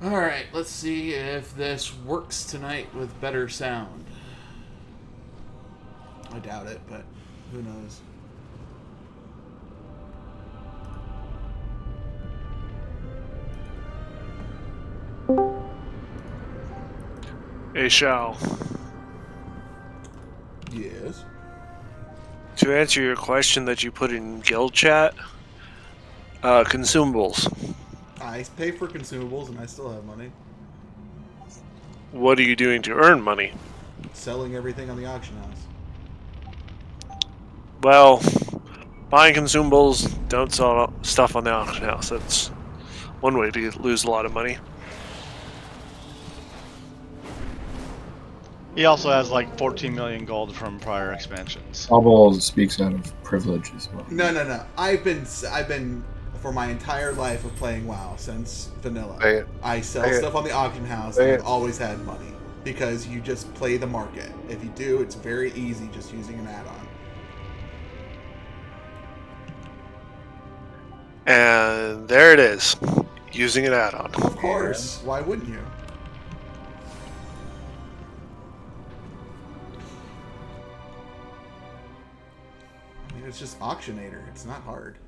Alright, let's see if this works tonight with better sound. I doubt it, but who knows? Hey, Shao. Yes. To answer your question that you put in guild chat, consumables. I pay for consumables and I still have money. What are you doing to earn money? Selling everything on the auction house. Well, buying consumables, don't sell stuff on the auction house. That's one way to lose a lot of money. He also has like 14 million gold from prior expansions. Bubble speaks out of privilege as well. No. I've been for my entire life of playing WoW since vanilla. I sell stuff on the auction house and I've always had money because you just play the market. If you do, it's very easy just using an add-on. And there it is, using an add-on. Of course. Why wouldn't you? I mean, it's just Auctionator. It's not hard.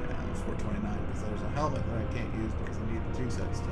Yeah, 429 because there's a helmet that I can't use because I need the 2 sets still.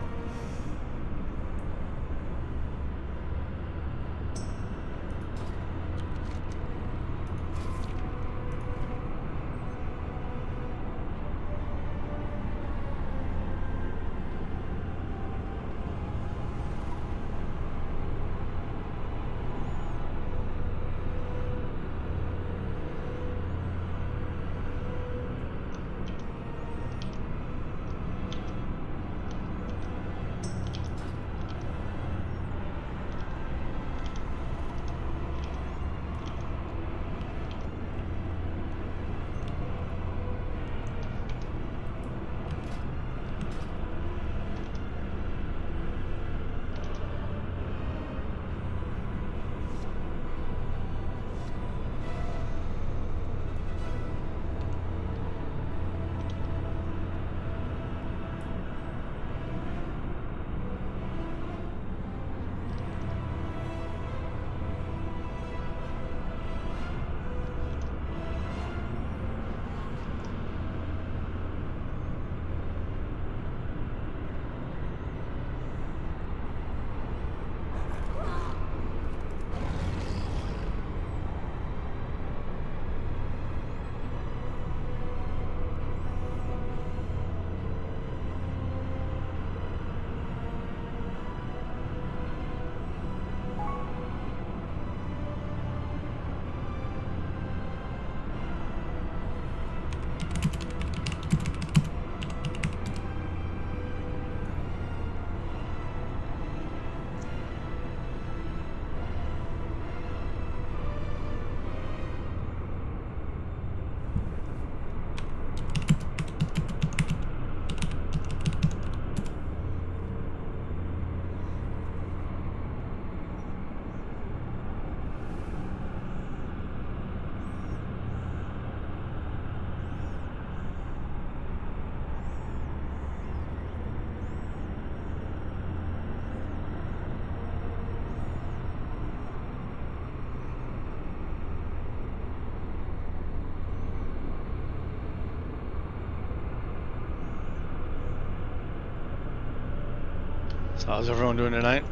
So how's everyone doing tonight?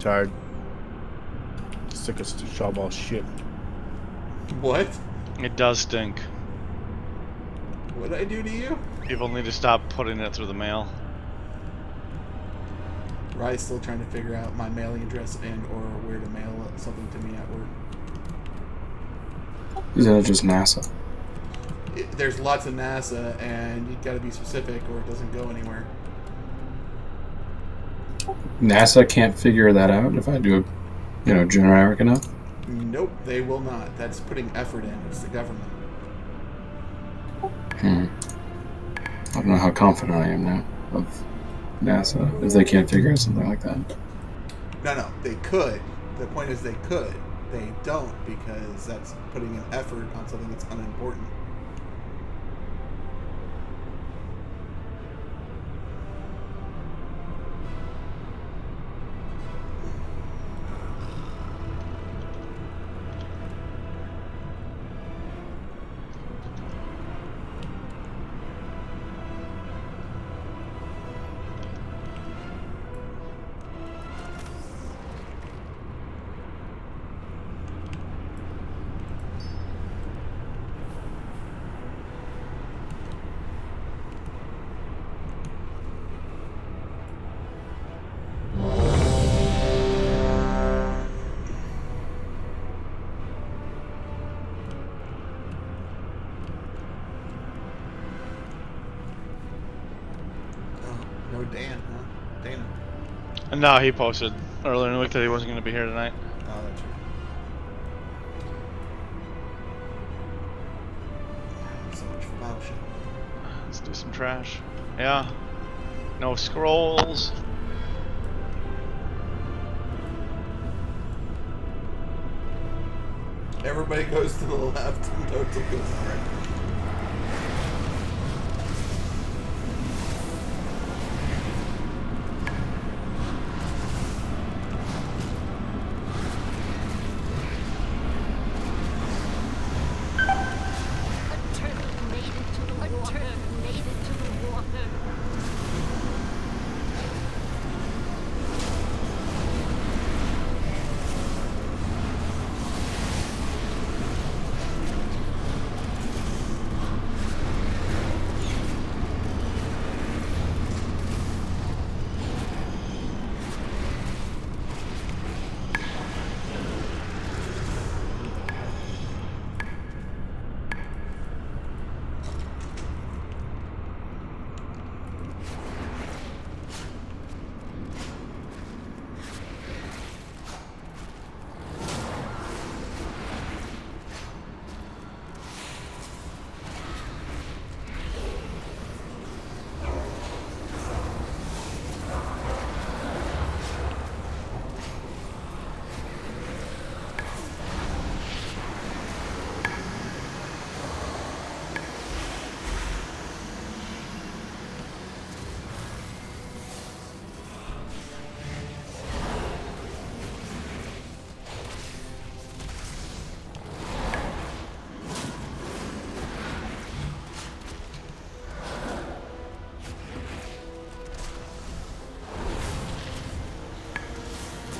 Tired. Sick of shawball shit. What? It does stink. What did I do to you? People need to stop putting it through the mail. Rye's still trying to figure out my mailing address and or where to mail something to me at work. Isn't it just NASA? There's lots of NASA, and you got to be specific, or it doesn't go anywhere. NASA can't figure that out if I do it, generic enough? Nope, they will not. That's putting effort in. It's the government. I don't know how confident I am now of NASA if they can't figure out something like that. No, they could. The point is they could. They don't, because that's putting an effort on something that's unimportant. No Dan, huh? Dana. And now he posted earlier in the week that he wasn't going to be here tonight. Oh, that's right. So much for Battleship. Let's do some trash. Yeah. No scrolls. Everybody goes to the left and Total goes to the right.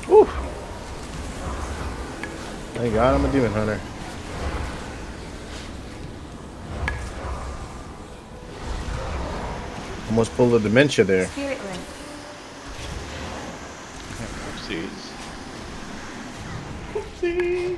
Whew. Thank God I'm a demon hunter. Almost pulled a dementia there. Spirit link. Oopsies. Oopsie.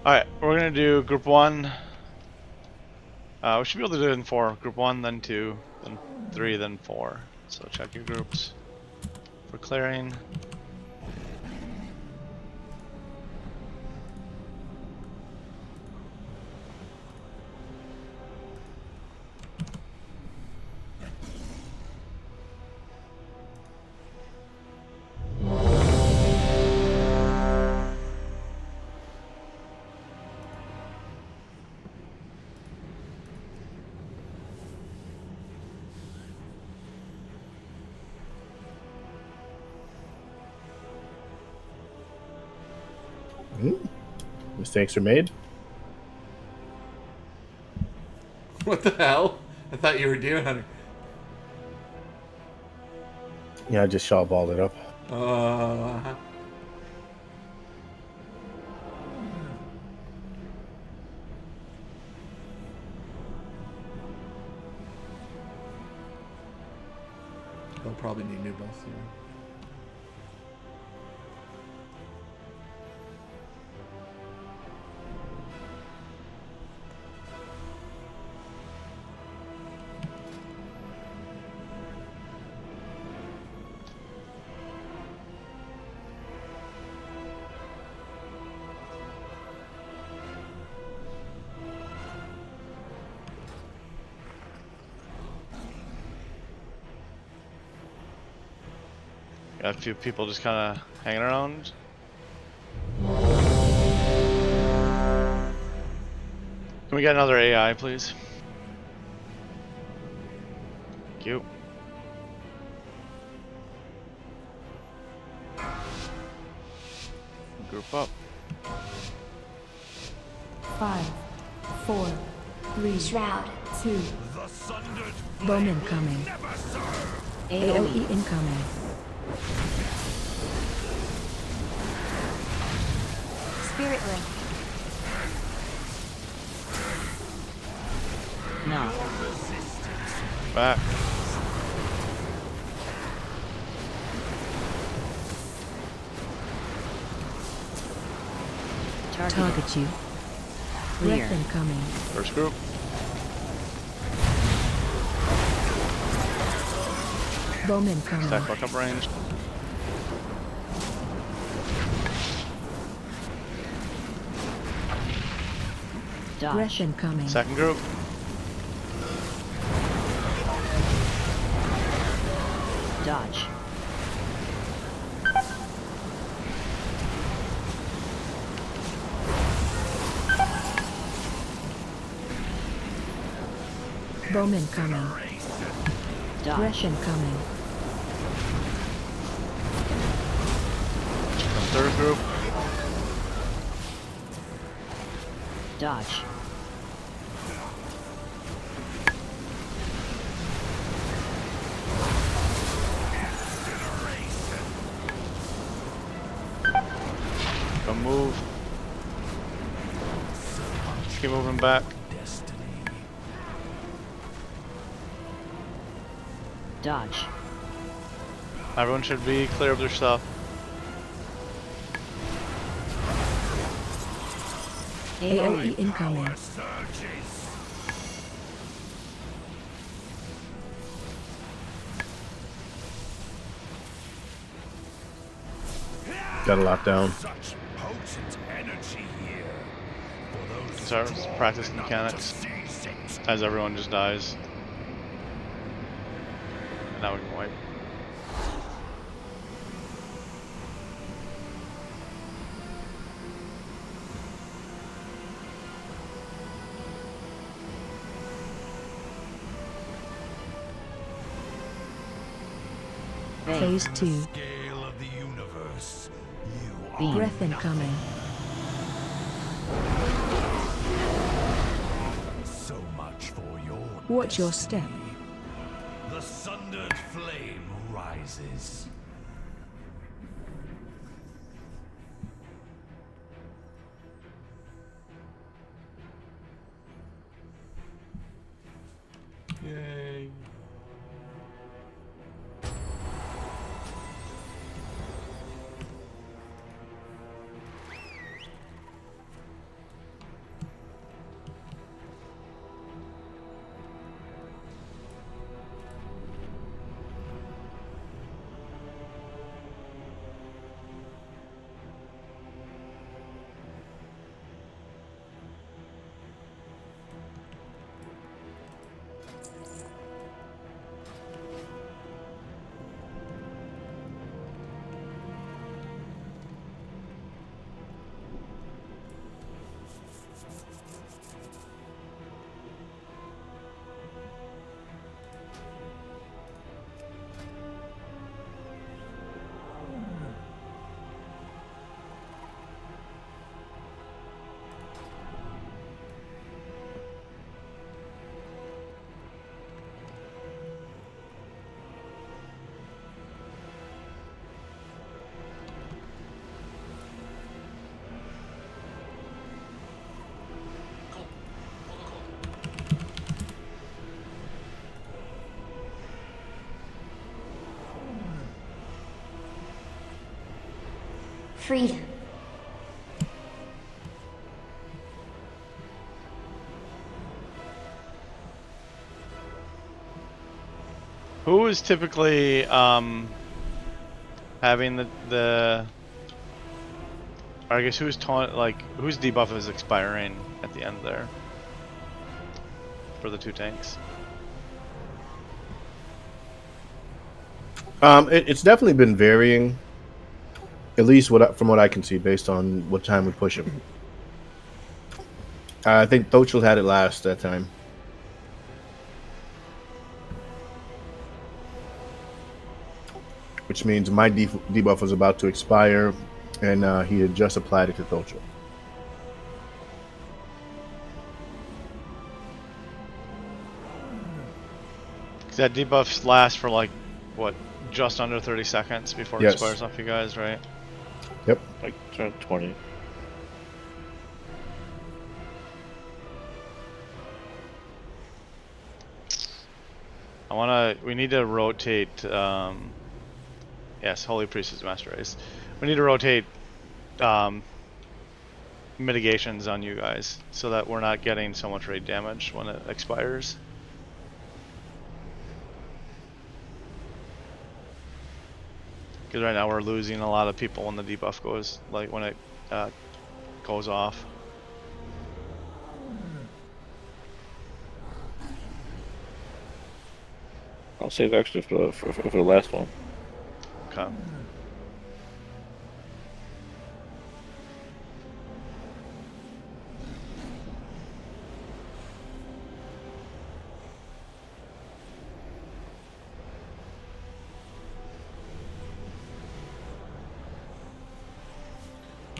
Alright, we're gonna do group 1. We should be able to do it in 4. Group 1, then 2, then 3, then 4. So check your groups for clearing. Mistakes are made. What the hell? I thought you were Deer Hunter. Yeah, I just shawballed it up. They'll probably need new bows soon. Got a few people just kind of hanging around. Can we get another AI, please? Thank you. Group up. 5, 4, 3, Shroud. 2. Bowman coming. AOE incoming. Spirit Link. No. Back. Target you. Clear. Incoming. First group. Bowman coming. Stack back up range. Breath incoming. Second group. Dodge. Bowman coming. Breath incoming. Third group. Dodge. Go move. Keep moving back. Dodge. Everyone should be clear of their stuff. AOE incoming. Got a lot down. Start practice mechanics as everyone just dies. And now we can wipe. Phase 2. Breath incoming. So much for your Watch your step. The sundered flame rises. Yay. Freedom. Who is typically having the I guess whose whose debuff is expiring at the end there for the 2 tanks? It's definitely been varying, at least from what I can see, based on what time we push him. I think Thochel had it last that time. Which means my debuff was about to expire, and he had just applied it to Thochel. That debuff lasts for like, what, just under 30 seconds before it expires off you guys, right? Yep. Like 20. We need to rotate, yes, Holy Priest is Master Race. We need to rotate mitigations on you guys so that we're not getting so much raid damage when it expires. Because right now we're losing a lot of people when the debuff goes, like when it goes off. I'll save extra for the last one. Okay.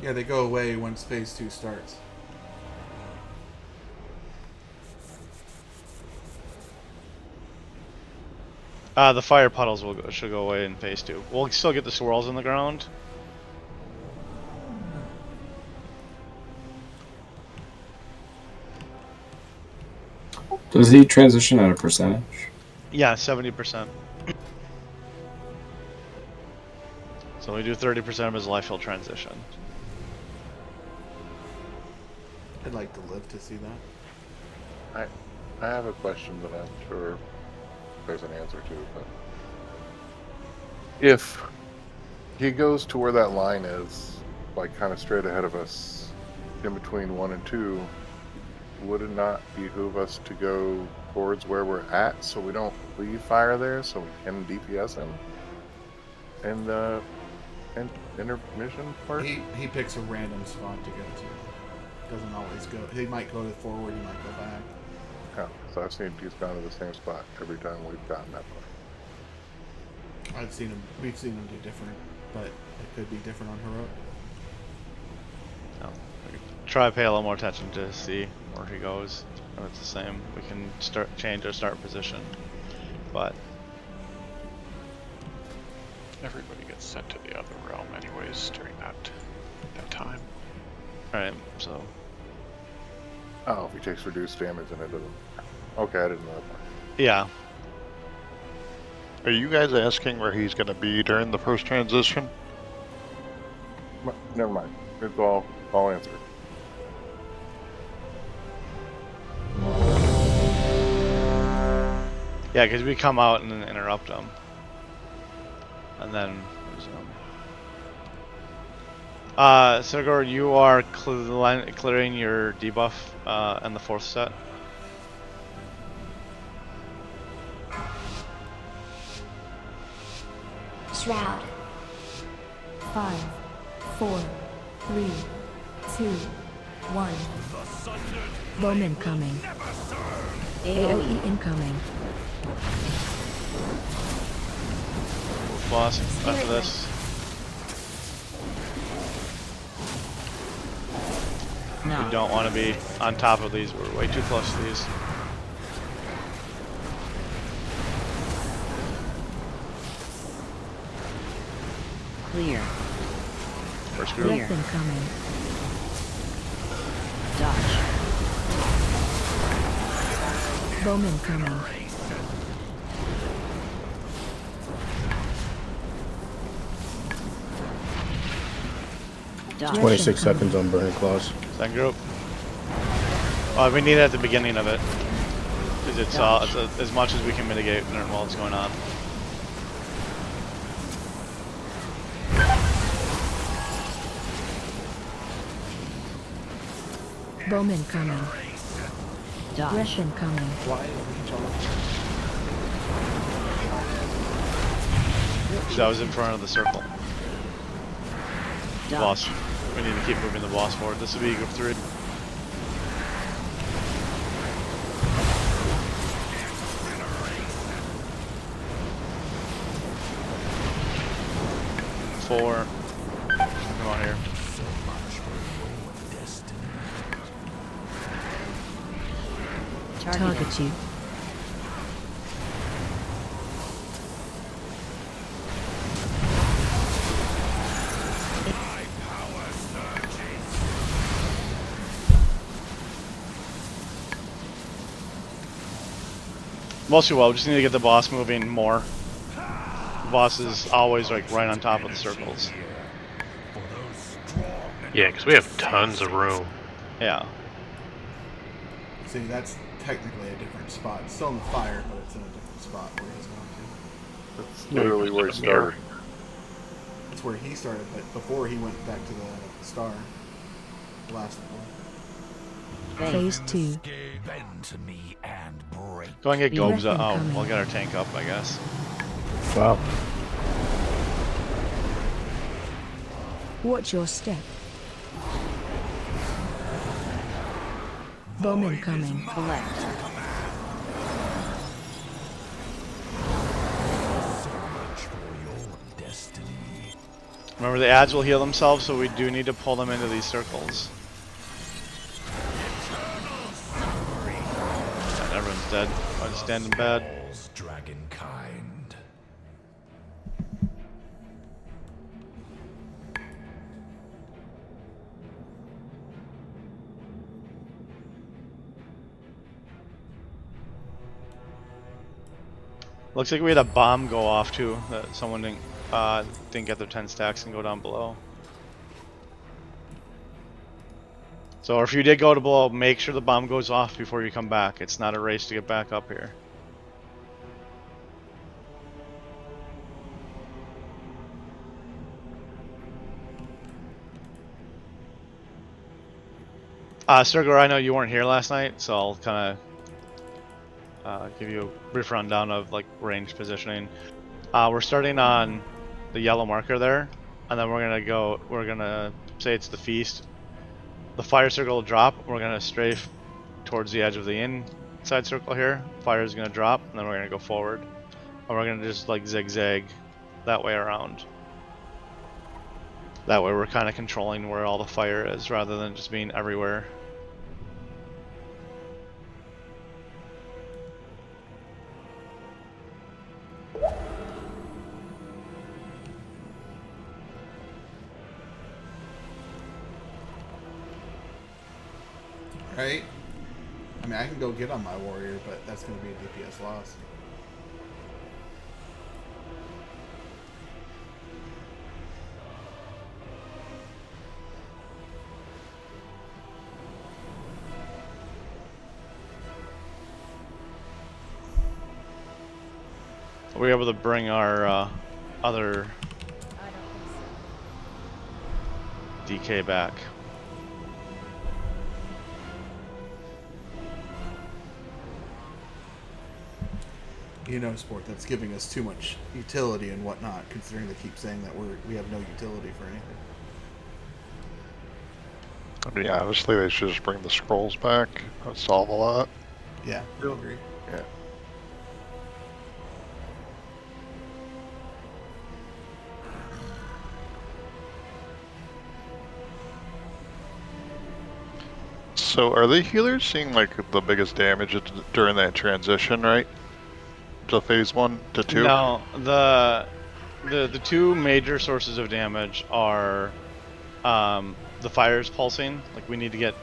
Yeah, they go away once phase 2 starts. The fire puddles should go away in phase 2. We'll still get the swirls in the ground. Does he transition at a percentage? Yeah, 70%. So we do 30% of his life, he'll transition. I'd like to live to see that. I have a question that I'm sure there's an answer to, but if he goes to where that line is, like kind of straight ahead of us, in between 1 and 2, would it not behoove us to go towards where we're at so we don't leave fire there, so we can DPS him? And the intermission part? He picks a random spot to go to. Doesn't always go. He might go to forward, he might go back. Yeah, so I've seen he's gone to the same spot every time we've gotten that far. We've seen him do different, but it could be different on heroic. No. Try to pay a little more attention to see where he goes. If it's the same, we can change our start position. But everybody gets sent to the other realm anyways during that time. Alright, so oh, if he takes reduced damage and it doesn't. Okay, I didn't know that. Yeah. Are you guys asking where he's going to be during the first transition? Never mind. It's all answered. Yeah, because we come out and then interrupt them. And then resume. Sergor, you are clearing your debuff and the 4th set. Shroud. 5, 4, 3, 2, 1. Bowman coming. AOE incoming. Boss after this. No. We don't want to be on top of these. We're way too close to these. Clear. First group. Breath incoming. Dodge. Bowman coming. Dodge. 26 seconds on burn claws. Second group. We need it at the beginning of it. Because it's as much as we can mitigate while it's going on. Bowman coming. Dodge. Griffin coming. That was in front of the circle. Dodge. Boss. We need to keep moving the boss forward. This will be group 3. Four. Come on here. Target you. Mostly well, we just need to get the boss moving more. The boss is always like right on top of the circles. Yeah, because we have tons of room. Yeah. See, that's technically a different spot. It's still in the fire, but it's in a different spot where he's going to. That's literally where he started. That's where he started, but before he went back to the star. The last one. Phase 2. Bend to me and break. Go and get Gobes up. Oh, coming. we'll get our tank up, I guess. Wow. Watch your step. Bowman coming. Collect. Remember, the ads will heal themselves, so we do need to pull them into these circles. And everyone's dead. I just stand in bed. Dragonkind. Looks like we had a bomb go off too. That someone didn't get their 10 stacks and go down below. So if you did go to below, make sure the bomb goes off before you come back. It's not a race to get back up here. Sergor, I know you weren't here last night, so I'll kind of give you a brief rundown of like range positioning. We're starting on the yellow marker there, and then we're gonna say it's the feast. The fire circle will drop. We're gonna strafe towards the edge of the inside circle here. Fire is gonna drop, and then we're gonna go forward, and we're gonna just like zigzag that way around. That way we're kind of controlling where all the fire is rather than just being everywhere. Right? I mean, I can go get on my warrior, but that's going to be a DPS loss. Are we able to bring our other DK back? You know, Sport, that's giving us too much utility and whatnot, considering they keep saying that we have no utility for anything. I mean, honestly, they should just bring the scrolls back. That would solve a lot. Yeah, I agree. Yeah. So, are the healers seeing like the biggest damage during that transition, right? To phase 1 to 2? No, the two major sources of damage are the fires pulsing. Like we need to get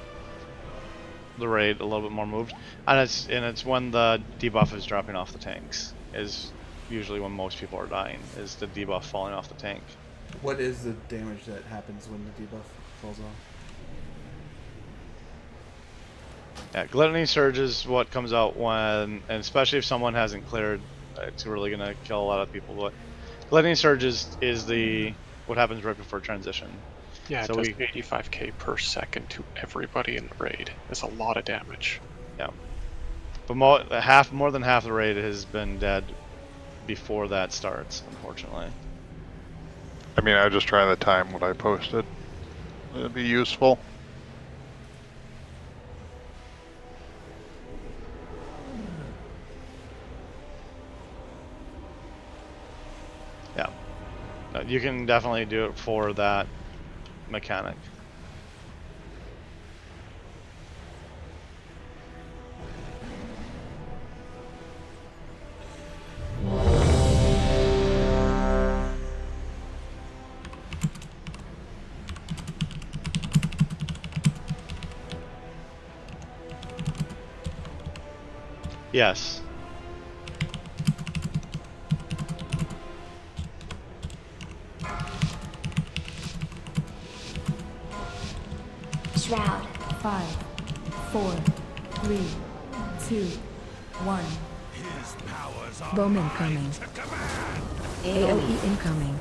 the raid a little bit more moved, and it's when the debuff is dropping off the tanks is usually when most people are dying. Is the debuff falling off the tank? What is the damage that happens when the debuff falls off. Yeah, Gluttony Surge is what comes out when, and especially if someone hasn't cleared, it's really gonna kill a lot of people. But Gluttony Surge is the what happens right before transition. Yeah, so it does 85k per second to everybody in the raid. That's a lot of damage. Yeah, but more than half the raid has been dead before that starts, unfortunately. I mean, I was just trying to time what I posted. It'd be useful. Yeah, you can definitely do it for that mechanic. Yes. Shroud. 5, 4, 3, 2, 1. Bowman coming. AOE incoming.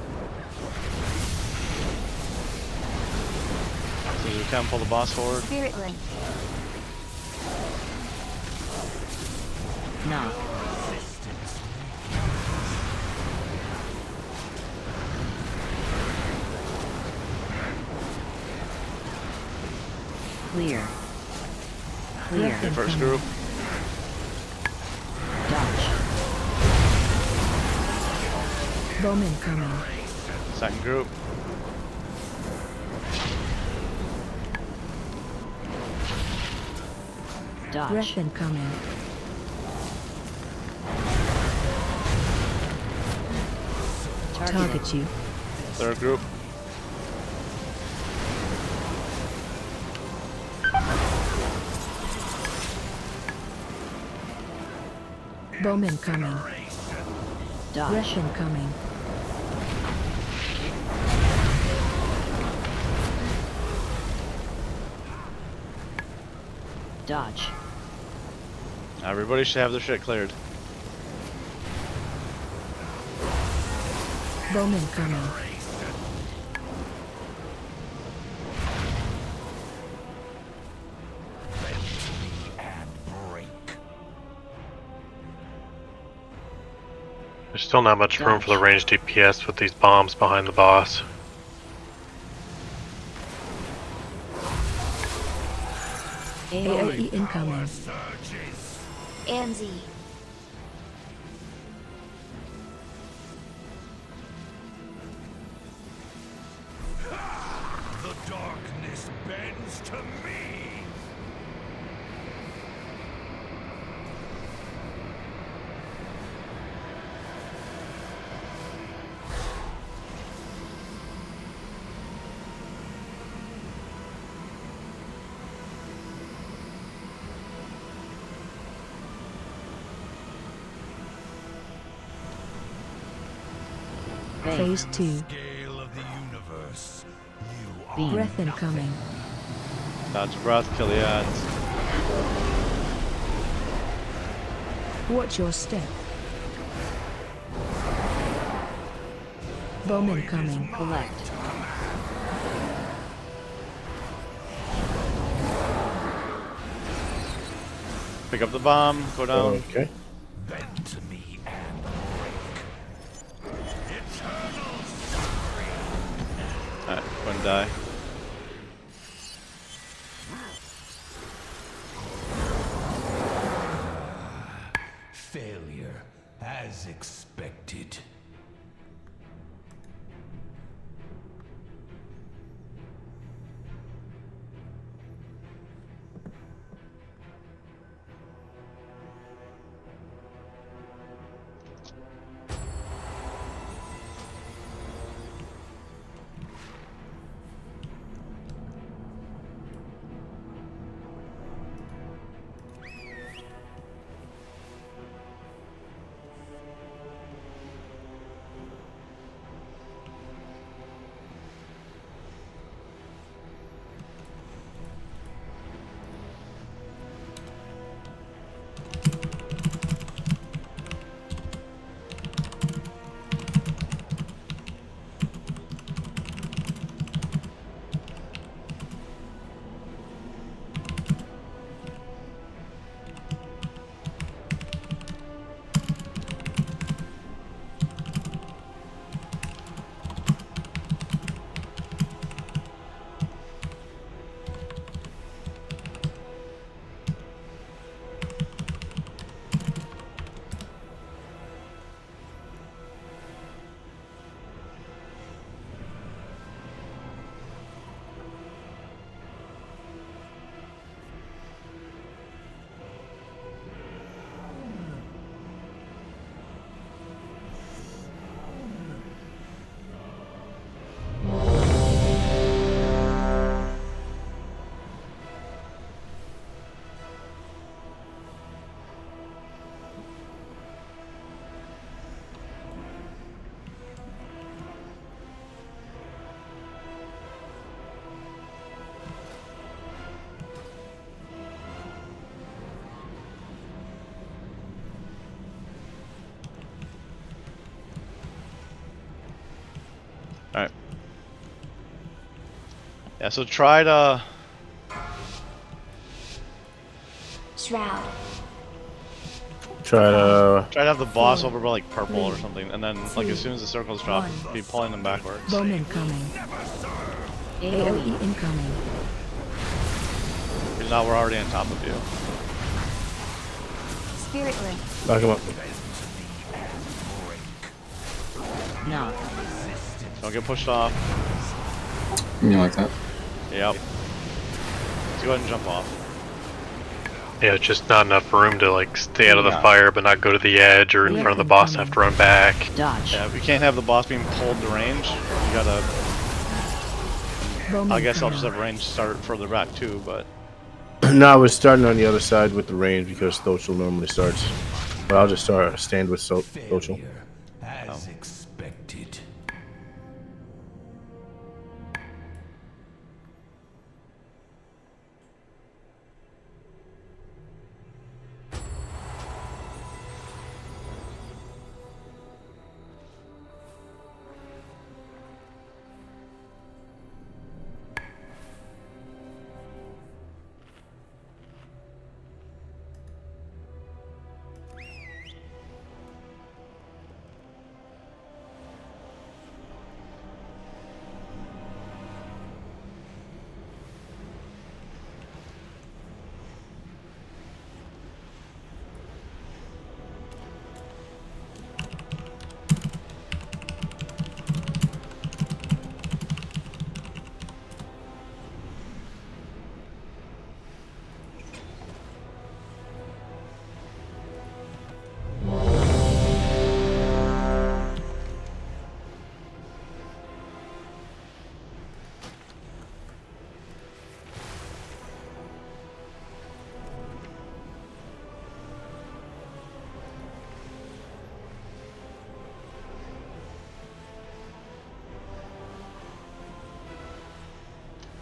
So you can pull the boss forward. Spirit Link. Knock. Clear. Clear. Okay, first group. Dodge. Bowman coming. Second group. Dodge. Breath incoming. Target you. Third group. Bowman coming. Dodge. Russian coming. Dodge. Everybody should have their shit cleared. Bowman coming. There's still not much room for the ranged DPS with these bombs behind the boss. AOE incoming. AMZ. The darkness bends to me. Phase 2. Scale of the universe. Breath incoming. Dodge breath, kill the ads. Watch your step. Bowman coming. Collect. Pick up the bomb, go down. Okay. Bend to me and break. Eternal Alright, go and die. failure, as expected. Alright. Yeah, so try to... Shroud. Try to have the boss over by like purple or something, and then like as soon as the circles drop, be pulling them backwards. Bomb incoming. AOE incoming. Because now we're already on top of you. Spirit link. knock him up. Knock. Don't get pushed off. You like that? Yep. Let's go ahead and jump off. Yeah, just not enough room to like stay out of the fire, but not go to the edge or in front of the boss. Have to run back. Dodge. Yeah, we can't have the boss being pulled to range. You gotta. I guess I'll just have range start further back too, but. No, I was starting on the other side with the range because Thochel normally starts. But I'll just stand with Thochel. As expected.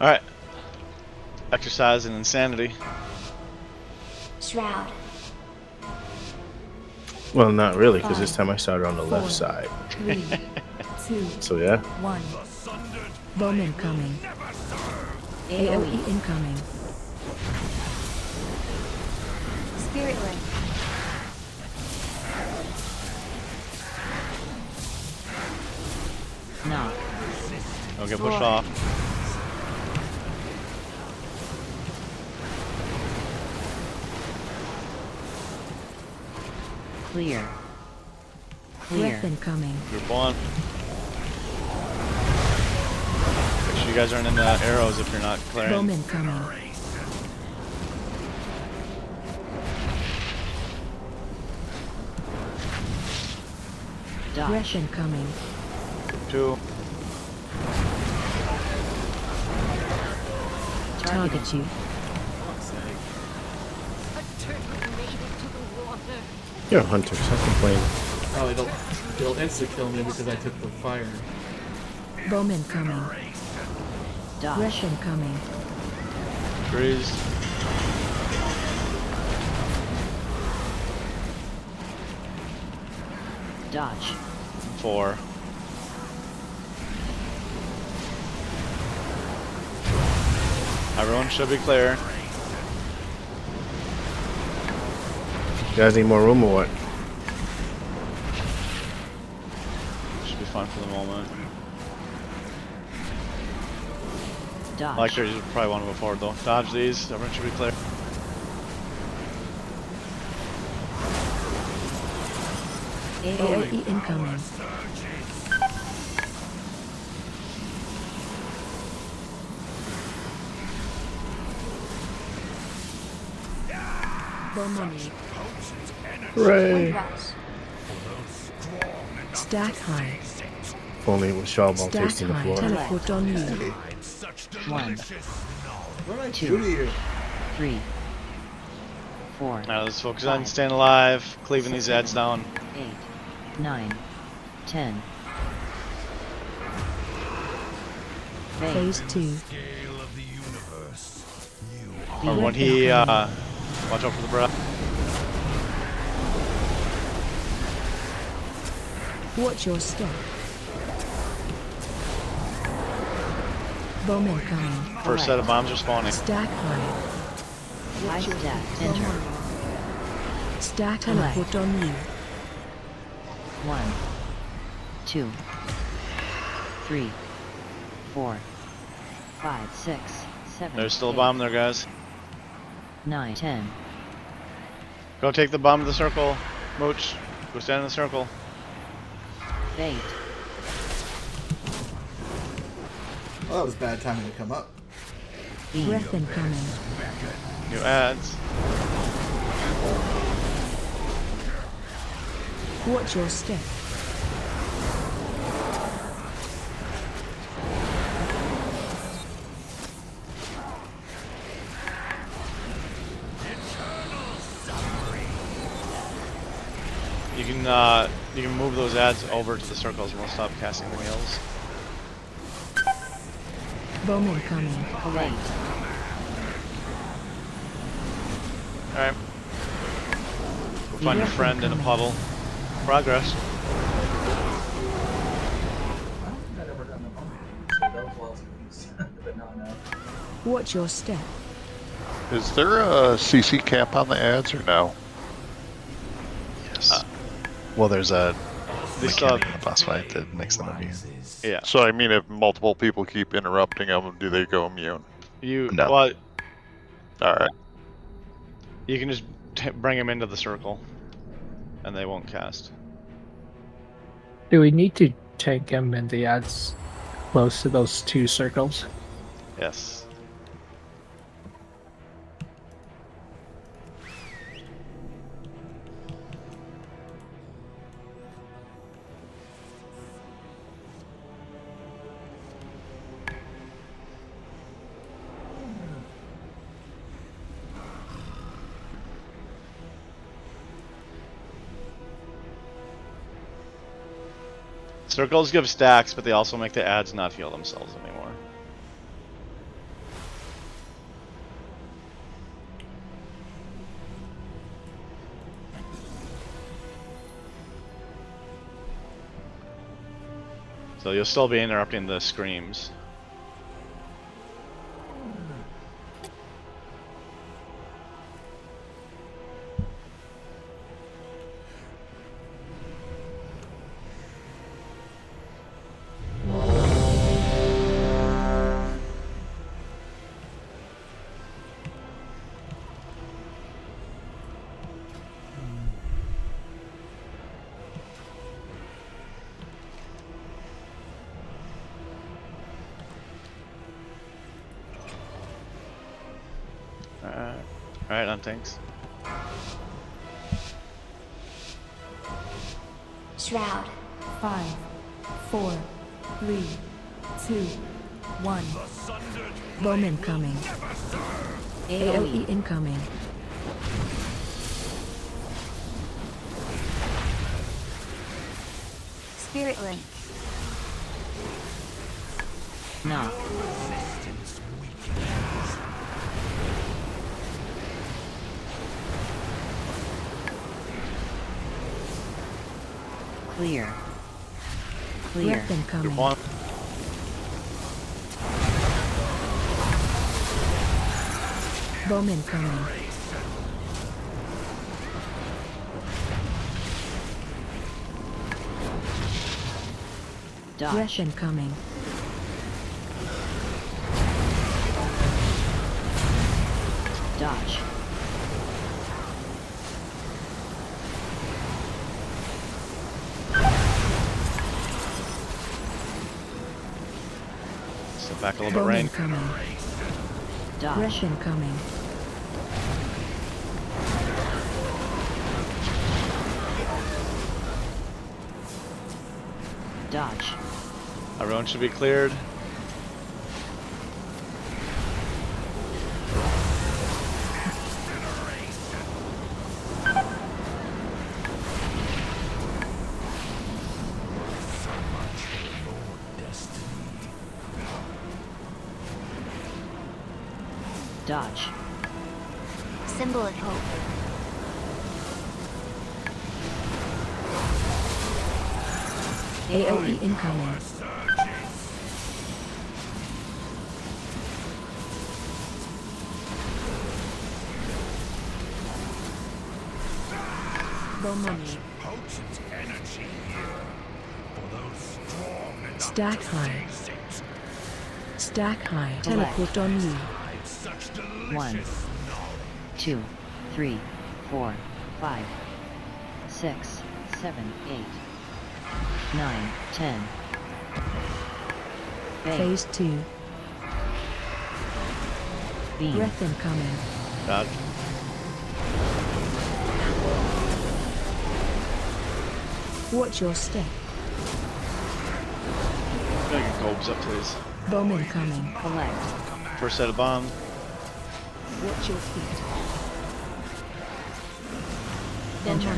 Alright. Exercise and insanity. Shroud. Well, not really, because this time I started on the left side. 3, 2, So yeah. 1. Bomb incoming. AOE incoming. Spirit link. Knock. Don't get pushed off. Clear. Breath incoming. Group 1. Make sure you guys aren't in the arrows if you're not clearing. Bomb incoming. Breath incoming. Group 2. Target you. You're a hunter, stop complaining. Oh, it'll insta-kill me because I took the fire. Bomb incoming. Breath incoming. Freeze. Dodge. 4. Everyone should be clear. You guys need more room or what? Should be fine for the moment. Dodge. I like there, you probably want to move forward though. Dodge these, everyone should be clear. AOE incoming. Bomb on you. Hooray! Stack high. If only it was Shawball Stack tasting the high. floor. Teleport on you. 1, 2, 3, 4. Now let's focus on staying alive, cleaving these ads down. 8, 9, 10. Phase 2. Or when he, watch out for the breath. Watch your step. Bomb incoming. First set of bombs are spawning. Stack high. High stack. Enter. Stack teleport on you. 1, 2, 3, 4, 5, 6, 7. There's still 8, a bomb there, guys. 9, 10. Go take the bomb to the circle. Mooch, go stand in the circle. Bait. Well, that was bad timing to come up. Breath incoming. New ads. Watch your step. You can move those ads over to the circles and we'll stop casting the wheels. Bomb incoming. Wait. Alright. Go find your friend in a puddle. Progress. Watch your step. Is there a CC cap on the ads or no? Yes. Well, there's a This mechanic in the boss fight that makes them immune. Yeah. So I mean, if multiple people keep interrupting them, do they go immune? No. Well, All right. you can just bring them into the circle, and they won't cast. Do we need to take them in the ads close to those 2 circles? Yes. Circles give stacks, but they also make the ads not heal themselves anymore. So you'll still be interrupting the screams. Alright, on tanks. Shroud. 5, 4, 3, 2, 1. Bomb incoming. AOE incoming. Spirit Link. Knock. Clear. Clear. Good Incoming. one. Bomb incoming. Dodge. Breath incoming. Dodge. Step back a little bit, Rain. Incoming. Dodge. Breath incoming. Dodge. Everyone should be cleared. Dodge. Symbol of hope. AOE incoming. Bowman. Potent energy here. For those strong enough Stack to high. face it. Stack high. Teleport on you. Such delicious 1, knowledge. 2, 3, 4, 5, 6, 7, 8, 9, 10. Phase 2. Beam. Breath incoming. Dodge. Watch your step. Can I get Cobes up, please? Bomb incoming. Collect. First set of bomb. Watch your feet. Enter.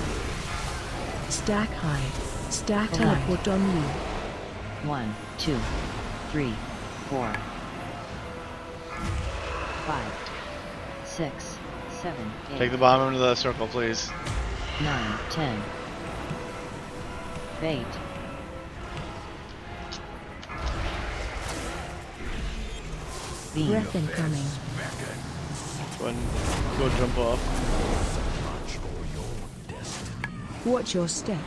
Stack high. Stack teleport on you. 1, 2, 3, 4, 5, 6, 7, 8. Take the bomb into the circle, please. 9, 10. Bait. Beam. Breath incoming. Go jump off. Watch your step.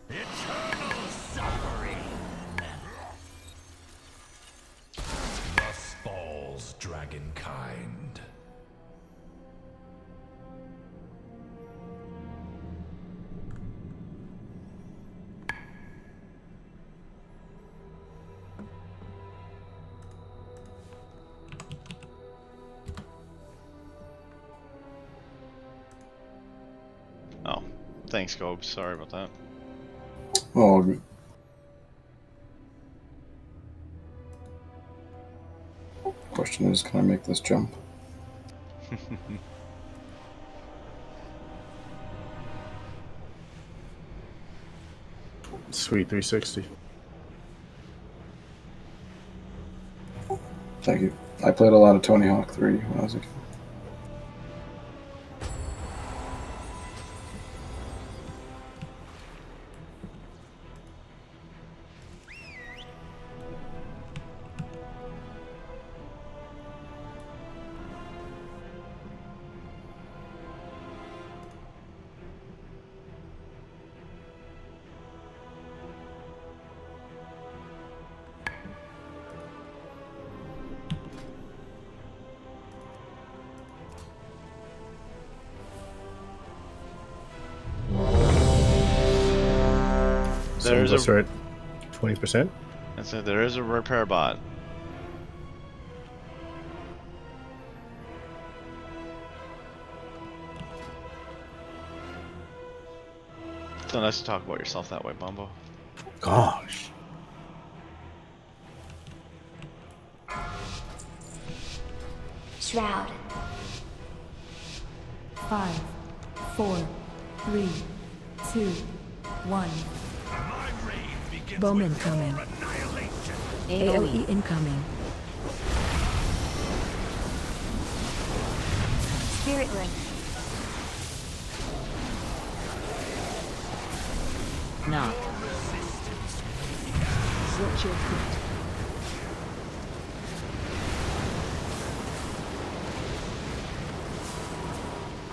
Eternal suffering. Thus falls dragonkind. Oh, thanks, Cobes. Sorry about that. Oh, good. Question is, can I make this jump? Sweet 360. Thank you. I played a lot of Tony Hawk 3 when I was a kid. There's a right 20%. I said there is a repair bot. It's not nice to talk about yourself that way, Bumbo. Gosh. Shroud. 5, 4, 3, 2, 1. Bomb incoming. AOE incoming. Spirit link. Knock. Watch your feet.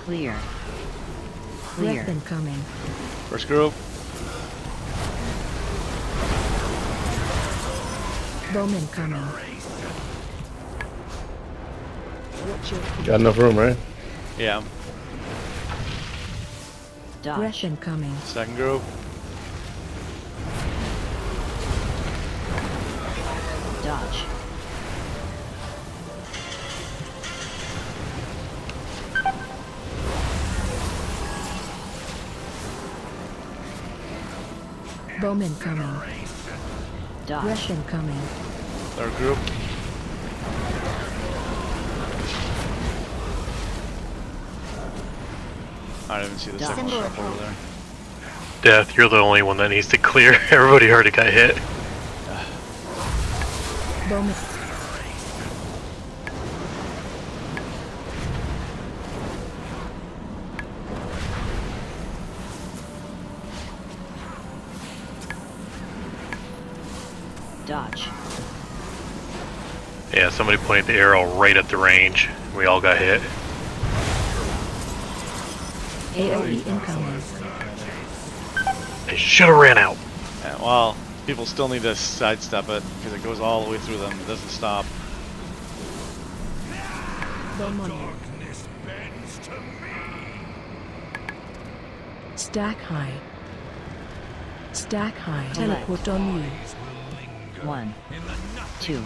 Clear. Clear. Breath incoming. First group. Bomb incoming. Watch your feet. Got enough room, right? Yeah. Dodge. Breath incoming. Second group. Dodge. Bomb incoming. Dodge. Breath incoming. Third group. I didn't even see the second Symbol group of over there. Death, you're the only one that needs to clear. Everybody already got hit. Bomb. Dodge. Yeah, somebody pointed the arrow right at the range. We all got hit. AoE incoming. They should have ran out. Yeah, well, people still need to sidestep it because it goes all the way through them. It doesn't stop. Darkness bends to me. Stack high. Stack high. Teleport on you. 1, 2,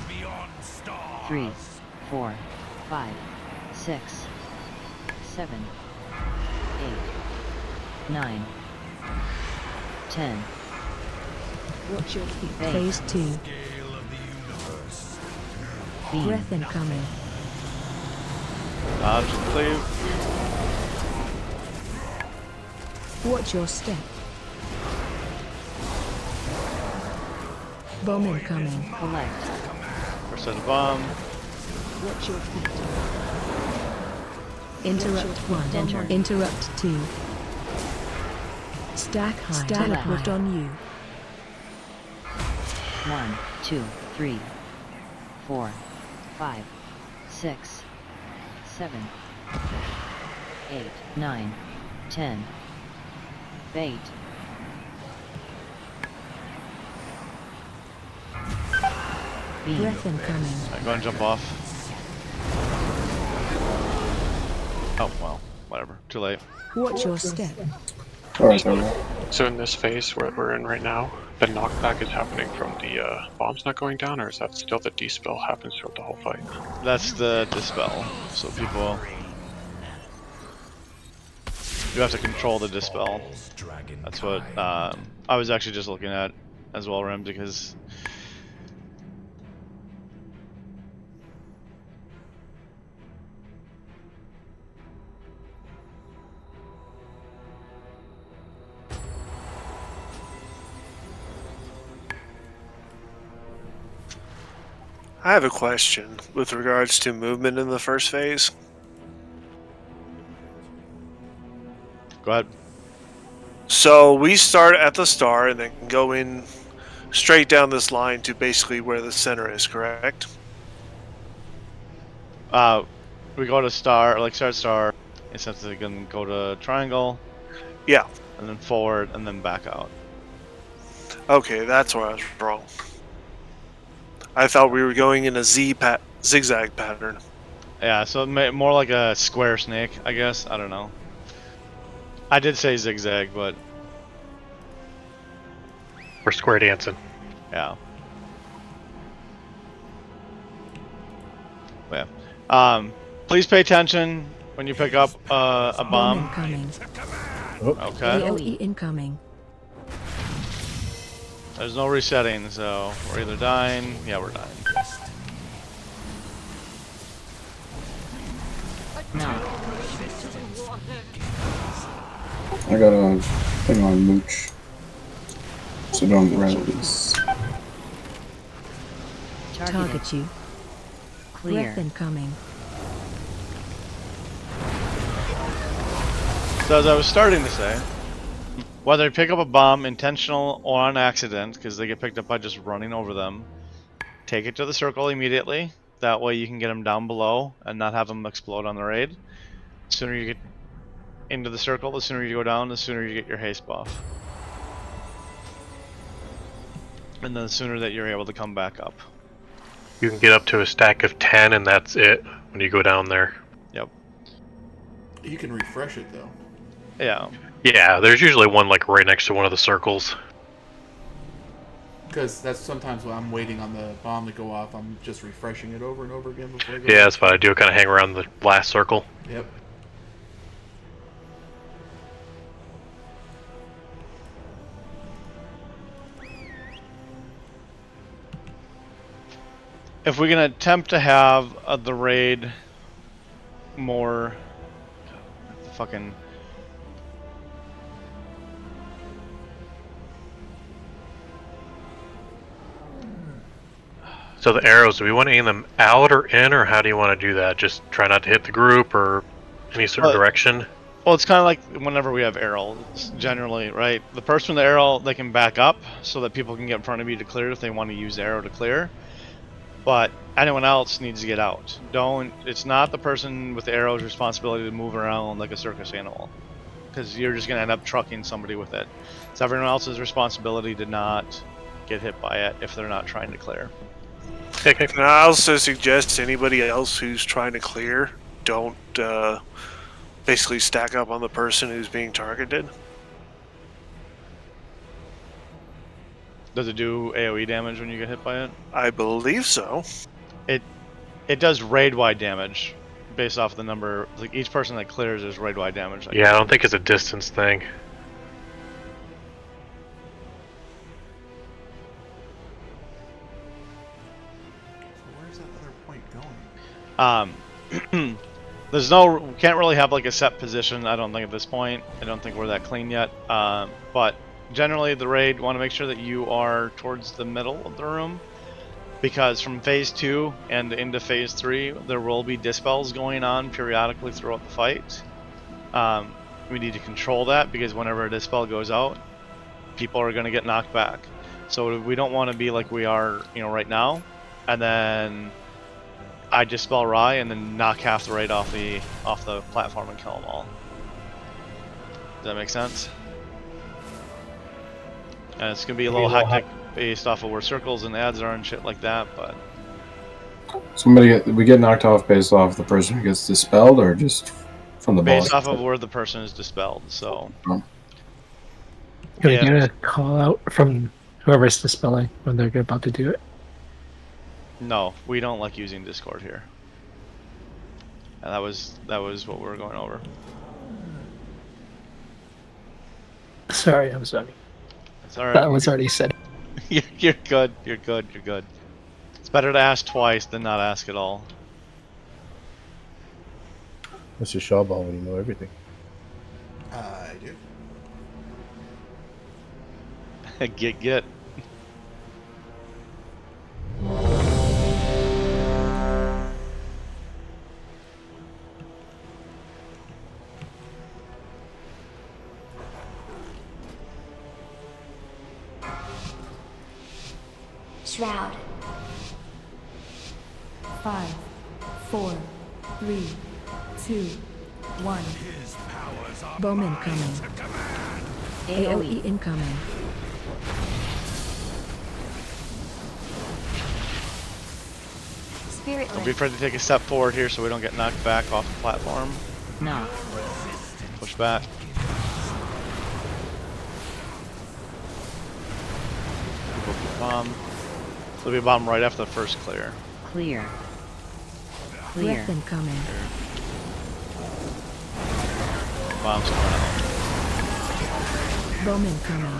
3, 4, 5, 6, 7, 8, 9, 10. Watch your feet. Phase 2. Breath incoming. Dodge, cleave. Watch your step. Bomb incoming. Collect. First set of bomb. Watch your feet. Interrupt 1. Enter. Interrupt 2. Stack high. Teleport on you. 1, 2, 3, 4, 5, 6, 7, 8, 9, 10. Bait. Beam. Breath incoming. Alright, go and jump off. Oh, well, whatever. Too late. Watch your step. So in this phase where we're in right now, the knockback is happening from the bombs not going down, or is that still the dispel happens throughout the whole fight? That's the dispel. So people... You have to control the dispel. That's what I was actually just looking at as well, Rim, because... I have a question with regards to movement in the first phase. Go ahead. So we start at the star and then go in straight down this line to basically where the center is, correct? We go to star, like start star, essentially can go to triangle. Yeah. And then forward, and then back out. Okay, that's where I was wrong. I thought we were going in a zigzag pattern. Yeah, so more like a square snake, I guess. I don't know. I did say zigzag, but we're square dancing. Yeah. Yeah. Please pay attention when you pick up a bomb. Incoming. Okay. AoE incoming. There's no resetting, so we're either dying. Yeah, we're dying. I got a thing on Mooch, so don't release. Target you. Clear. Breath incoming. So as I was starting to say, whether you pick up a bomb intentional or on accident, because they get picked up by just running over them, take it to the circle immediately. That way you can get them down below and not have them explode on the raid. The sooner you get into the circle, the sooner you go down, the sooner you get your haste buff. And then the sooner that you're able to come back up. You can get up to a stack of 10 and that's it when you go down there. Yep. You can refresh it though. Yeah. Yeah, there's usually one like right next to one of the circles. Because that's sometimes when I'm waiting on the bomb to go off, I'm just refreshing it over and over again before I go. Yeah, that's what I do. Kind of hang around the last circle. Yep. If we can attempt to have the raid more fucking... So the arrows, do we want to aim them out or in, or how do you want to do that? Just try not to hit the group or any certain direction? Well, it's kind of like whenever we have arrows, generally, right? The person with the arrow, they can back up so that people can get in front of you to clear if they want to use the arrow to clear. but anyone else needs to get out. It's not the person with the arrow's responsibility to move around like a circus animal, because you're just going to end up trucking somebody with it. It's everyone else's responsibility to not get hit by it if they're not trying to clear. Can I also suggest anybody else who's trying to clear, don't basically stack up on the person who's being targeted? Does it do AoE damage when you get hit by it? I believe so. It does raid-wide damage based off the number. Like each person that clears is raid-wide damage. Yeah, I don't think it's a distance thing. Where's that other point going? There's can't really have like a set position, I don't think, at this point. I don't think we're that clean yet. But generally the raid want to make sure that you are towards the middle of the room, because from phase 2 and into phase 3 there will be dispels going on periodically throughout the fight. We need to control that, because whenever a dispel goes out, people are going to get knocked back. So we don't want to be like we are, right now, and then I dispel Rye and then knock half the raid off the platform and kill them all. Does that make sense? And it's gonna be a little hectic based off of where circles and ads are and shit like that, but we get knocked off based off the person who gets dispelled, or just from the boss? Based off of where the person is dispelled. So can we get a call out from whoever's dispelling when they're about to do it? No, we don't like using Discord here. And that was what we were going over. Sorry, I'm sorry. That's alright. That was already said. You're good. You're good. You're good. It's better to ask twice than not ask at all. Mr. Shawball, when you know everything. I do. Get. Shroud. 5, 4, 3, 2, 1. Bowman coming. AoE incoming. Spirit Don't be afraid to take a step forward here so we don't get knocked back off the platform. No. Push back. Bomb. There'll be a bomb right after the first clear. Clear. Clear. Breath incoming. Bomb's coming out. Bowman coming.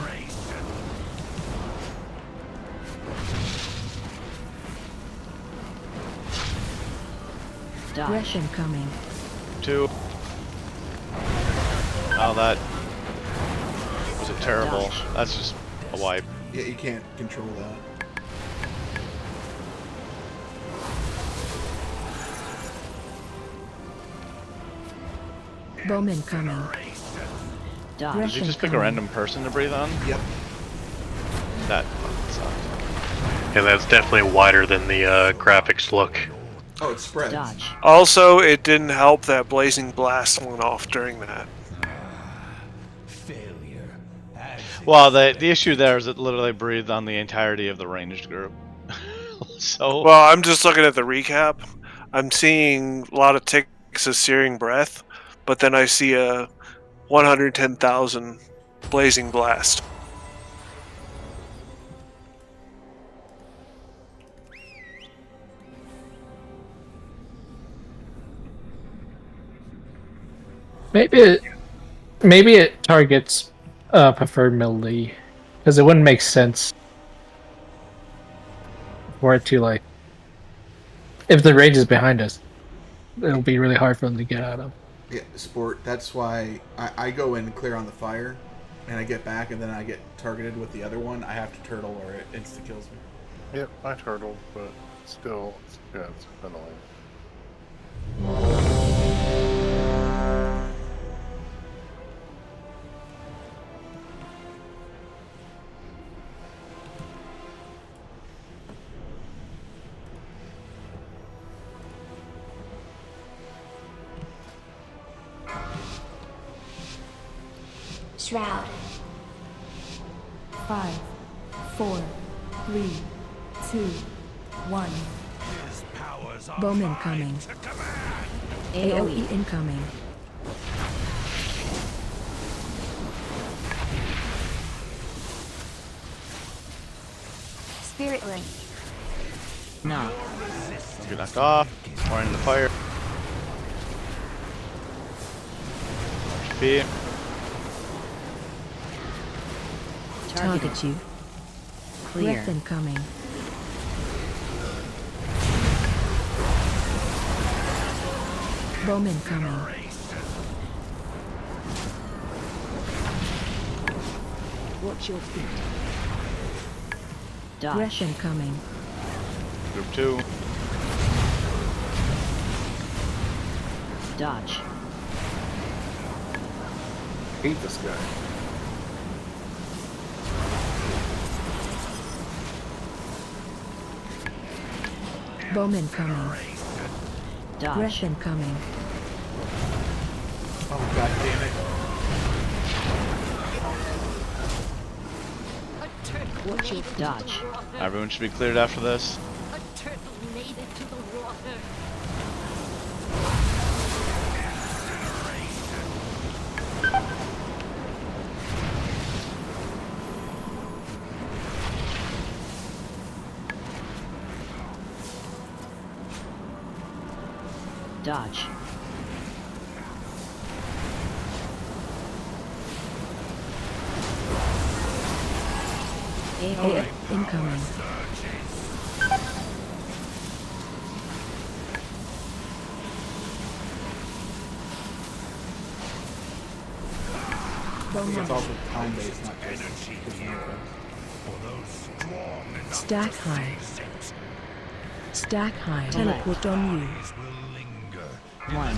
Breath incoming. 2. Oh, that was a terrible. That's just a wipe. Yeah, you can't control that. Bowman coming. Did you just pick a random person to breathe on? Yep. That sucked. Yeah, that's definitely wider than the graphics look. Oh, it spreads. Also, it didn't help that Blazing Blast went off during that. Well, the issue there is it literally breathed on the entirety of the ranged group. So. Well, I'm just looking at the recap. I'm seeing a lot of ticks of Searing Breath, but then I see a 110,000 Blazing Blast. Maybe it targets preferred melee, because it wouldn't make sense for it to, like, if the range is behind us, it'll be really hard for them to get out of. Yeah, sport. That's why I go in and clear on the fire, and I get back, and then I get targeted with the other one. I have to turtle, or it insta kills me. Yep, I turtled, but still, yeah, it's annoying. Shroud. 5, 4, 3, 2, 1. Bowman coming. AOE incoming. Spirit Link. Knock. Get knocked off. More into the fire. HP. Target you. Clear. Breath incoming. Bowman coming. Watch your feet. Dodge. Breath incoming. Group 2. Dodge. Hate this guy. Bowman coming. Dodge. Breath incoming. Oh god damn it. Watch your dodge. Everyone should be cleared after this. A turtle made it to the water. Dodge. AOE incoming. It's also time-based, not just Stack high. Stack high. Teleport on you. 1,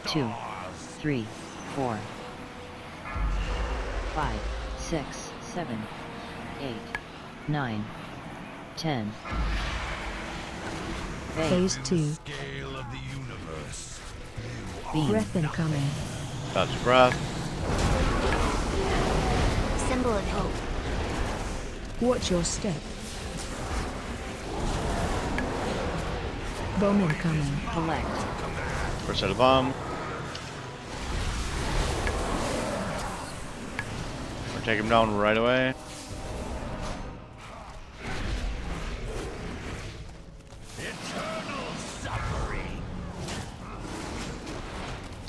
2, 3, 4, 5, 6, 7, 8, 9, 10. Phase 2. Beam. Breath incoming. Dodge breath. Symbol of hope. Watch your step. Bowman coming. Collect. First set of bomb. We're taking him down right away.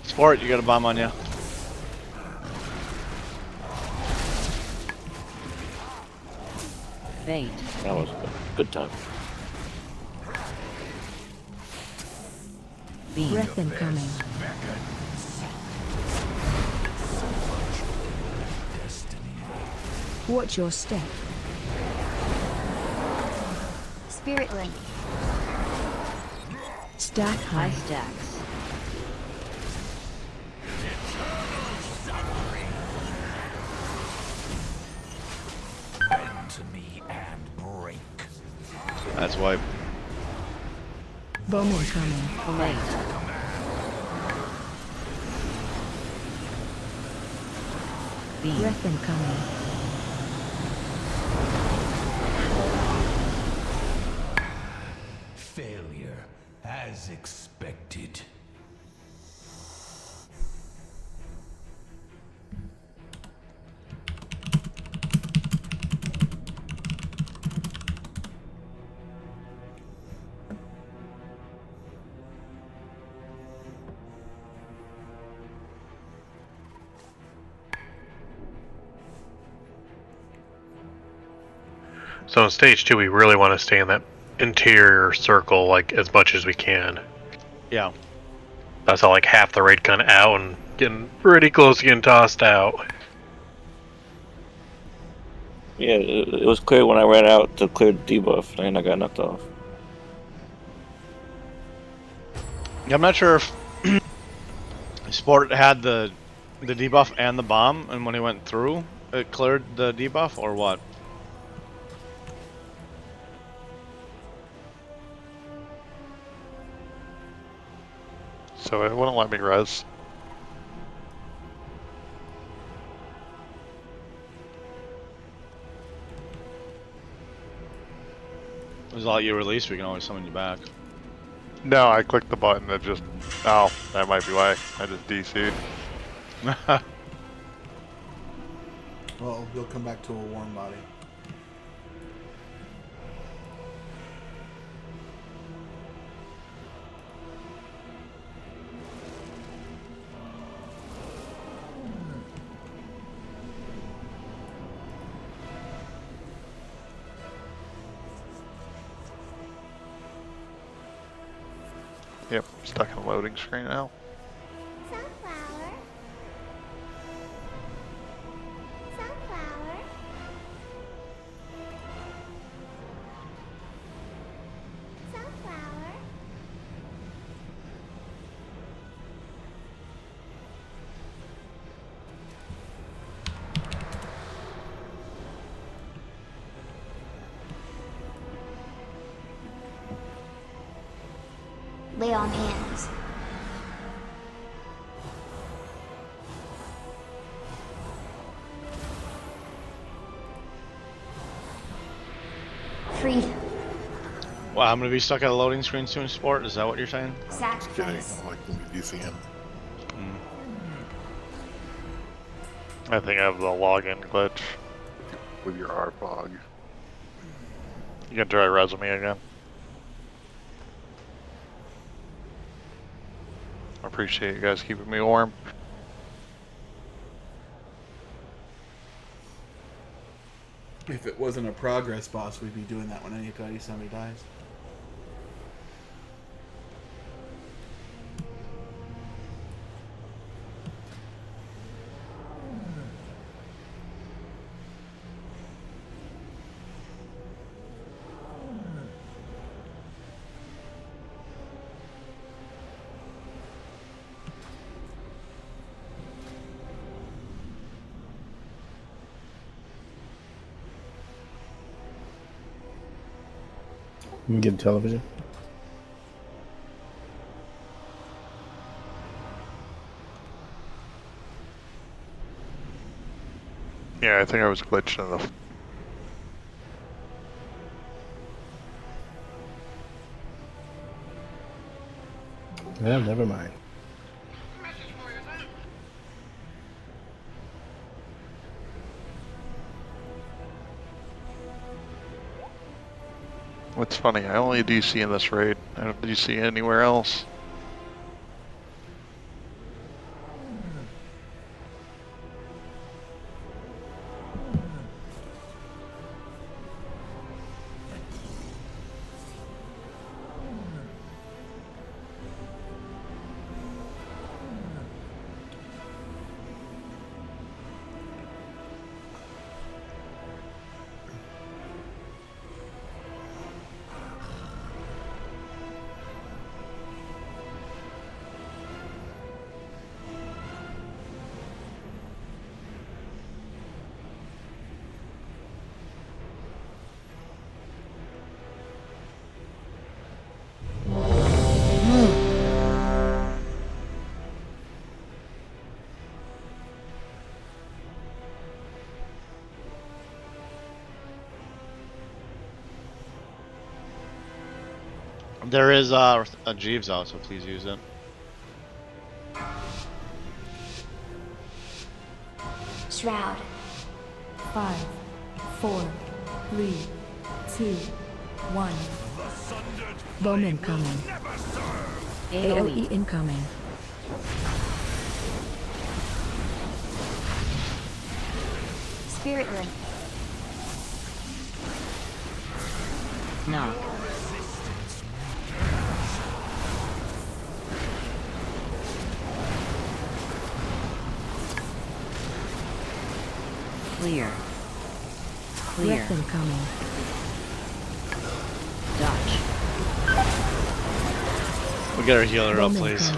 Sport, you got a bomb on you. Fate. That was a good time. Beam. Breath incoming. Watch your step. Spirit Link. Stack High high. stacks. That's wipe. Bowman coming. Collate. Beam. Breath incoming. Failure, as expected. So in stage 2, we really want to stay in that interior circle like as much as we can. Yeah. That's how like half the raid kind of out and getting pretty close to getting tossed out. Yeah, it was clear when I ran out to clear the debuff, and I got knocked off. Yeah, I'm not sure if Sport had the debuff and the bomb, and when he went through, it cleared the debuff, or what? So it wouldn't let me res. As long as you release, we can always summon you back. No, I clicked the button that just... Oh, that might be why. I just DC'd. Well, you'll come back to a warm body. Yep, stuck in a loading screen now. Sunflower. Sunflower. Sunflower. Lay on hands. Freedom. Well, I'm gonna be stuck at a loading screen soon, Sport. Is that what you're saying? Sacrifice. I like the DCM. I think I have the login glitch. With your RFOG. You can try resume again. I appreciate you guys keeping me warm. If it wasn't a progress boss, we'd be doing that when anytime somebody dies. You can get a television. Yeah, I think I was glitched in the... Yeah, never mind. What's funny, I only DC in this raid. I don't DC anywhere else. There is a Jeeves out, so please use it. Shroud. 5, 4, 3, 2, 1. Bomb incoming. AOE incoming. Spirit link. Knock. Clear. Clear. Breath incoming. Dodge. We'll get our healer up, please.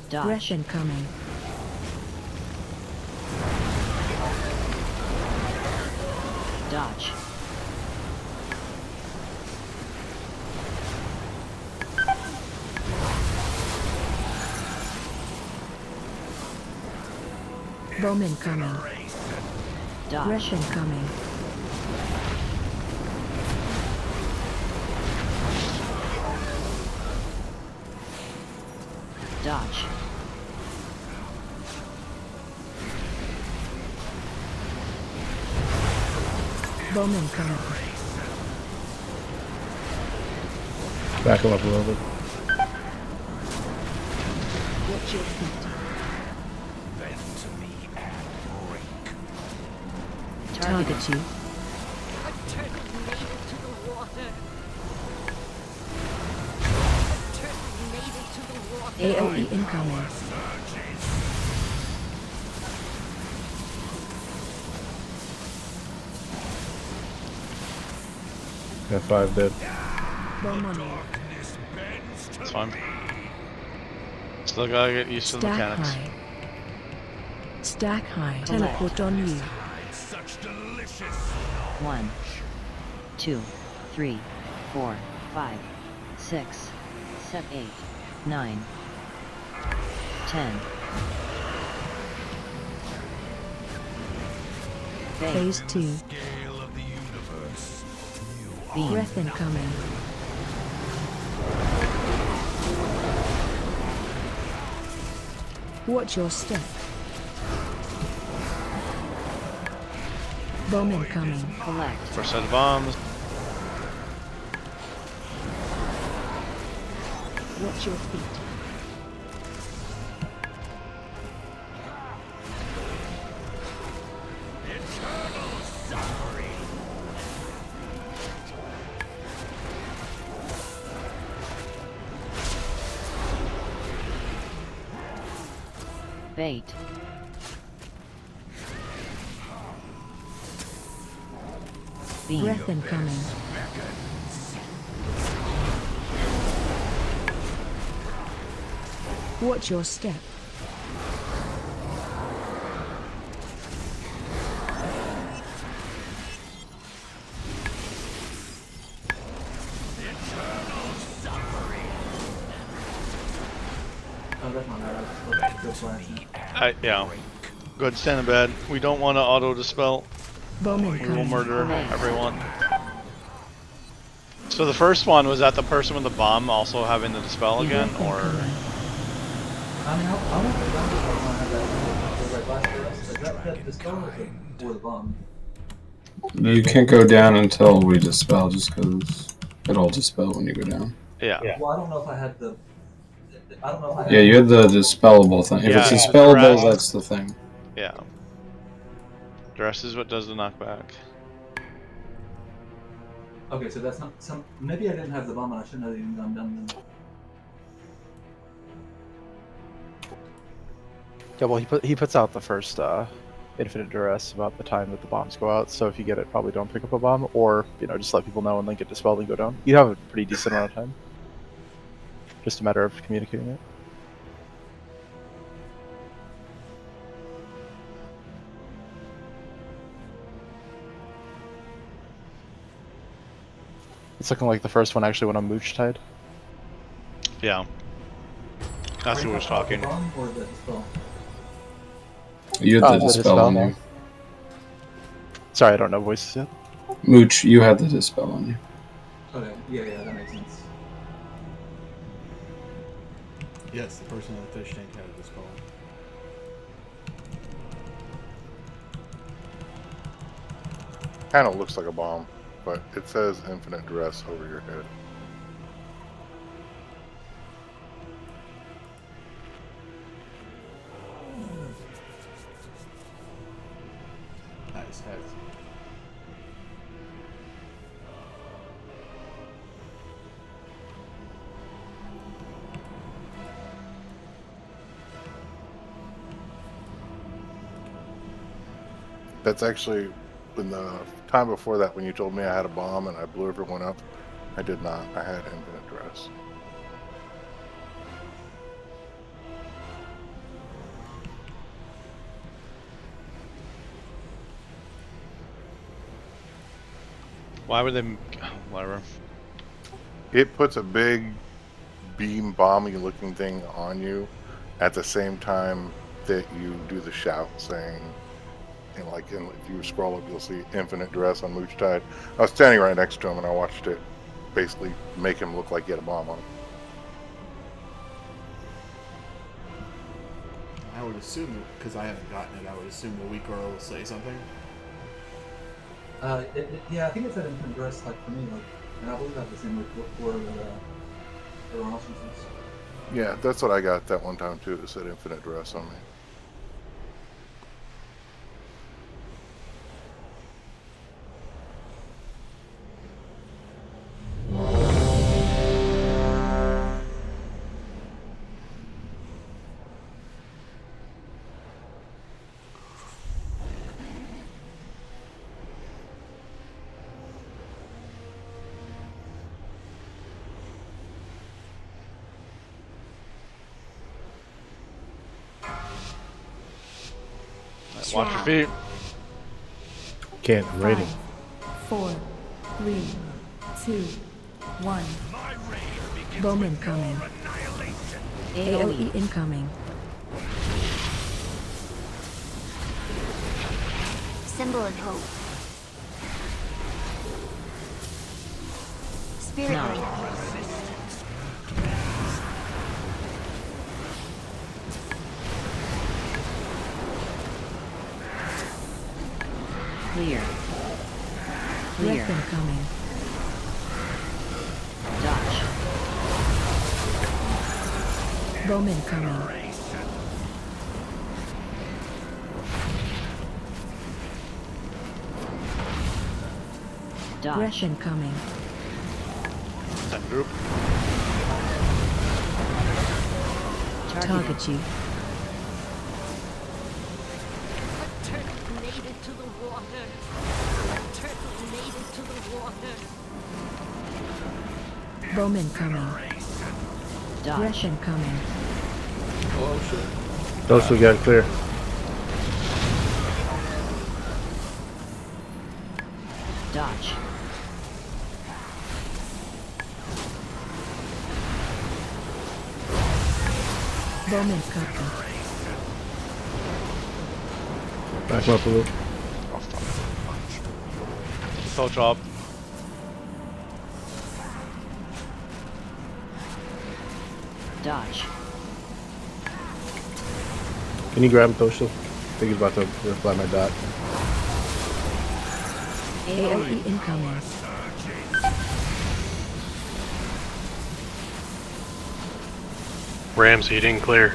Dodge. Breath incoming. Dodge. Bomb incoming. Dodge. Breath incoming. Dodge. Bomb incoming. Back him up a little bit. Watch your feet. Bend to me and break. Target you. A turtle made it to the water. A turtle made it to the water. AoE incoming. Got 5 dead. Bomb on you. It's fine. Still gotta get used to the Stack mechanics. high. Stack high. Teleport on you. Such delicious. 1, 2, 3, 4, 5, 6, 7, 8, 9, 10. Phase 2. Scale of the universe. Beam. Breath incoming. Watch your step. Bomb incoming. Collect. First set of bombs. Watch your feet. Eternal suffering. Bait. Beam. Breath incoming. Watch your step. Yeah. Go ahead and stand in bed. We don't want to auto-dispel. Bomb We will incoming. murder everyone. So the first one, was that the person with the bomb also having the dispel again, or? I mean, I want the gun to have that last for us. Is that dispel or the bomb? You can't go down until we dispel, just because it'll dispel when you go down. Yeah. Well, I don't know if I had the. I don't know if I had. Yeah, you had the dispellable thing. If Yeah, it's dispellable, duress. that's the thing. Yeah. Duress is what does the knockback. Okay, so that's not some. Maybe I didn't have the bomb and I shouldn't have even gone down then. Yeah, well, he puts out the first infinite duress about the time that the bombs go out. So if you get it, probably don't pick up a bomb, or just let people know and then get dispelled and go down. You have a pretty decent amount of time. Just a matter of communicating it. It's looking like the first one actually went on Mooch Tide. Yeah. That's who was talking. The bomb or the dispel? You had the dispel on you. Sorry, I don't know voices yet. Mooch, you had the dispel on you. Okay, yeah, that makes sense. Yes, the person in the fish tank had a dispel. Kind of looks like a bomb, but it says infinite duress over your head. Nice heads. That's actually in the time before that when you told me I had a bomb and I blew everyone up. I did not. I had infinite duress. Why would they? Whatever. It puts a big beam bomby looking thing on you at the same time that you do the shout saying, and like, if you scroll up, you'll see infinite duress on Mooch Tide. I was standing right next to him, and I watched it basically make him look like he had a bomb on him. I would assume, because I haven't gotten it, I would assume the weak girl will say something. Yeah, I think it's an infinite duress, like for me, like, and I believe I have the same before that everyone else uses. Yeah, that's what I got that one time too. It said infinite duress on me. Watch your feet. Can't. I'm raiding. 4, 3, 2, 1. Bowman coming. AOE incoming. Symbol of hope. Spirit ring. Clear. Clear. Breath incoming. Dodge. Bowman coming. Dodge. Breath incoming. Group. Target you. Native to the water. Turtle native to the water. Bowman coming. Dodge. Breath incoming. Oh shit. Those two got clear. Dodge. Bowman coming. Back up a little. Toe chop. Dodge. Can you grab him, Toshio? I think he's about to reply my dot. AOE incoming. Ramsey didn't clear.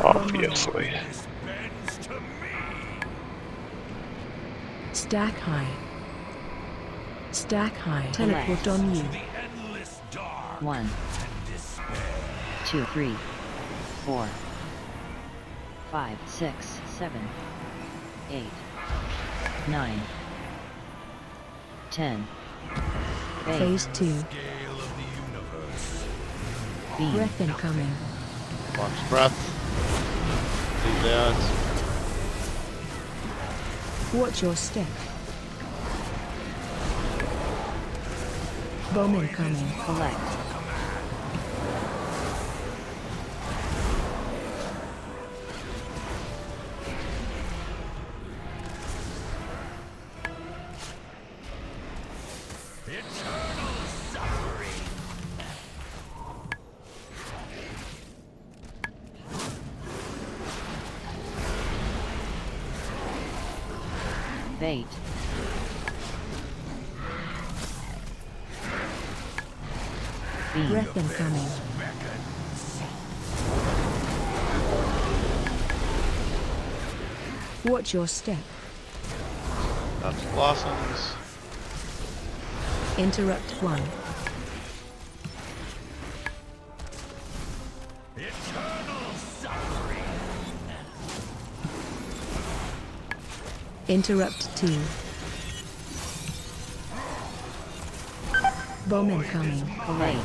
Obviously. Stack high. Stack high. Teleport on you. 1, 2, 3, 4, 5, 6, 7, 8, 9, 10. Phase 2. Beam. Breath incoming. Launch breath. Leave the odds. Watch your step. Bowman coming. Collect. Bait. Beam. Breath incoming. Watch your step. That's blossoms. Interrupt 1. Interrupt 2. Bowman coming. Wait.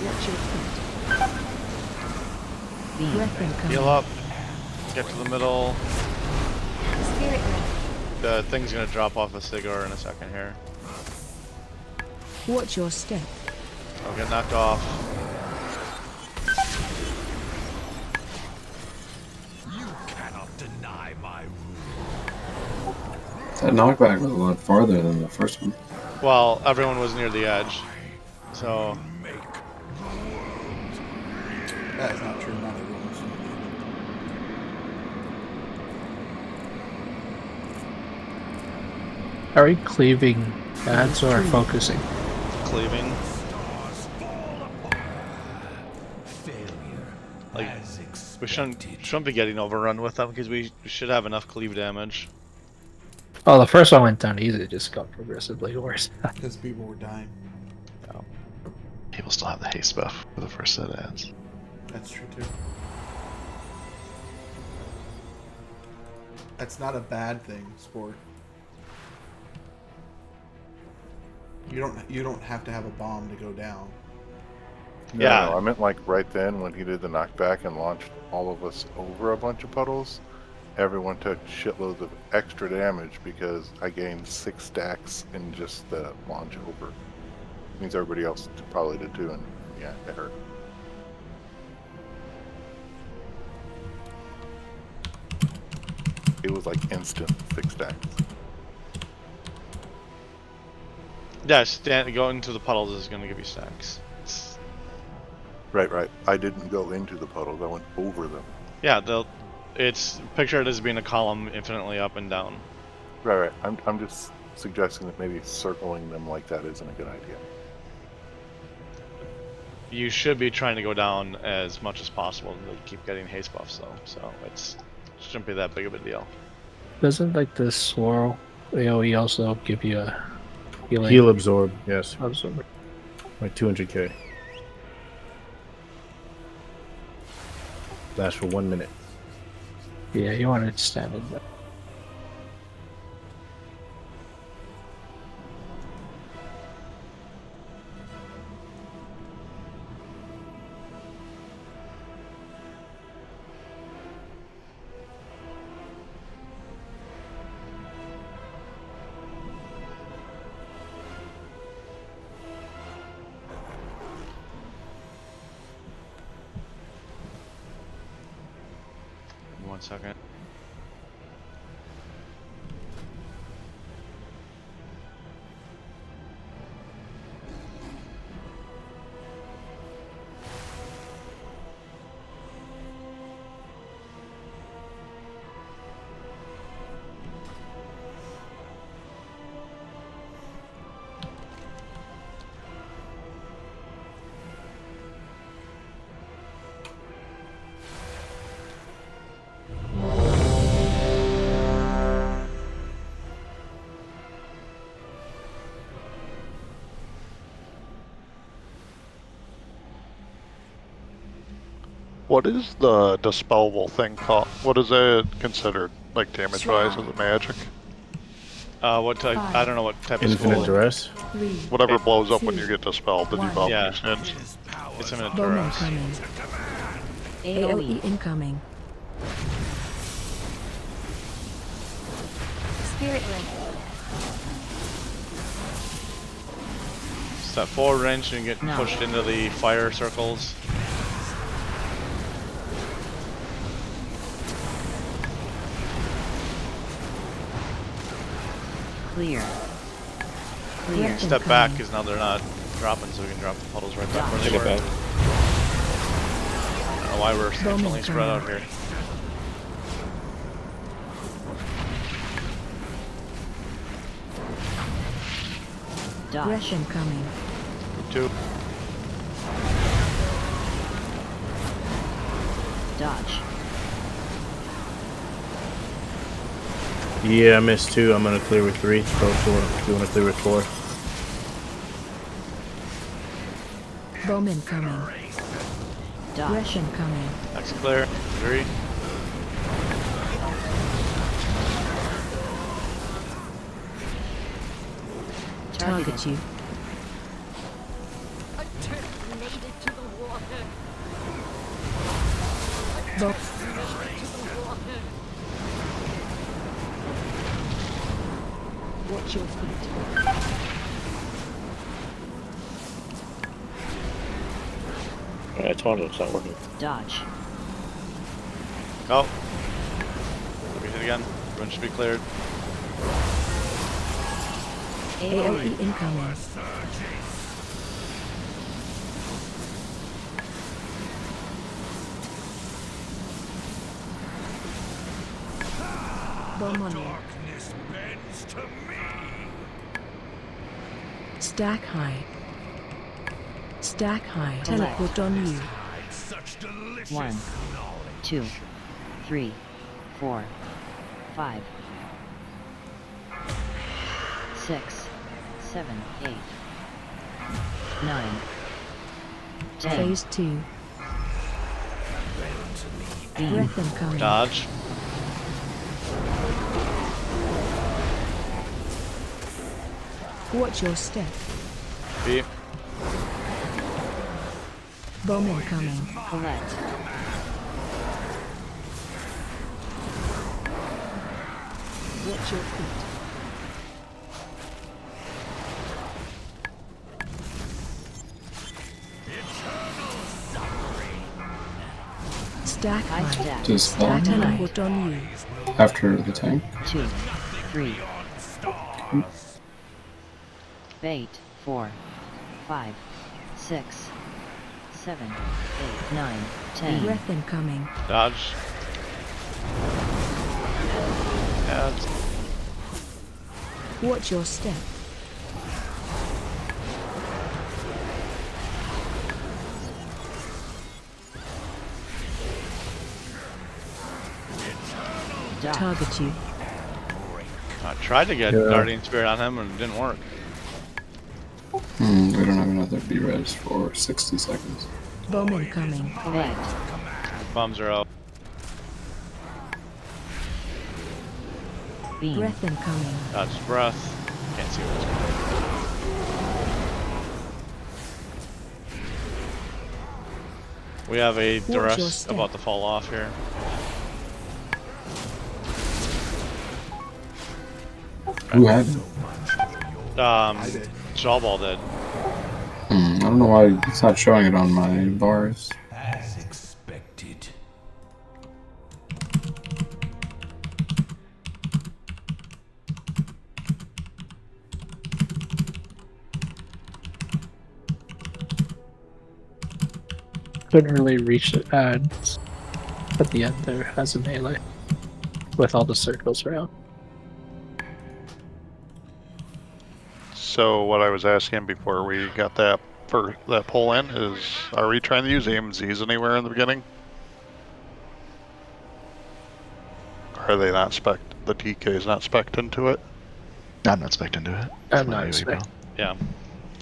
Watch your feet. Beam. Breath incoming. Heal up. Get to the middle. Spirit ring. The thing's gonna drop off a cigar in a second here. Watch your step. I'll get knocked off. That knockback was a lot farther than the first one. Well, everyone was near the edge, so. That is not true. Not everyone was near the edge. Are we cleaving ads or focusing? Cleaving. Like, we shouldn't be getting overrun with them because we should have enough cleave damage. Oh, the first one went down easy. It just got progressively worse. Because people were dying. Yeah. People still have the haste buff for the first set of ads. That's true too. That's not a bad thing, Sport. You don't have to have a bomb to go down. No, I meant like right then when he did the knockback and launched all of us over a bunch of puddles. Everyone took shitloads of extra damage because I gained 6 stacks in just the launch over. Means everybody else probably did too, and yeah, it hurt. It was like instant 6 stacks. Yeah, going into the puddles is going to give you stacks. Right. I didn't go into the puddles. I went over them. Yeah, it's picture it as being a column infinitely up and down. Right. I'm just suggesting that maybe circling them like that isn't a good idea. You should be trying to go down as much as possible and keep getting haste buffs though, so it shouldn't be that big of a deal. Doesn't like the swirl AoE also give you a healing? Heal absorb, yes. Absorb. Like 200k. Lasts for 1 minute. Yeah, you want to stand in that. One second. What is the dispellable thing called? What is it considered, like damage-wise? Is it magic? What type? I don't know what type of Infinite school. duress? Whatever blows up when you get dispelled, the debuff Yeah. makes sense. It's infinite Bowman duress. coming. AoE incoming. Spirit ring. Step forward range and get pushed into the fire circles. Clear. Step back because now they're not dropping, so we can drop the puddles right back where they were. I don't know why we're centrally spread out here. Gresham coming. Two. Dodge. Yeah, I missed 2. I'm gonna clear with 3. Go for it. If you wanna clear with 4. Bowman coming. Gresham coming. That's clear. 3. Target you. Native to the water. Bo Watch your feet. I told him it's not working. Dodge. Oh. Let me hit again. Everyone should be cleared. AoE incoming. Bomb on you. Darkness bends to me. Stack high. Stack high. Collect. Teleport on you. Such delicious 1, 2, 3, 4, 5, 6, 7, 8, 9, 10. Phase 2. Breath incoming. Dodge. Watch your step. B. Bomb incoming. Collect. Watch your feet. Stack high. Stack. Dispel Teleport on you. after the tank. 2, 3, 8, 4, 5, 6, 7, 8, 9, 10. Breath incoming. Dodge. Yeah, Watch your step. Target you. I tried to get Guardian Spirit on him and it didn't work. We don't have another B-res for 60 seconds. Bomb incoming. Collect. Bombs are out. Beam. Breath incoming. Dodge breath. Can't see what's going on. We have a duress about to fall off here. Who had it? I did. Jawball did. I don't know why it's not showing it on my bars. As expected. Couldn't really reach it at the end there as a melee with all the circles around. So what I was asking before we got that poll in is, are we trying to use AMZs anywhere in the beginning? Or are they not spec? The TK is not spec'd into it. I'm not spec'd into it. I'm not spec. Yeah.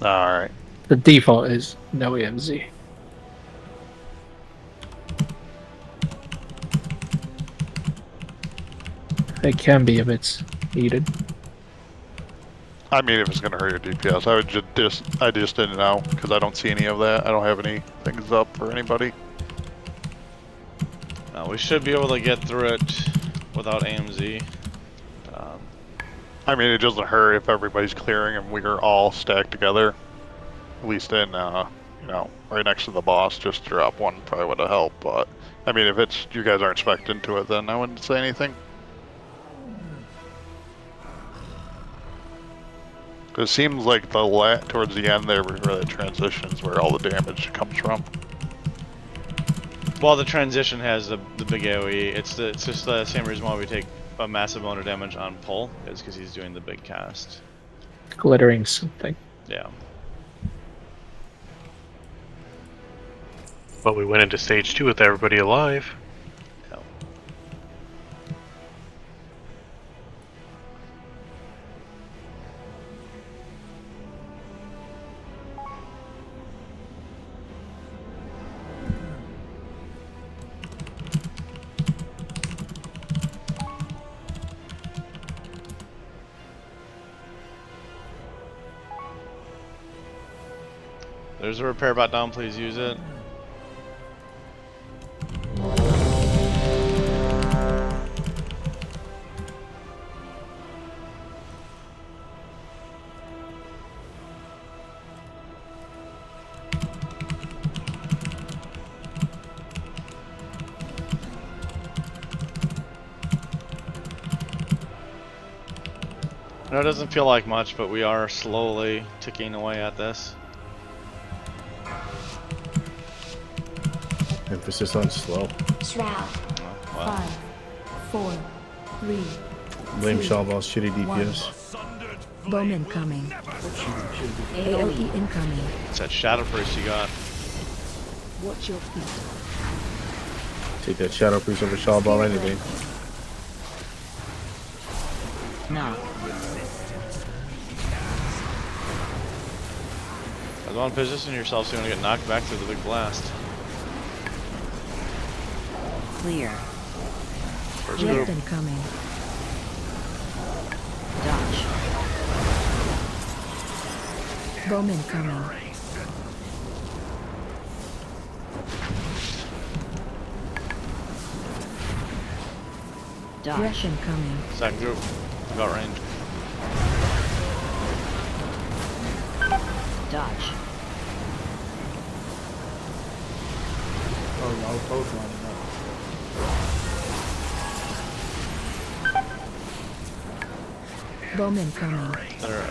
All right. The default is no EMZ. It can be if it's needed. I mean, if it's gonna hurt your DPS, I would I just didn't know because I don't see any of that. I don't have any things up for anybody. We should be able to get through it without AMZ. I mean, it doesn't hurt if everybody's clearing and we are all stacked together. At least in, you know, right next to the boss, just drop one probably would have helped. But I mean, if it's you guys aren't spec'd into it, then I wouldn't say anything. It seems like towards the end there, where the transition is where all the damage comes from. Well, the transition has the big AoE. It's just the same reason why we take a massive amount of damage on pull, is because he's doing the big cast. Glittering something. Yeah. But we went into stage 2 with everybody alive. Yeah. There's a repair bot down, please use it. No, it doesn't feel like much, but we are slowly ticking away at this. Emphasis on slow. Shroud. Oh, wow. 5, 4, 3. Blame 2, Shawball's shitty 1. DPS. Bowman coming. AOE incoming. It's that Shadow Priest you got. Watch your feet. Take that Shadow Priest over Shawball any day. Knock. Go on, position yourself so you don't get knocked back through the big blast. Clear. First group. Incoming. Dodge. Bowman coming. Dodge. Russian coming. Second group. Got range. Dodge. Oh, y'all both lining up. Bowman coming. They're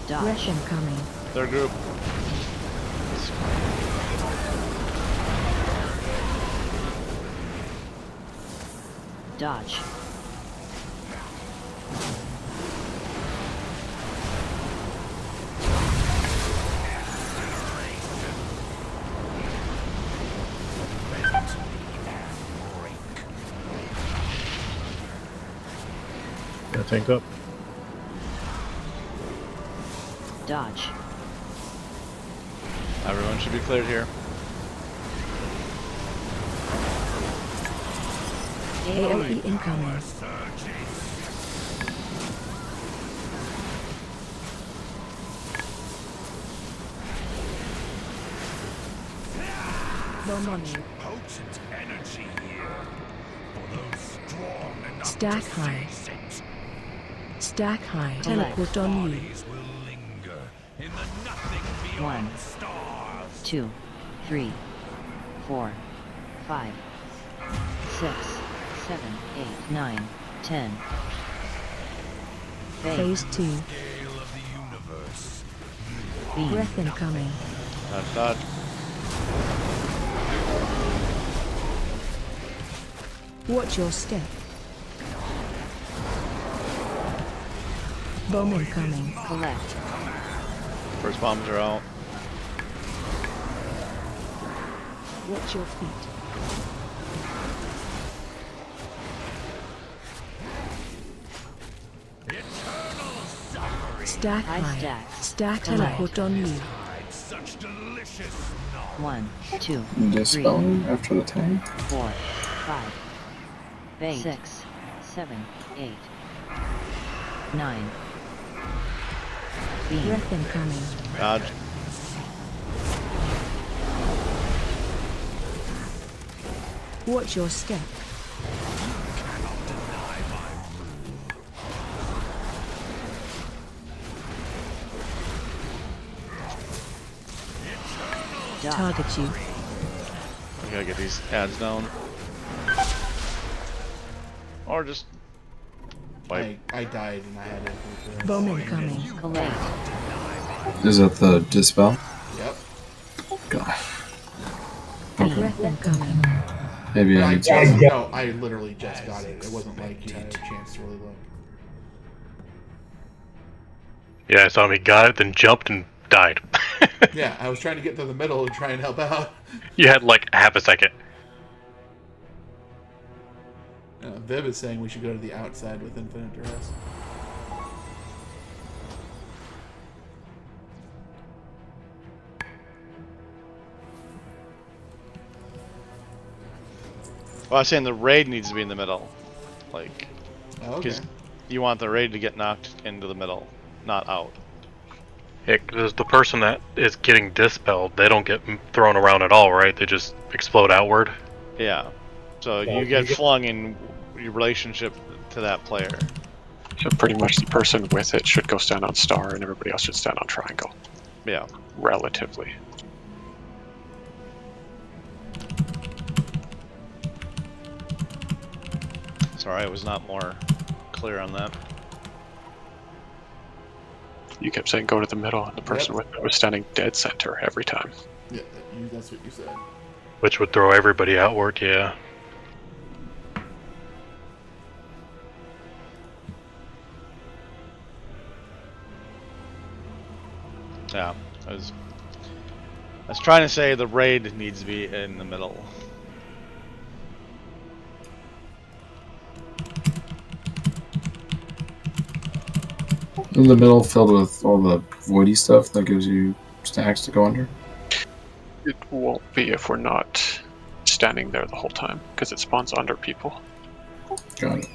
Dodge. Russian coming. third group. Dodge. Got tank up. Dodge. Everyone should be cleared here. AOE incoming. Bowman. Potent energy here. For those strong enough Stack to high. face it. Stack high. Teleport on you. Bodies will linger in the nothing beyond 1, stars. 2, 3, 4, 5, 6, 7, 8, 9, 10. Phase 2. Scale of the universe. Beam. Breath incoming. Dodge, dodge. Watch your step. Bowman coming. Collect. First bombs are out. Watch your feet. Eternal suffering. Stack High high. stacks. Stack teleport on you. Such delicious knowledge. 1, 2, And 3, dispelling after the tank. 4, 5, 6, 7, 8, 9. Beam. Breath incoming. Dodge. Watch your step. Dodge. Target you. We gotta get these ads down. Or just wipe. I died and I had to. Bowman coming. Collect. Is that the dispel? Yep. God. Breath incoming. Maybe I I need just, to. no, I literally just got it. It wasn't like you had a chance to really look. Yeah, I saw him, he got it, then jumped and died. Yeah, I was trying to get to the middle and try and help out. You had like half a second. Viv is saying we should go to the outside with Infinite Duress. Well, I was saying the raid needs to be in the middle. Like, Oh, okay. because you want the raid to get knocked into the middle, not out. Yeah, 'cause the person that is getting dispelled, they don't get thrown around at all, right? They just explode outward. Yeah. So you get flung in your relationship to that player. So pretty much the person with it should go stand on star and everybody else should stand on triangle. Yeah. Relatively. Sorry, I was not more clear on that. You kept saying go to the middle, and the person with it was standing dead center every time. Yeah, that's what you said. Which would throw everybody outward, yeah. Yeah, I was trying to say the raid needs to be in the middle. In the middle, filled with all the voidy stuff that gives you stacks to go under. It won't be if we're not standing there the whole time, because it spawns under people. Got it.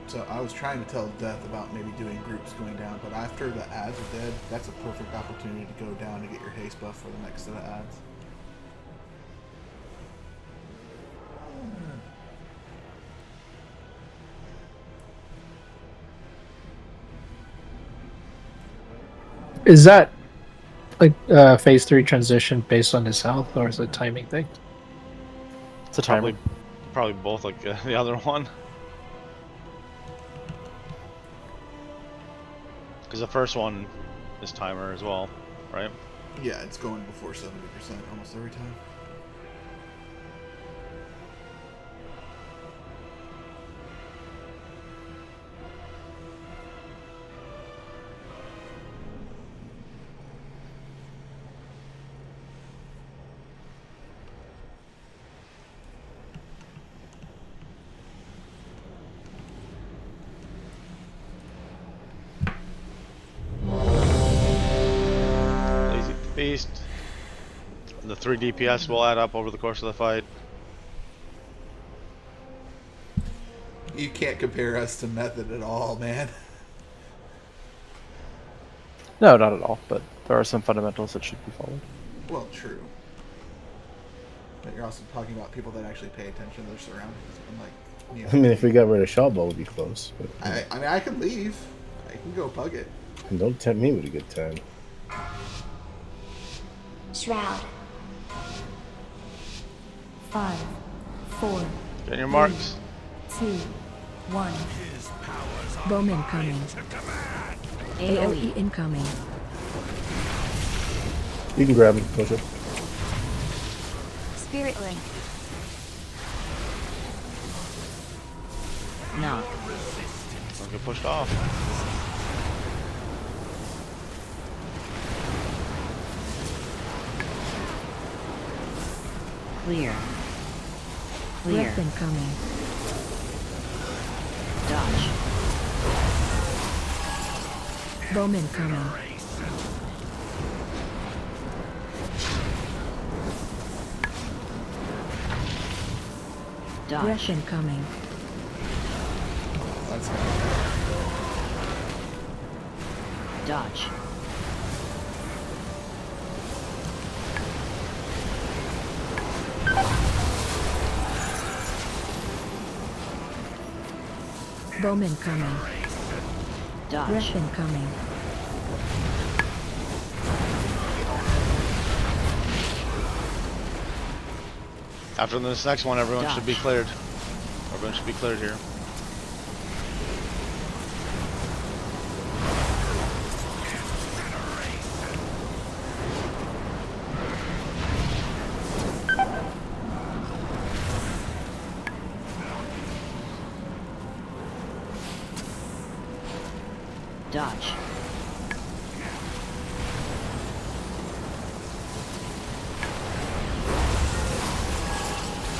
So I was trying to tell Death about maybe doing groups going down, but after the ads are dead, that's a perfect opportunity to go down to get your haste buff for the next set of ads. Is that like phase 3 transition based on his health, or is it a timing thing? It's a timer. Probably both, like the other one. Because the first one is timer as well, right? Yeah, it's going before 70% almost every time. Beast. The 3 DPS will add up over the course of the fight. You can't compare us to Method at all, man. No, not at all, but there are some fundamentals that should be followed. Well, true. But you're also talking about people that actually pay attention to their surroundings. And like, you know, I mean, if we got rid of Shawbo, we'd be close. But I mean, I can leave. I can go pug it. And don't tempt me with a good time. Shroud. 5, 4. Get your marks. 2, 1. Bowman coming. AOE incoming. You can grab him, push it. Spirit Link. Knock. Don't get pushed off. Clear. Clear. Breath incoming. Dodge. Bowman coming. Dodge. Breath incoming. That's Dodge. Bowman coming. Dodge. Breath incoming. After this next one, everyone Dodge. should be cleared. Everyone should be cleared here. Dodge.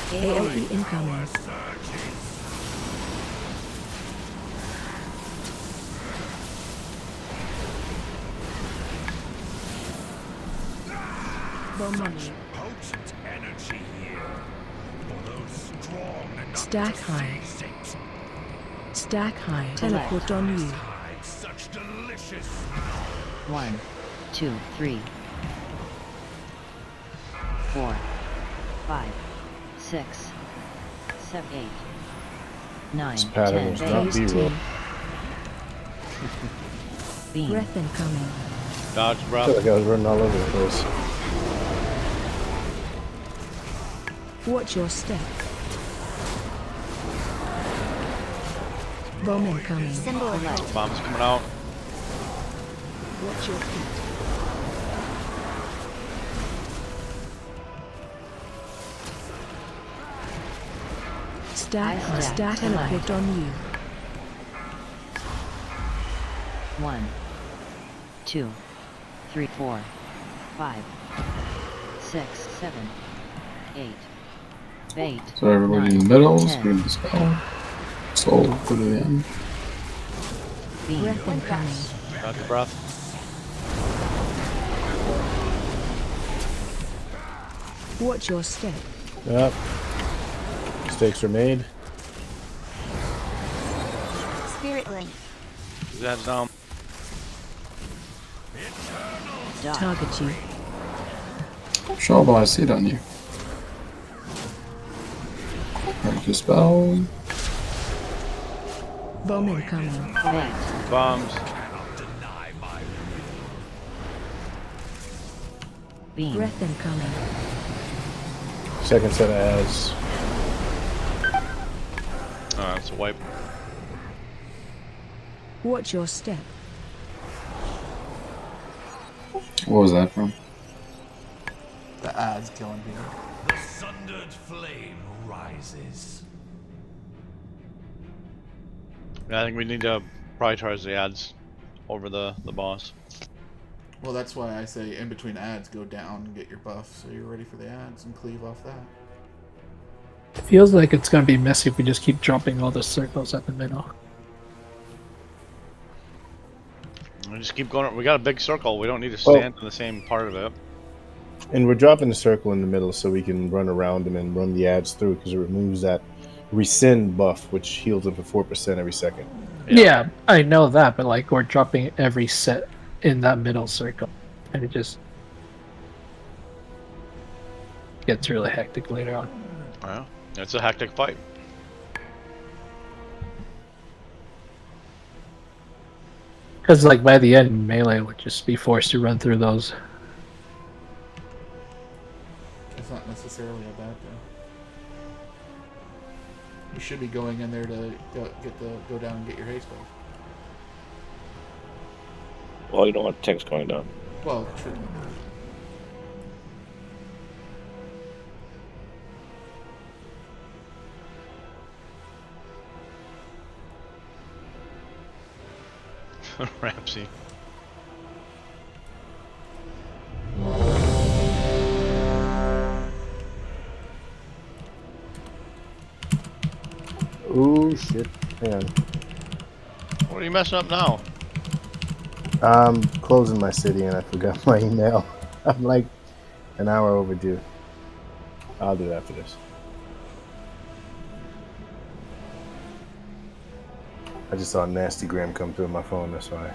AOE incoming. Bowman. Potent energy here. For those strong enough Stack to high. seize it. Stack high. Teleport on you. Such delicious 1, 2, 3, 4, 5, 6, 7, 8, 9, This pattern 10. is not Phase B-roll. 2. Beam. Breath incoming. Dodge, I bro. feel like I was running all over the place. Watch your step. Bomb incoming. Symbol of hope. Bombs coming out. Watch your feet. Stack teleport on you. 1, 2, 3, 4, 5, 6, 7, 8. Bait. So everybody in the middle is going to dispel. Soul, go to the end. Breath incoming. Got the breath. Watch your step. Yep. Mistakes are made. Spirit link. That's down. Target you. Shawball, I see it on you. Break the spell. Bomb incoming. Bombs. Breath incoming. Second set of ads. Oh, that's a wipe. Watch your step. What was that from? The ads killing people. The sundered flame rises. Yeah, I think we need to prioritize the ads over the boss. Well, that's why I say in between ads, go down and get your buff so you're ready for the ads and cleave off that. It feels like it's going to be messy if we just keep dropping all the circles at the middle. We just keep going. We got a big circle. We don't need to stand in the same part of it. And we're dropping the circle in the middle so we can run around them and run the ads through because it removes that rescind buff, which heals them for 4% every second. Yeah, I know that, but like we're dropping every set in that middle circle, and it just gets really hectic later on. Well, it's a hectic fight. Because like by the end, melee would just be forced to run through those. It's not necessarily a bad thing. You should be going in there to go down and get your haste buff. Well, you don't want tanks going down. Well, true. Ramsey. Ooh, shit. Hang on. What are you messing up now? I'm closing my city and I forgot my email. I'm like an hour overdue. I'll do it after this. I just saw a nasty gram come through my phone, that's why.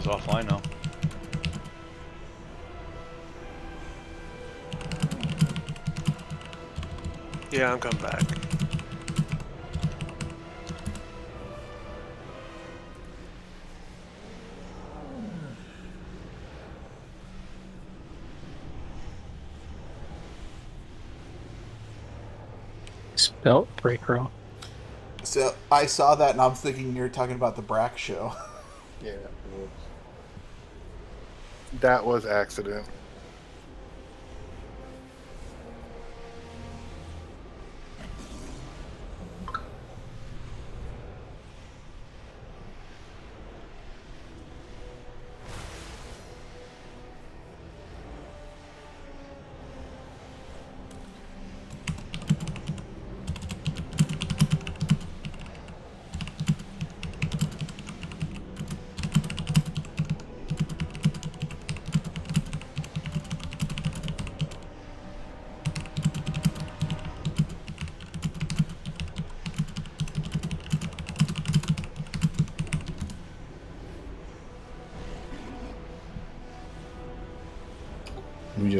Offline now. Yeah, I'm coming back. Spelt breaker. So I saw that and I'm thinking you're talking about the Brack show. Yeah. That was accident.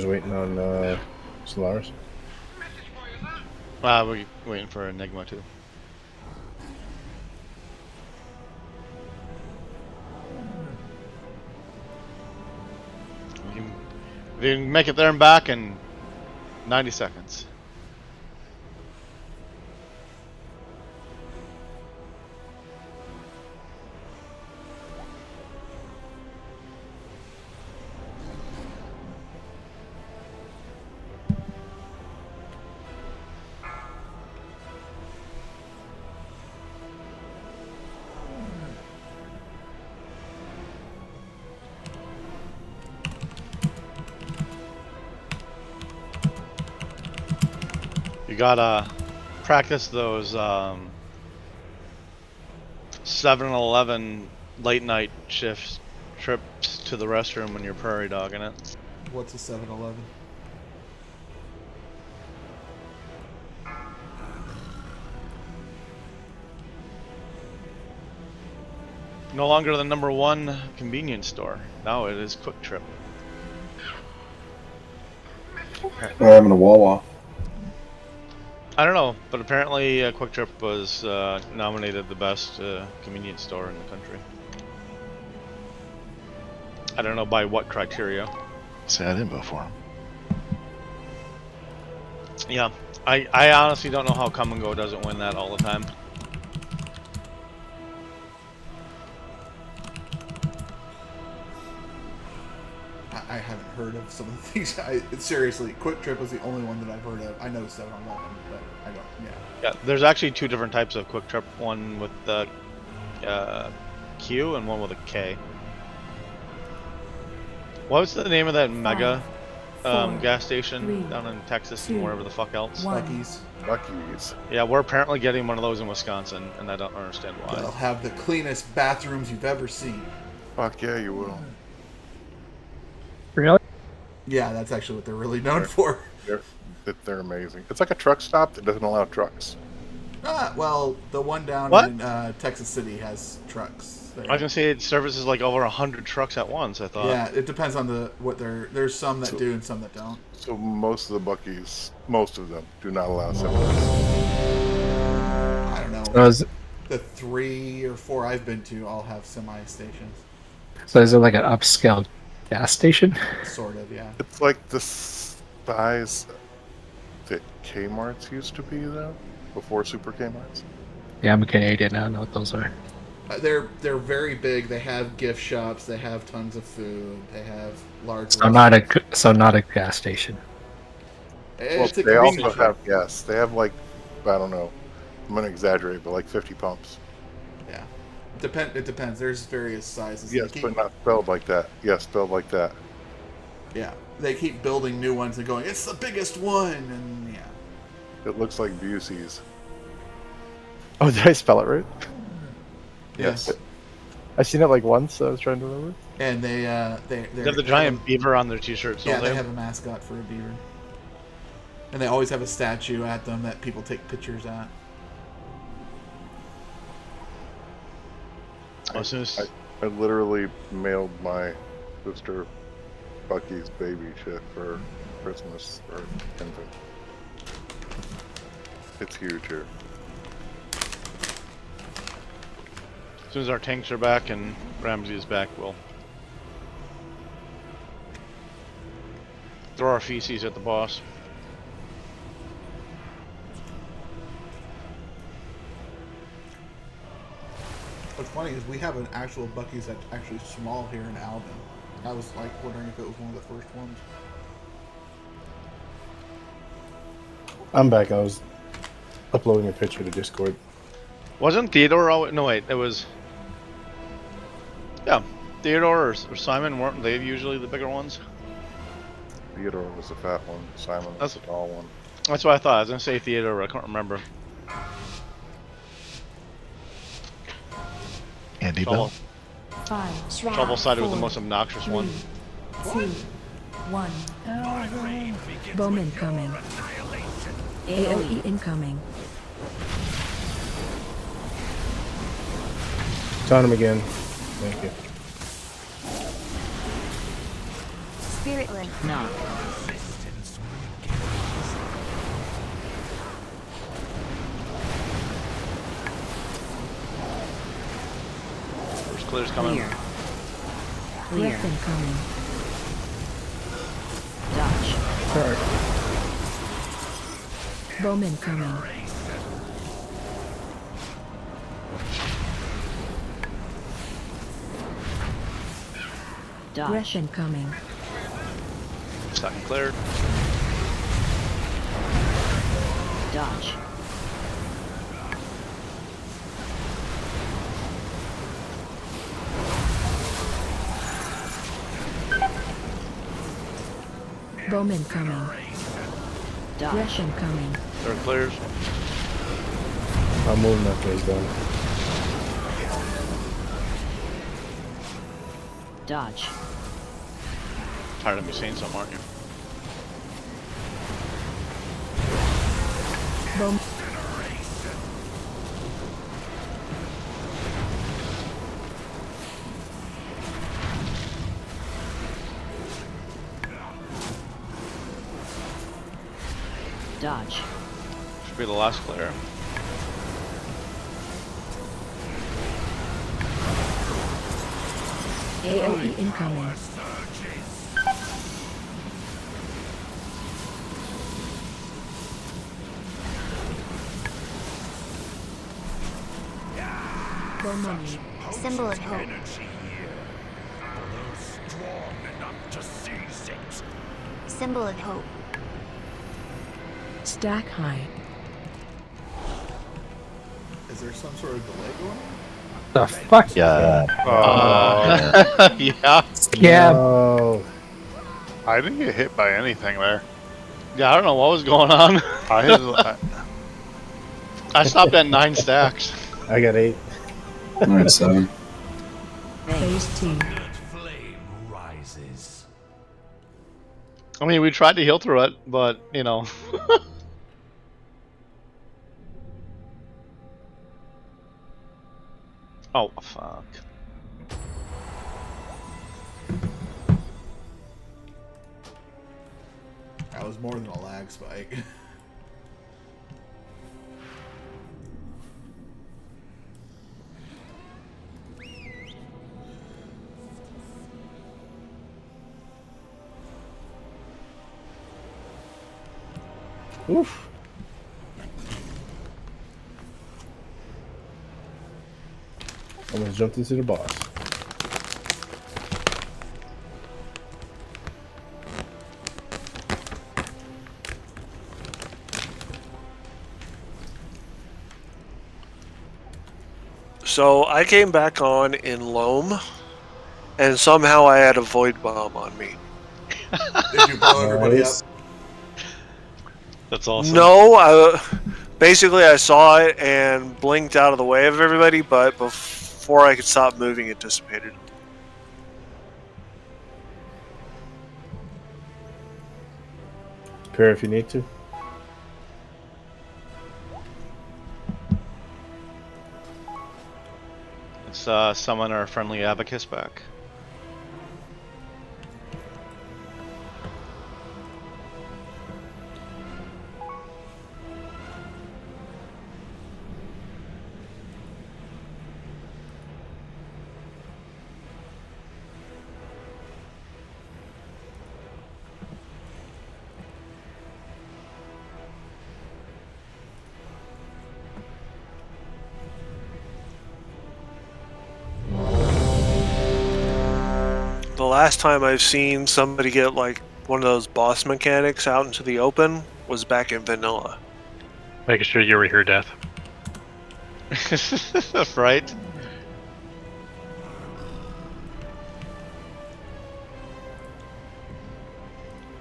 waiting on Solaris? We're waiting for Enigma too. We can make it there and back in 90 seconds. You gotta practice those 7-Eleven late night shifts trips to the restroom when you're prairie dogging it. What's a 7-Eleven? No longer the #1 convenience store. Now it is Quick Trip. I'm having a Wawa. I don't know, but apparently Quick Trip was nominated the best convenience store in the country. I don't know by what criteria. See, I didn't vote for him. Yeah, I honestly don't know how Come and Go doesn't win that all the time. I haven't heard of some of the things. Seriously, Quick Trip was the only one that I've heard of. I know 7-Eleven, but I don't. Yeah, there's actually 2 different types of Quick Trip. One with the Q and one with a K. What was the name of that mega gas station down in Texas and wherever the fuck else? Buc-ee's. Buc-ee's. Yeah, we're apparently getting one of those in Wisconsin, and I don't understand why. They'll have the cleanest bathrooms you've ever seen. Fuck yeah, you will. Really? Yeah, that's actually what they're really known for. They're amazing. It's like a truck stop that doesn't allow trucks. Well, the one down What? in Texas City has trucks. I was gonna say it services like over 100 trucks at once. I thought. Yeah, it depends on there's some that do and some that don't. So most of the Buc-ee's, most of them, do not allow 7-Elevens. I don't know. The 3 or 4 I've been to all have semi stations. So is it like an upscale gas station? Sort of, yeah. It's like the size that Kmart's used to be, though, before Super Kmart's. Yeah, I'm a Canadian. I don't know what those are. They're very big. They have gift shops. They have tons of food. They have large. So not a gas station. They also have gas. They have like, I don't know, I'm gonna exaggerate, but like 50 pumps. Yeah, it depends. There's various sizes. Yes, but not spelled like that. Yes, spelled like that. Yeah, they keep building new ones and going, it's the biggest one, and yeah. It looks like Busey's. Oh, did I spell it right? Yes. I've seen it like once, so I was trying to remember. And they have the giant beaver on their t-shirts. Yeah, they have a mascot for a beaver. And they always have a statue at them that people take pictures at. I literally mailed my sister Buc-ee's baby shit for Christmas for infant. It's huge here. As soon as our tanks are back and Ramsey is back, we'll throw our feces at the boss. What's funny is we have an actual Buc-ee's that's actually small here in Alvin. I was like wondering if it was one of the first ones. I'm back. I was uploading a picture to Discord. Wasn't Theodore always... No, wait, it was... Yeah, Theodore or Simon, weren't they usually the bigger ones? Theodore was the fat one. Simon was the tall one. That's what I thought. I was going to say Theodore, I can't remember. Andy Bell. 5. Trouble sided with the most obnoxious 3, one. 2, 1. Bomb incoming. AOE incoming. Found him again. Thank you. Spirit link. Knock. clear's coming. Clear. Clear. Breath incoming. Dodge. Charge. Bowman coming. Dodge. Breath incoming. Second clear. Dodge. Bowman coming. Dodge. Breath incoming. Third clears. I'm moving that phase down. Dodge. Tired of me saying something, aren't you? Bowman. Dodge. Should be the last clear. AOE incoming. Bowman. Symbol of hope. Energy here. For those strong enough to seize it. Symbol of hope. Stack high. Is there some sort of delay going on? The fuck? Yeah. Yeah. Yeah. Oh, I didn't get hit by anything there. Yeah, I don't know what was going on. I I stopped at 9 stacks. I got 8. I'm at 7. Phase 2. Flame rises. I mean, we tried to heal through it, but, you know. Oh, fuck. That was more than a lag spike. Oof. Almost jumped into the boss. So I came back on in Loam, and somehow I had a void bomb on me. Did you blow everybody up? That's awesome. No, basically I saw it and blinked out of the way of everybody, but before I could stop moving, it dissipated. Repair if you need to. Let's summon our friendly Abacus back. The last time I've seen somebody get like one of those boss mechanics out into the open was back in vanilla. Making sure you were here, Death. Right?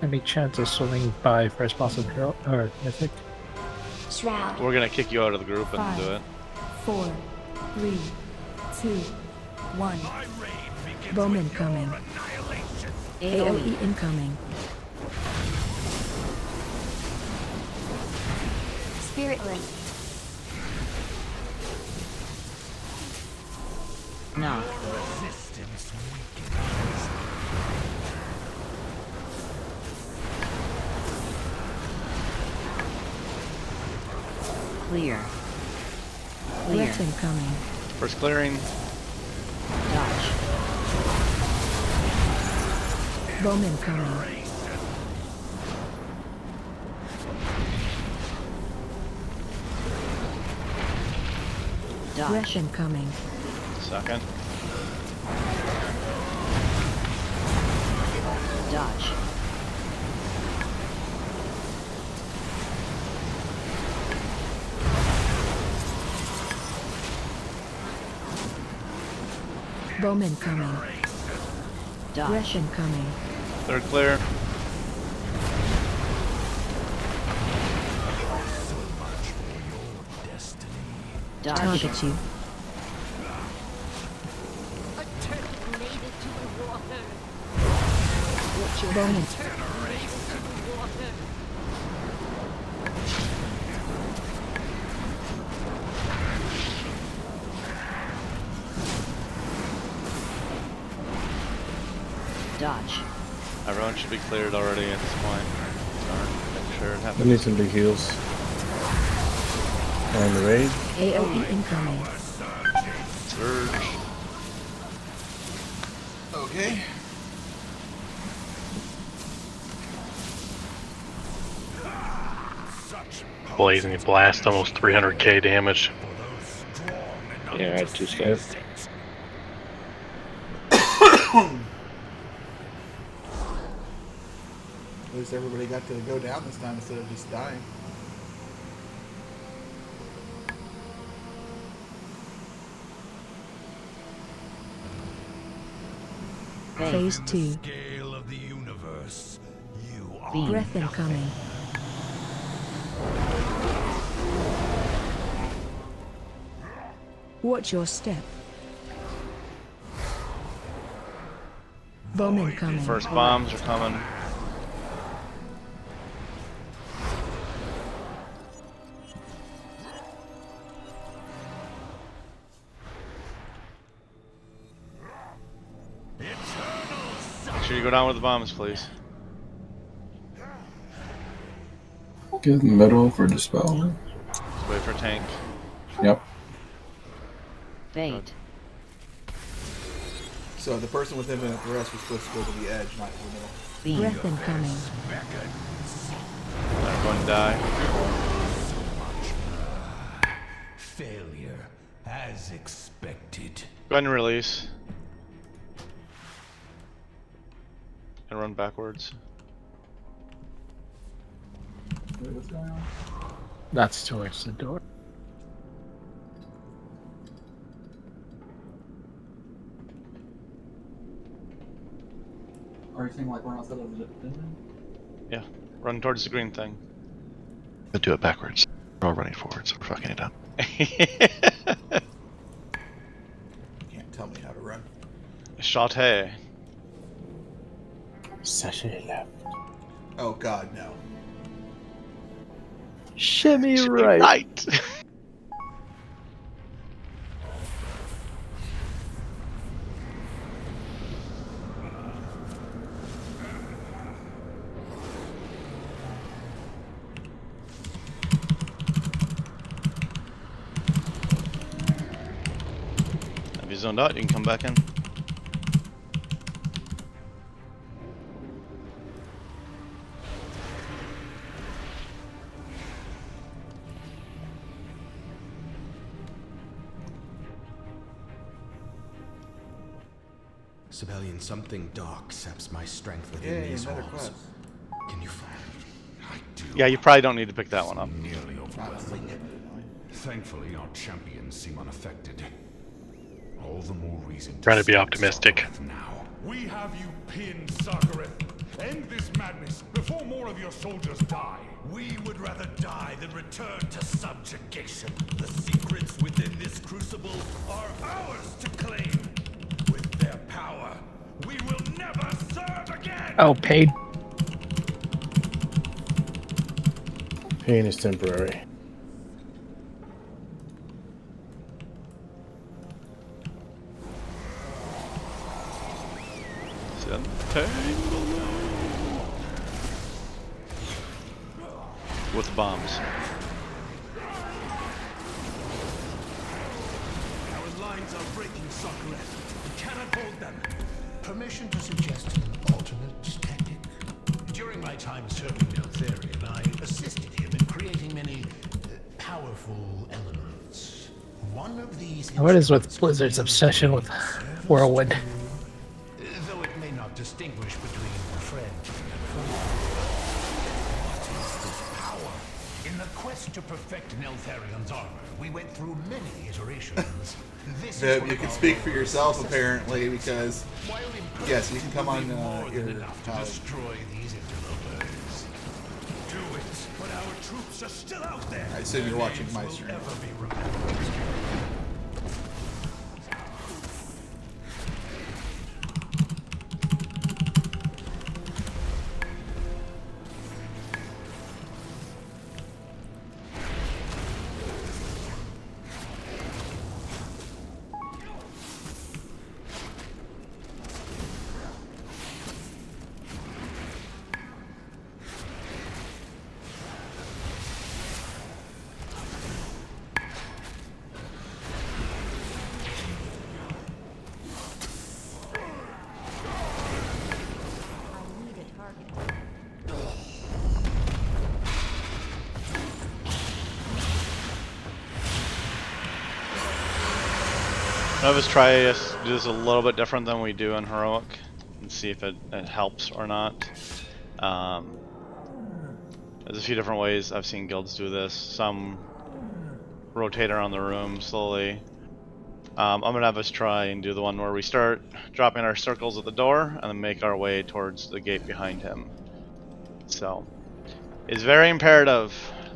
Any chance of swimming by first boss of Girl or Mythic? Shroud. We're gonna kick you out of the group and 5, do it. 4, 3, 2, 1. Bowman coming. AOE incoming. Spirit link. Knock. Resistance weakens. Clear. Clear. Breath incoming. First clearing. Dodge. Bowman coming. Breath incoming. Second. Dodge. Bowman coming. Dodge. Breath incoming. Third clear. Target you. A turtle made it to the water. Bowman. Turtle made it to the water. Dodge. Everyone should be cleared already at this point. Make sure it I happens. need some big heals. On the raid. AOE incoming. Surge. Okay. Blazing blast, almost 300k damage. Yeah, I had 2 scabs. At least everybody got to go down this time instead of just dying. Phase 2. Scale of the universe. You are Breath incoming. Watch your step. Bowman coming. First bombs are coming. Make sure you go down with the bombs, please. Get in the middle for dispel. Just wait for tank. Yep. Bait. So the person with infinite arrest was supposed to go to the edge, not to the middle. Breath incoming. Everyone die. failure, as expected. Go ahead and release. And run backwards. Wait, what's going on? That's towards the door. Are you saying like we're outside of the dungeon? Yeah, run towards the green thing. But do it backwards. We're all running forwards. We're fucking it up. Can't tell me how to run. Shotay. Sachet left. Oh god, no. Shimmy right. If you zoned out, you can come back in. Sibelian, something dark saps my strength within these walls. Can you find? I do. Yeah, you probably don't need to pick that one up. Nearly overwhelming. Thankfully, our champions seem unaffected. All the more reason Trying to be optimistic. now. We have you pinned, Sarkareth. End this madness before more of your soldiers die. We would rather die than return to subjugation. The secrets within this crucible are ours to claim. With their power, we will never serve again. Oh, paid. Pain is temporary. With bombs. Our lines are breaking, Sarkareth. We cannot hold them. Permission to suggest an alternate tactic? During my time serving Neltharion, I assisted him in creating many powerful elements. One of these What is with Blizzard's obsession with Whirlwind? though it may not distinguish between friend and foe. What is this power? In the quest to perfect Neltharion's armor, we went through many iterations. This is You can speak for yourself, apparently, because yes, you can come on your destroy these interlopers. Do it, but our troops are still out there. I assume you're watching my stream. Let's try to do this a little bit different than we do in Heroic and see if it helps or not. There's a few different ways I've seen guilds do this. Some rotate around the room slowly. I'm going to have us try and do the one where we start dropping our circles at the door and then make our way towards the gate behind him. So, it's very imperative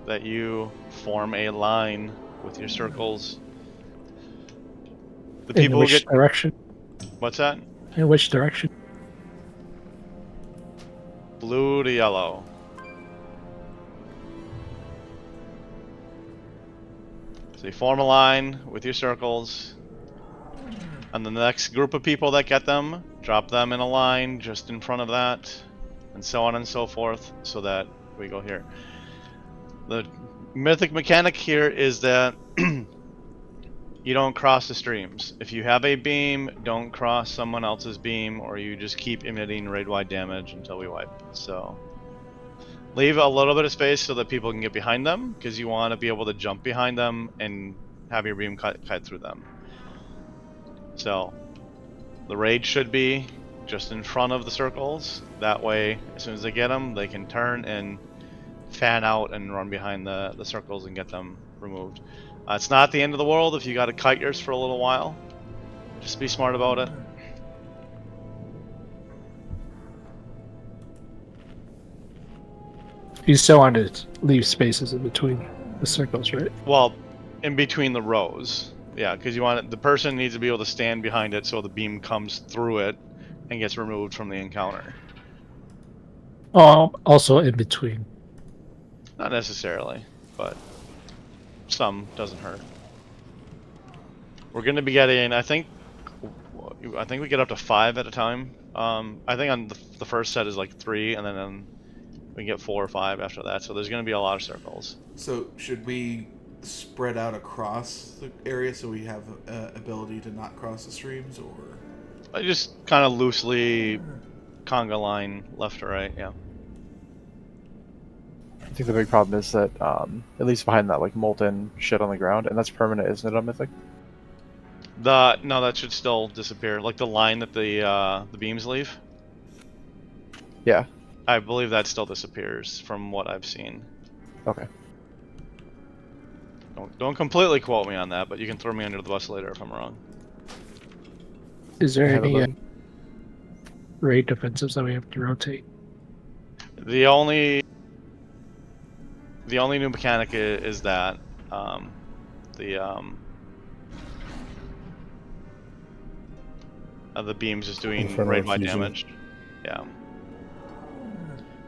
that you form a line with your circles. The people in which direction? What's that? In which direction? Blue to yellow. So you form a line with your circles, and then the next group of people that get them, drop them in a line just in front of that, and so on and so forth, so that we go here. The mythic mechanic here is that you don't cross the streams. If you have a beam, don't cross someone else's beam, or you just keep emitting raid-wide damage until we wipe. So leave a little bit of space so that people can get behind them, because you want to be able to jump behind them and have your beam cut through them. So the raid should be just in front of the circles. That way, as soon as they get them, they can turn and fan out and run behind the circles and get them removed. It's not the end of the world if you got to kite yours for a little while. Just be smart about it. You still want to leave spaces in between the circles, right? Well, in between the rows. Yeah, because you want it, the person needs to be able to stand behind it so the beam comes through it and gets removed from the encounter. Also in between. Not necessarily, but some doesn't hurt. We're going to be getting, I think we get up to 5 at a time. I think on the first set is like 3, and then we can get 4 or 5 after that. So there's going to be a lot of circles. So should we spread out across the area so we have ability to not cross the streams, or? I just kind of loosely conga line left or right, yeah. I think the big problem is that, at least behind that like molten shit on the ground, and that's permanent, isn't it, on Mythic? No, that should still disappear. Like the line that the beams leave. Yeah. I believe that still disappears from what I've seen. Okay. Don't completely quote me on that, but you can throw me under the bus later if I'm wrong. Is there any raid defensives that we have to rotate? The only new mechanic is that the beams is doing raid-wide damage. Yeah.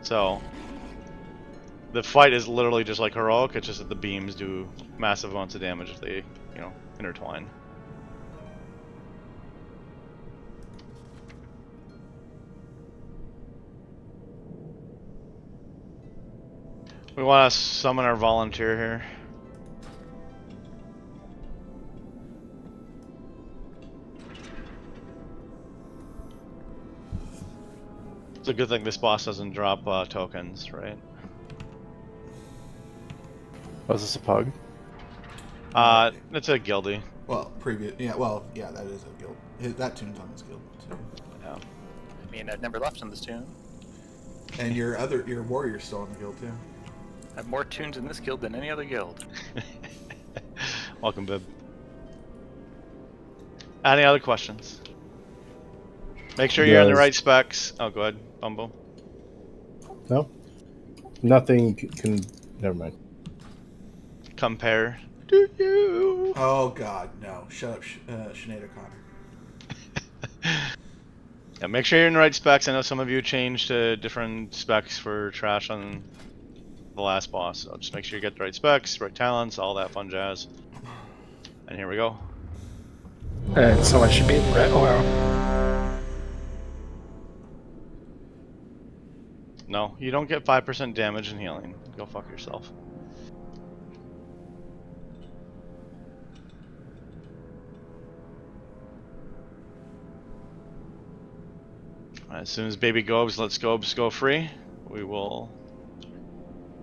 So the fight is literally just like Heroic, it's just that the beams do massive amounts of damage if they, intertwine. We want to summon our volunteer here. It's a good thing this boss doesn't drop tokens, right? Was this a pug? It's a guildie. Well, yeah, that is a guild. That tune's on this guild too. Yeah. I mean, I've never left on this tune. And your warrior's still on the guild too. I have more tunes in this guild than any other guild. Welcome, Bib. Any other questions? Make sure you're in the right specs. Oh, go ahead, Bumbo. No? Nothing can... Never mind. Compare to you. Oh, God, no. Shut up, Sinead O'Connor. Yeah, make sure you're in the right specs. I know some of you changed to different specs for trash on the last boss. So just make sure you get the right specs, right talents, all that fun jazz. And here we go. Someone should be in the right oil. No, you don't get 5% damage and healing. Go fuck yourself. As soon as baby Gobes lets Gobes go free, we will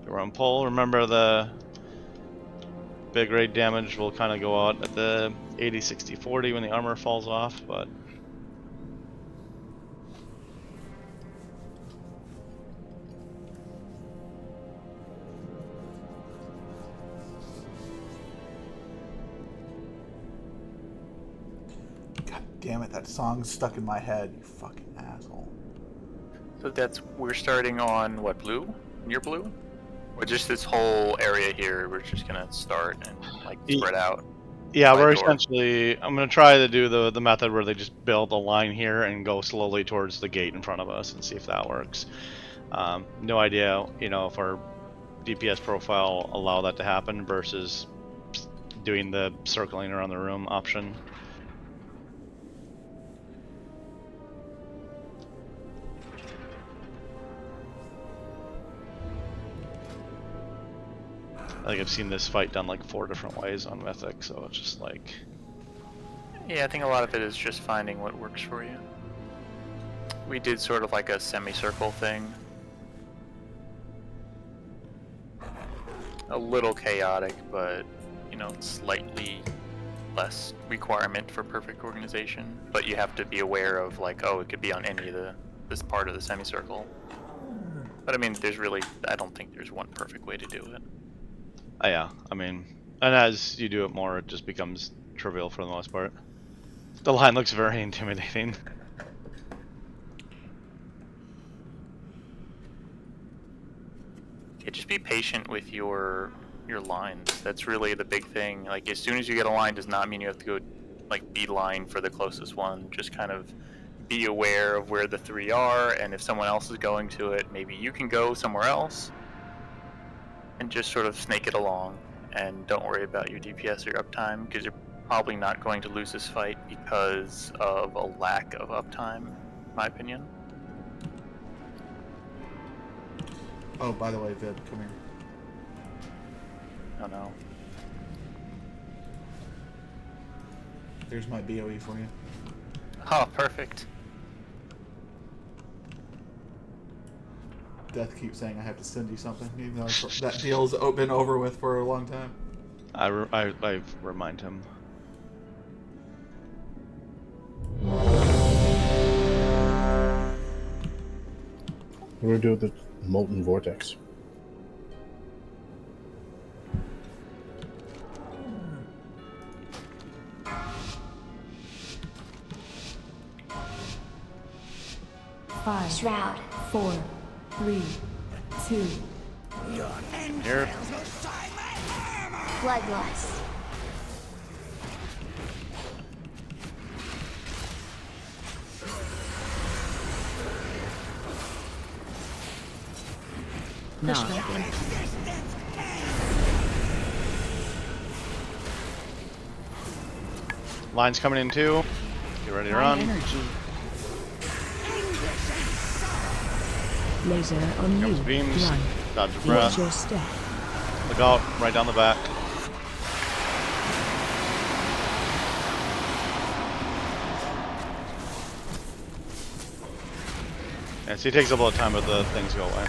go around pull. Remember, the big raid damage will kind of go out at the 80, 60, 40 when the armor falls off, but God damn it, that song's stuck in my head, you fucking asshole. So we're starting on what, blue? Near blue? Or just this whole area here, we're just gonna start and like spread out? yeah, we're essentially, I'm gonna try to do the method where they just build a line here and go slowly towards the gate in front of us and see if that works. No idea, if our DPS profile allow that to happen versus doing the circling around the room option. I think I've seen this fight done like 4 different ways on Mythic, so it's just like... Yeah, I think a lot of it is just finding what works for you. We did sort of like a semicircle thing. A little chaotic, but, slightly less requirement for perfect organization. But you have to be aware of like, oh, it could be on any of this part of the semicircle. But I mean, I don't think there's one perfect way to do it. Yeah, and as you do it more, it just becomes trivial for the most part. The line looks very intimidating. Yeah, just be patient with your lines. That's really the big thing. Like, as soon as you get a line does not mean you have to go like beeline for the closest one. Just kind of be aware of where the 3 are, and if someone else is going to it, maybe you can go somewhere else. And just sort of snake it along, and don't worry about your DPS or your uptime, because you're probably not going to lose this fight because of a lack of uptime, in my opinion. Oh, by the way, Vid, come here. Oh no. There's my BOE for you. Oh, perfect. Death keeps saying I have to send you something, even though that deal's been over with for a long time. I remind him. What do we do with the molten vortex? Five, Shroud. 4, 3, 2. Here. Bloodlust. No. Line's coming in too. Get ready to run. Energy. Laser on Comes you. beams. Run. Dodge your Watch breath. your step. Look out, right down the back. Yeah, so it takes a little time, but the things go away.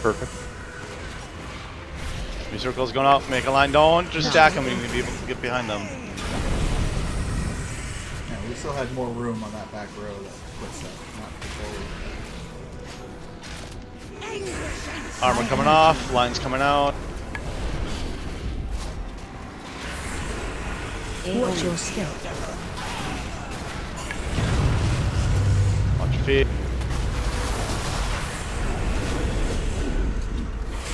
Perfect. New circles going up, make a line, don't just stack them, you need to be able to get behind them. Yeah, we still had more room on that back row that puts that not forward. Armor coming off, lines coming out. Watch your step. Watch your feet.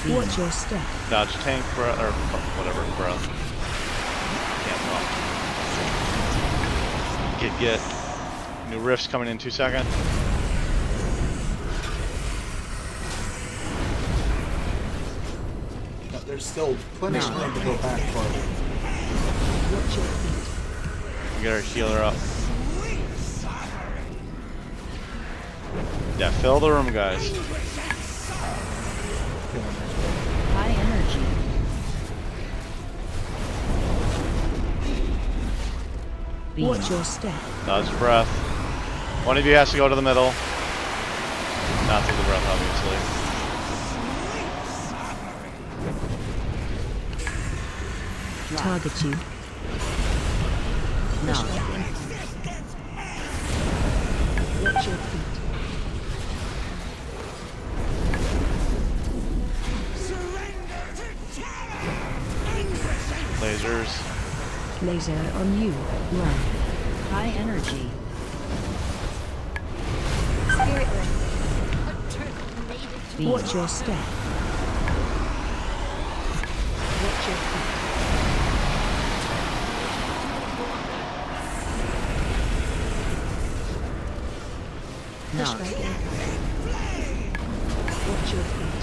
Watch your step. Dodge tank, breath, or whatever, breath. Can't get new rifts coming in 2 seconds. But there's still plenty of room to go back farther. Watch your feet. We get our healer up. Yeah, fill the room, guys. High energy. Watch your step. Dodge breath. One of you has to go to the middle. Not through the breath, obviously. Target you. No. Watch your feet. Lasers. Laser on you. Run. High energy. Spiritless. Watch your step. Watch your feet. No. Push back in. Watch your feet.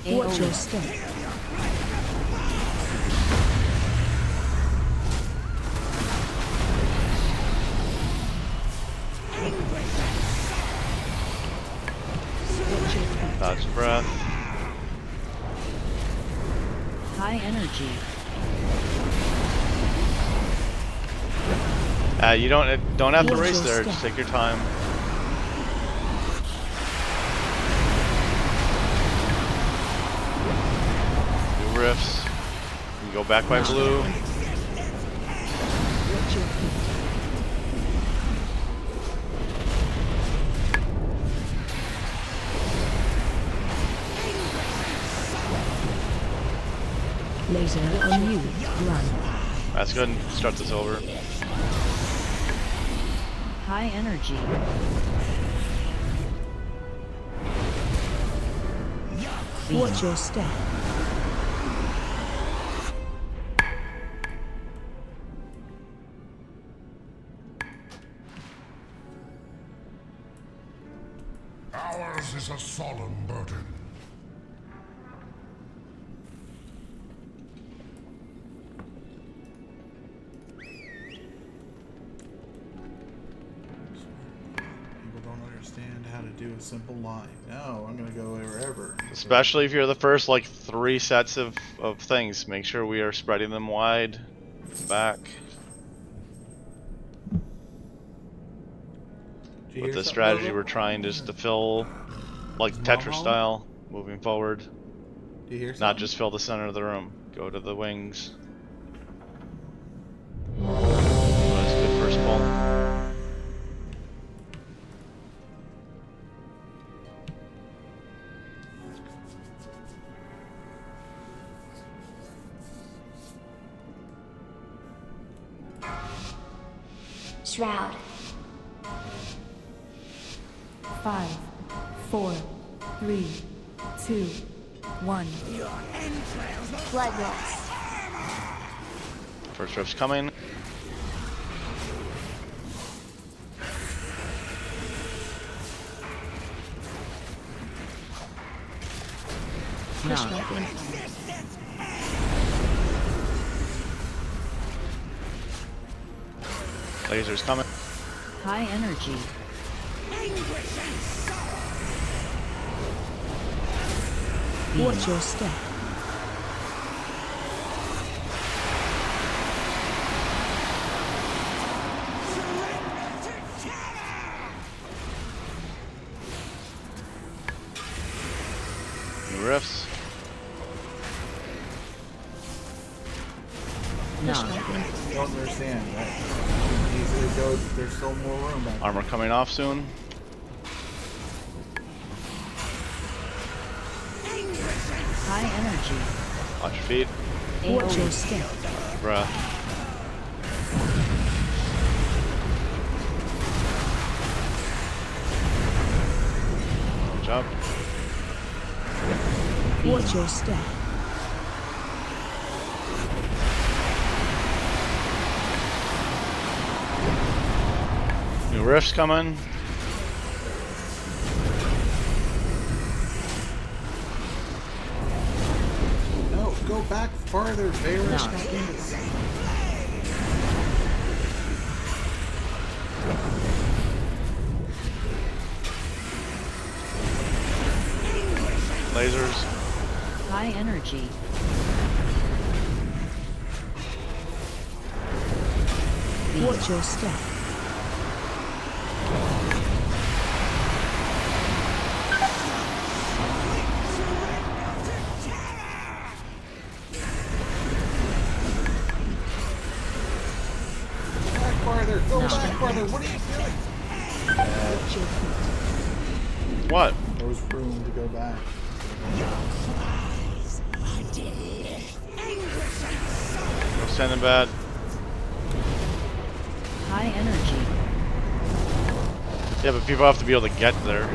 Watch your step. Watch your feet. Dodge breath. High energy. You don't have to Watch race your there. step. Just take your time. New riffs. You can go back by blue. Watch your feet. Laser on you. Run. That's good. Start this over. High energy. Watch your step. Ours is a solemn burden. People don't understand how to do a simple line. No, I'm gonna go wherever. Especially if you're the first like 3 sets of things. Make sure we are spreading them wide. Back. With this strategy, we're trying just to fill, like Tetris style, moving forward. Do you hear something? Not just fill the center of the room. Go to the wings. That's good first pull. Shroud. 5, 4, 3, 2, 1. Bloodlust. First rift's coming. Push back in. Lasers coming. High energy. Watch your step. Rifts. No. I don't understand, right? You can easily go, there's still more room back there. Armor coming off soon. High energy. Watch your feet. Watch your step. Breath. Jump. Watch your step. New rifts coming. No, go back farther, Varus. Lasers. High energy. Watch your step. Back farther, go back farther. What are you doing? What? There was room to go back. No sending bad. High energy. Yeah, but people have to be able to get there.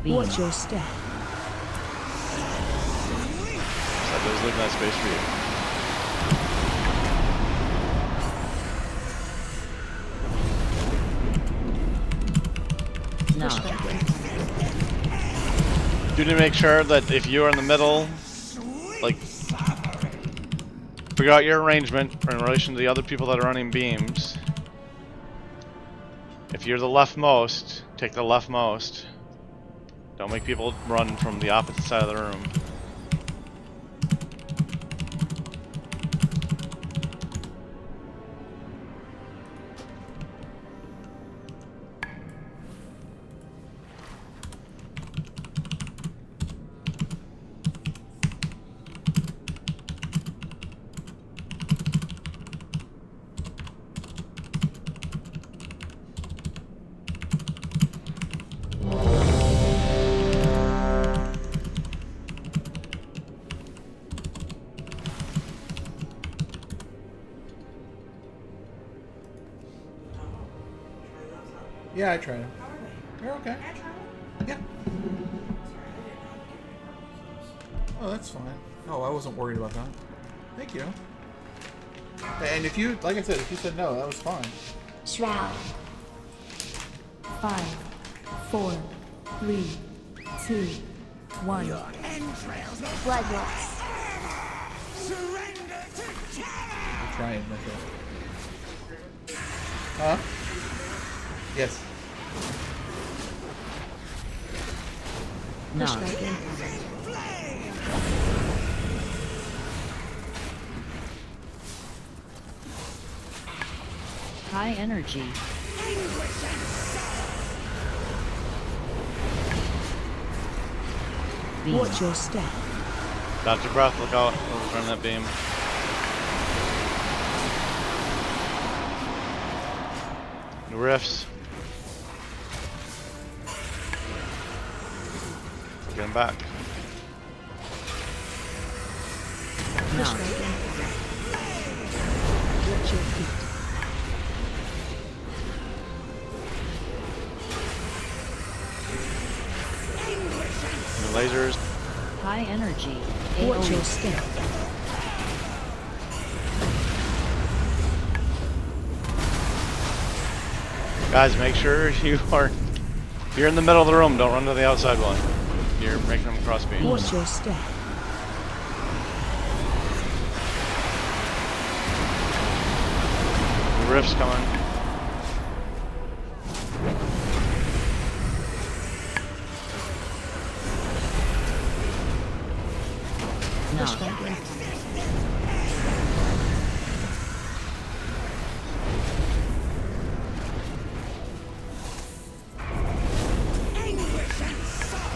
Watch your step. So there's leaving that space for you. No. You need to make sure that if you're in the middle, like, figure out your arrangement in relation to the other people that are running beams. If you're the leftmost, take the leftmost. Don't make people run from the opposite side of the room. Yeah, I tried them. They're okay. Yeah. Oh, that's fine. Oh, I wasn't worried about that. Thank you. And if you, like I said, if you said no, that was fine. Shroud. 5, 4, 3, 2, 1. Bloodlust. I'm trying, Mythic. Huh? Yes. No. High energy. Beam. Watch your step. Dodge your breath, look out, overturn that beam. New rifts. Get him back. No. Watch your feet. New lasers. High energy. Watch your AoE. step. Guys, make sure you're in the middle of the room, don't run to the outside one. You're making them cross beam. Watch your step. New rifts coming. No.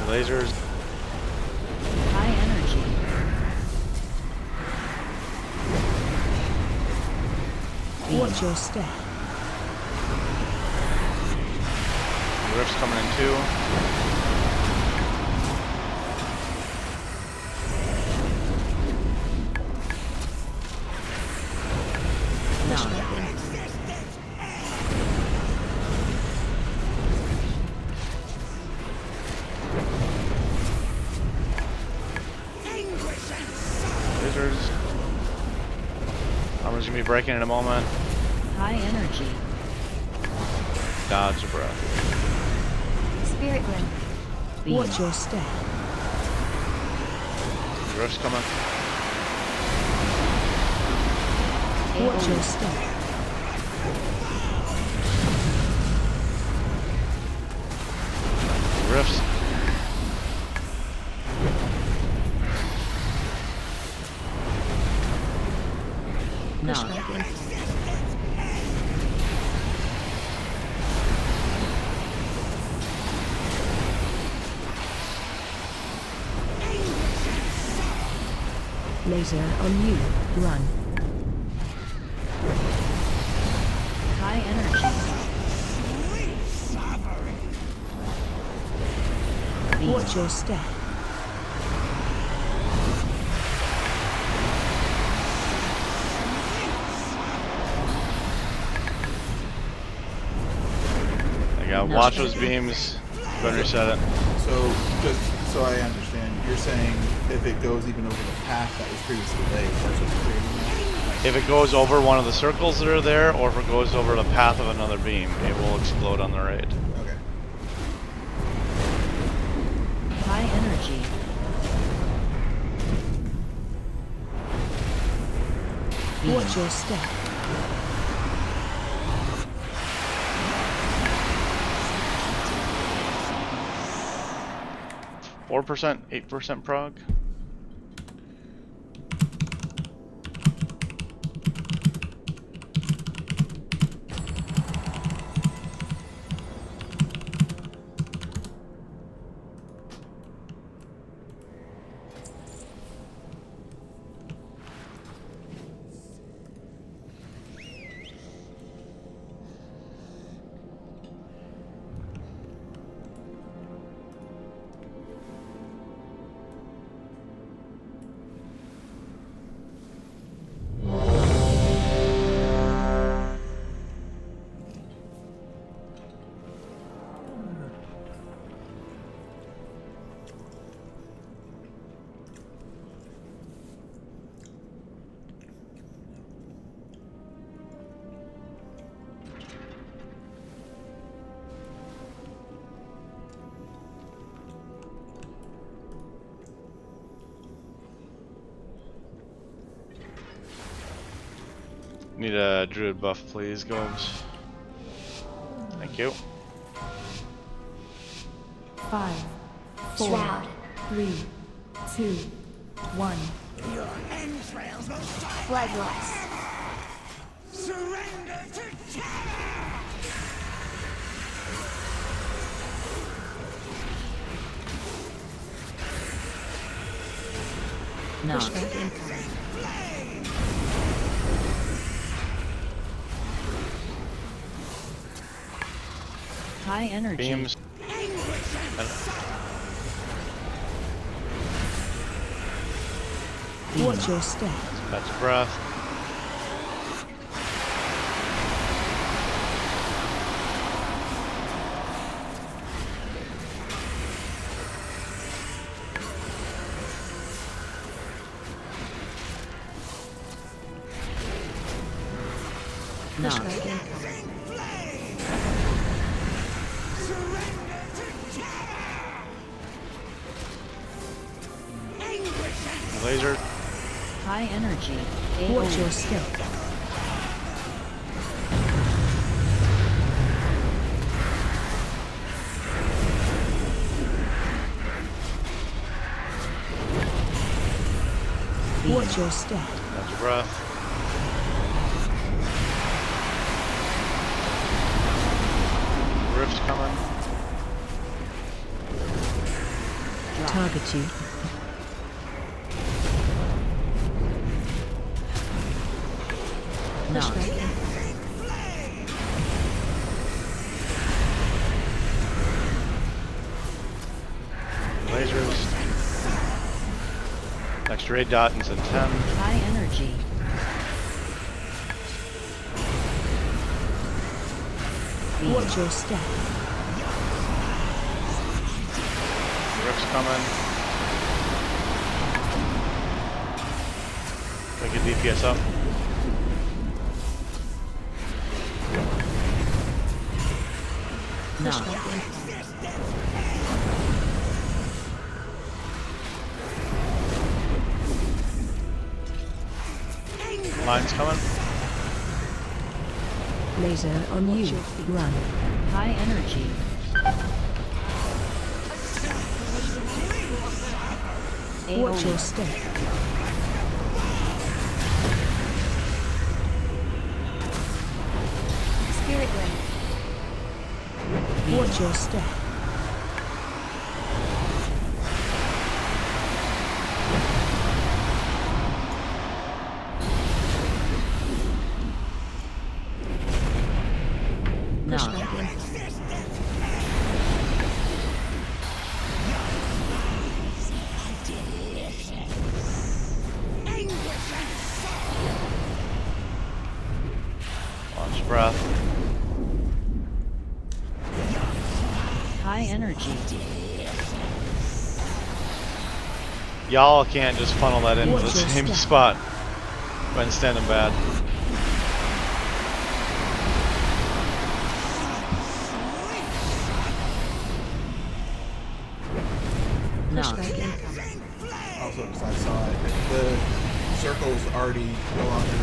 Lasers. Watch your step. Rift's coming in too. Lasers. Armor's gonna be breaking in a moment. High energy. Dodge a breath. Spirit ring. Watch your step. Rift's coming. Watch your step. Rifts. No. Laser on you. Run. High energy. Watch your step. Watch those beams. Better reset it. So, just so I understand, you're saying if it goes even over the path that was previously laid, that's what's creating that? If it goes over one of the circles that are there, or if it goes over the path of another beam, it will explode on the right. Okay. High energy. Watch your step. 4%, 8% prog. Need a druid buff, please, Gobes. Thank you. 5, 4, Shroud. 3, 2, 1. Your entrails will suffer. Bloodlust. Surrender to terror! No. Pushback incoming. High energy. Beams. Watch your step. That's breath. No. Pushback incoming. Laser. High energy. Watch your step. Watch your step. That's breath. Rift's coming. Target you. No. Pushback incoming. lasers. Next raid dot is in 10. High energy. Watch your step. Rip's coming. Can I get DPS up? No. Line's coming. Laser on you. Run. High energy. Watch your step. Spirit Wind. Watch your step. No. Launch breath. High energy. Y'all can't just funnel that into the Watch your same step. spot when standing bad. No. Pushback incoming. Also, because I saw it, the circle's already no longer,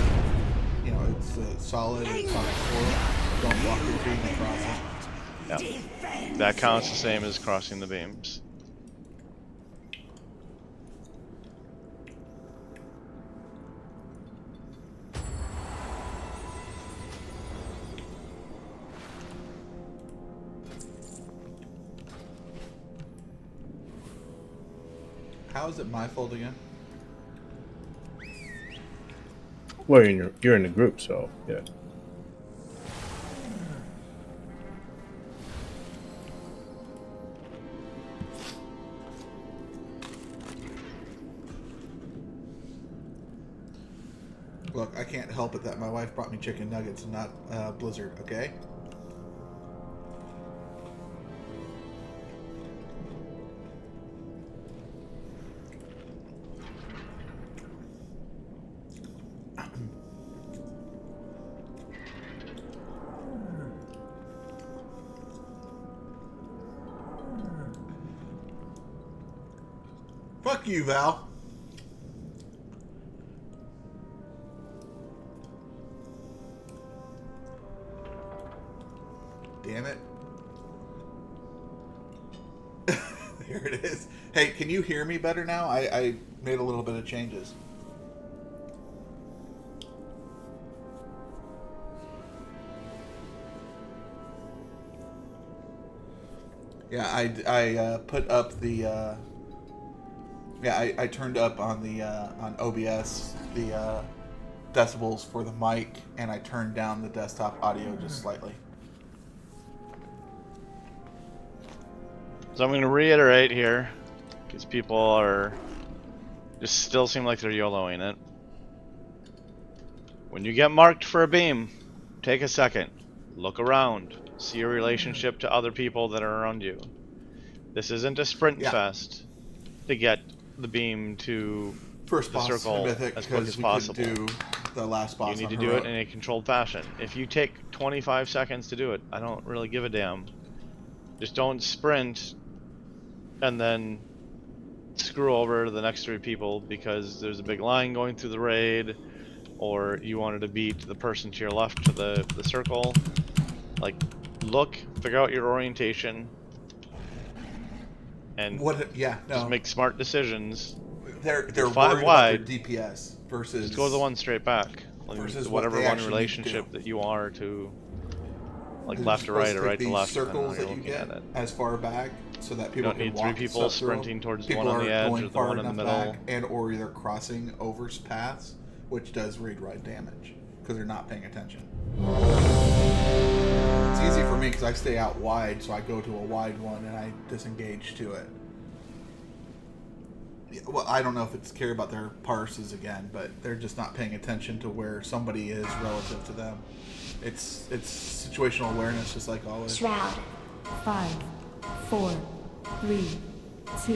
you know, it's solid, it's on its don't block your beam across it. Yep. That counts the same as crossing the beams. How is it my fault again? Well, you're in the group, so yeah. Look, I can't help it that my wife brought me chicken nuggets and not Blizzard, okay? Fuck you, Val. Damn it. There it is. Hey, can you hear me better now? I made a little bit of changes. Yeah, I put up the I turned up on the on OBS the decibels for the mic, and I turned down the desktop audio just slightly. So I'm going to reiterate here, because people are just still seem like they're YOLOing it. When you get marked for a beam, take a second, look around, see your relationship to other people that are around you. This isn't a sprint fest to get the beam to first the boss circle Mythic, as quick as possible. Do the last boss. You need to do it in a controlled fashion. If you take 25 seconds to do it, I don't really give a damn. Just don't sprint and then screw over the next 3 people because there's a big line going through the raid, or you wanted to beat the person to your left to the circle. Like, look, figure out your orientation, and just make smart decisions. They're 5 worried wide about their DPS versus just go the one straight back. Like, versus whatever what one relationship that you are to, like, left to right or right to left. Circles that you get as far back, so that people don't can need walk 3 people sprinting towards the one on the edge or the one in the middle, and or either crossing over paths, which does raid ride damage because they're not paying attention. It's easy for me because I stay out wide, so I go to a wide one and I disengage to it. Well, I don't know if it's care about their parses again, but they're just not paying attention to where somebody is relative to them. It's situational awareness, just like always. Shroud. 5, 4, 3, 2,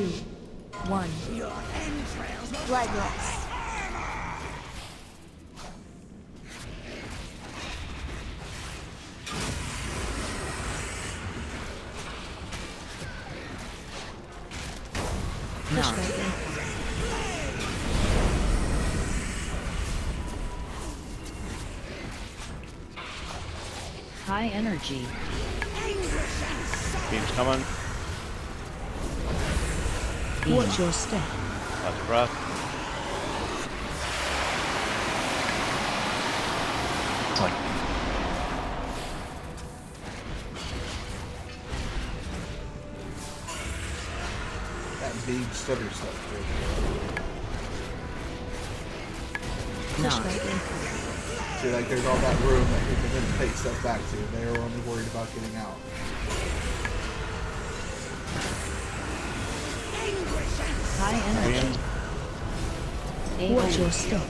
1. Your entrails will Bloodlust. High energy. Beam's coming. Watch your step. Lots of breath. It's like That big stutter stuff. No. See, like, there's all that room that people didn't take stuff back to. They were only worried about getting out. High energy. Watch your step.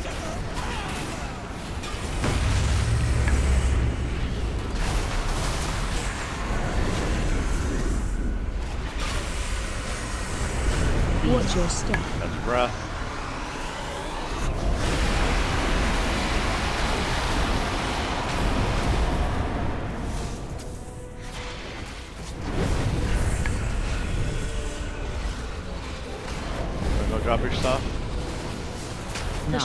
Watch your step. That's a breath. Go drop your stuff. No.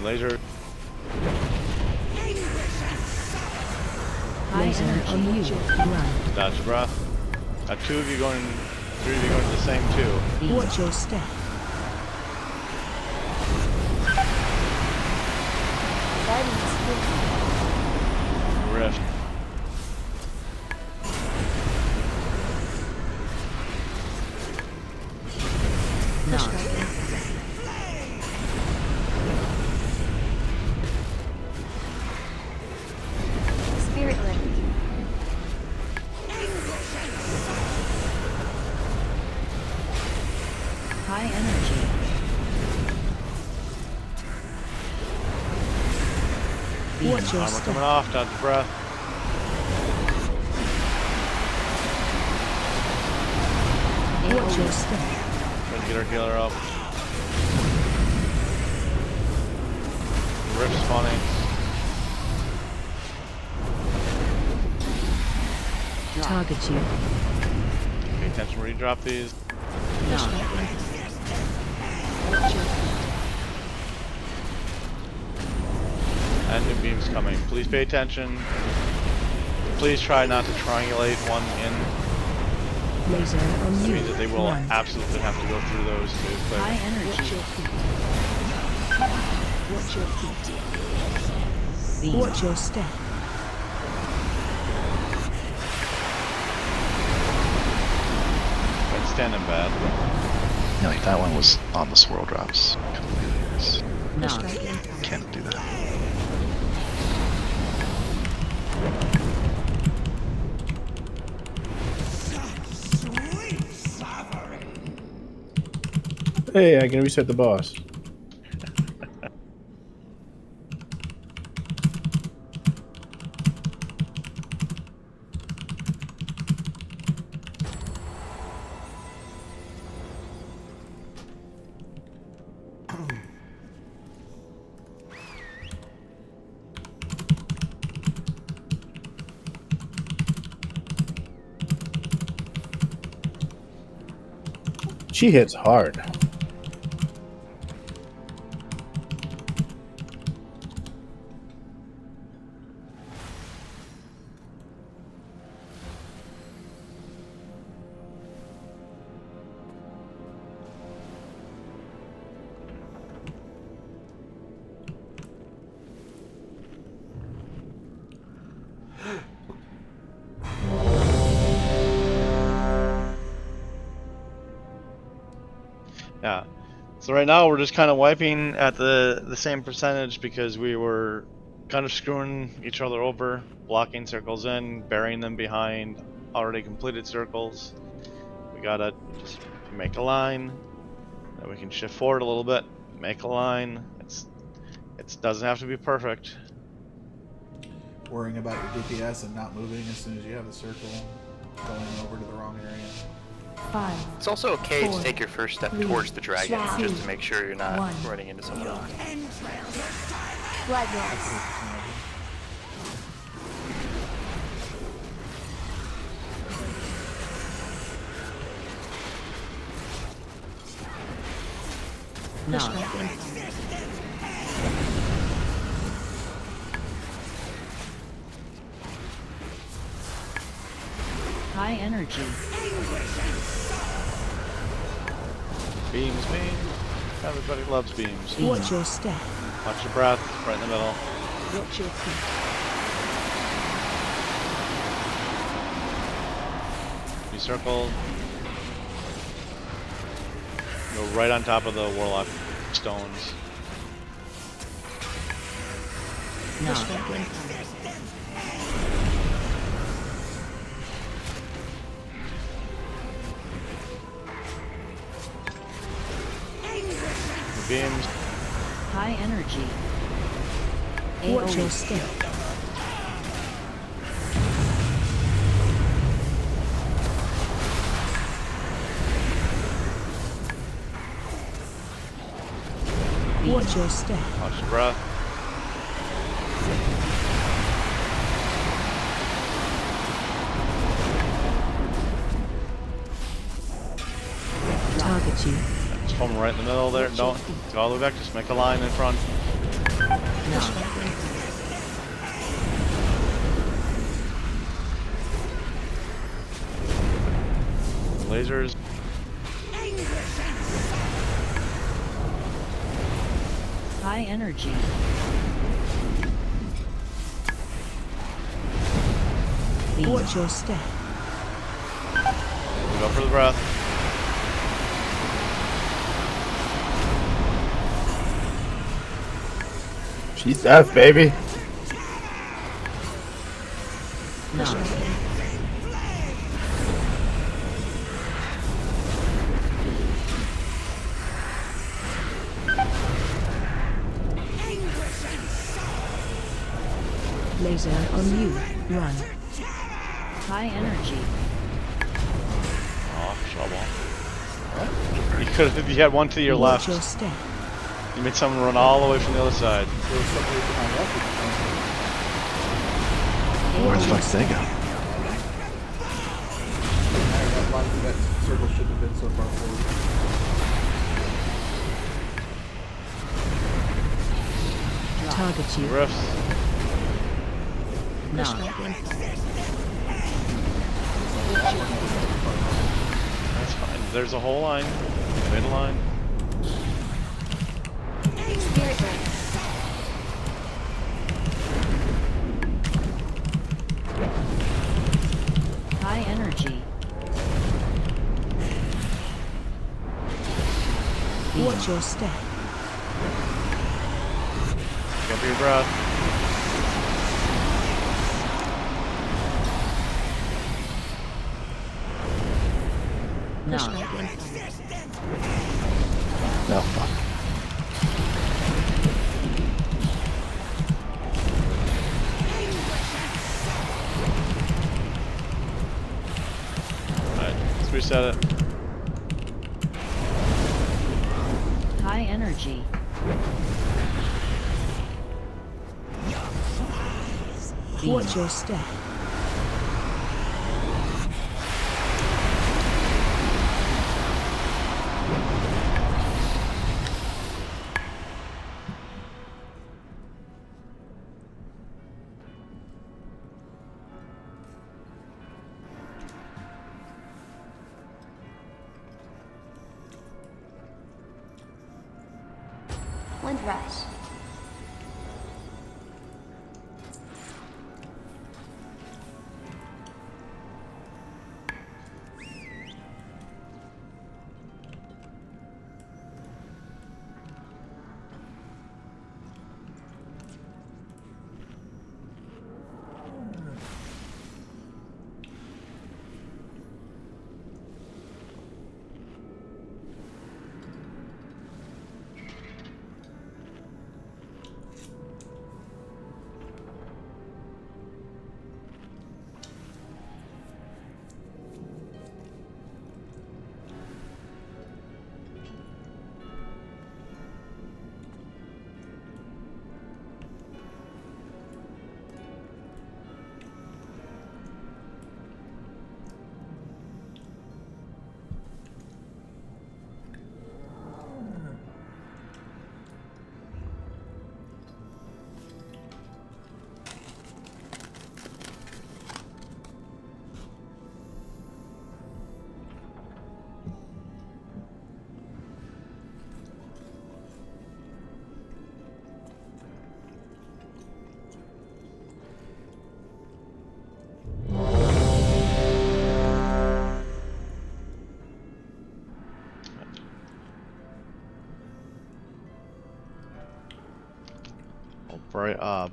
Laser. Laser on you. Run. Dodge breath. 2 of you going, 3 of you going to the same 2. Watch your step. Rift. No. Spirit lift. High energy. Watch your Armor step. coming off. Dodge breath. Watch your step. Trying to get our healer up. Rift spawning. Target you. Pay attention where you drop these. No. And new beams coming. Please pay attention. Please try not to triangulate one in. Laser on Which you. means that they will Run. absolutely have to go through those to clear. High Watch energy. your feet. Watch your feet. Watch your step. But standing bad. yeah, like that one was on the swirl drops. No. Can't do that. Hey, I can reset the boss. She hits hard. Yeah. So right now we're just kind of wiping at the same percentage because we were kind of screwing each other over, blocking circles in, burying them behind already completed circles. We gotta just make a line, then we can shift forward a little bit, make a line. It doesn't have to be perfect. Worrying about your DPS and not moving as soon as you have the circle, going over to the wrong area. 5. It's also okay 4, to take your first step 3, towards the dragon, 2, just to make sure you're not 1. running into someone else. Bloodlust. No. High energy. Beams, beams. Everybody loves beams. Watch your step. Watch your breath, right in the middle. Watch your feet. Be circled. Go right on top of the warlock stones. No. Beams. High energy. Watch your step. Watch your step. Watch your breath. Target you. Just form right in the middle there. Don't go all the way back. Just make a line in front. Lasers. High energy. Watch your step. Go for the breath. She's death, baby. No. Laser on you. Run. High energy. Oh, trouble. You could have. You had one to your Watch left. your step. You made someone run all the way from the other side. Where the fuck did they go? That circle should have been so far forward. Target you. Riffs. No. That's fine. There's a whole line. Made a line. Spirit Link. High energy. Watch your step. Go for your breath. No. No, fuck. Alright, let's reset it. High energy. Watch your step. Wind Rush.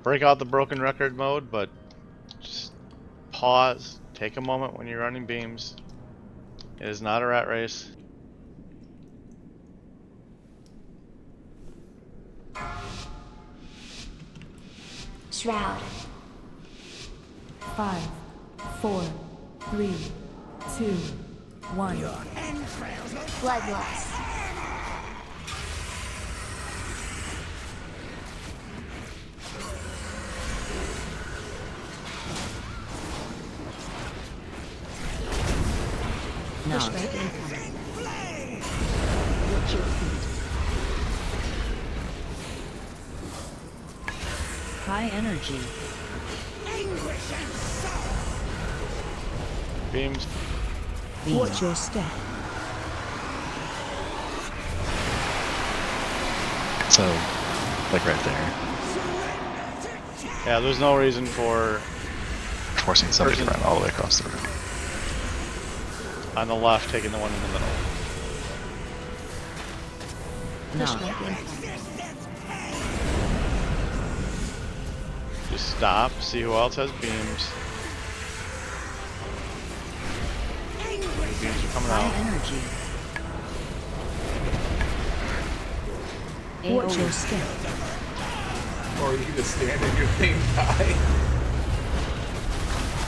break out the broken record mode, but just pause, take a moment when you're running beams. It is not a rat race. Shroud. 5, 4, 3, 2, 1. Bloodlust. No. Pushback incoming. Watch your feet. High energy. Beams. Watch your step. So, like right there. Yeah, there's no reason for Forcing somebody to run all the way across the room. on the left taking the one in the middle. No. Just stop, see who else has beams. Beams are coming High out. energy. Watch your step. Or you can just stand in your thing and die.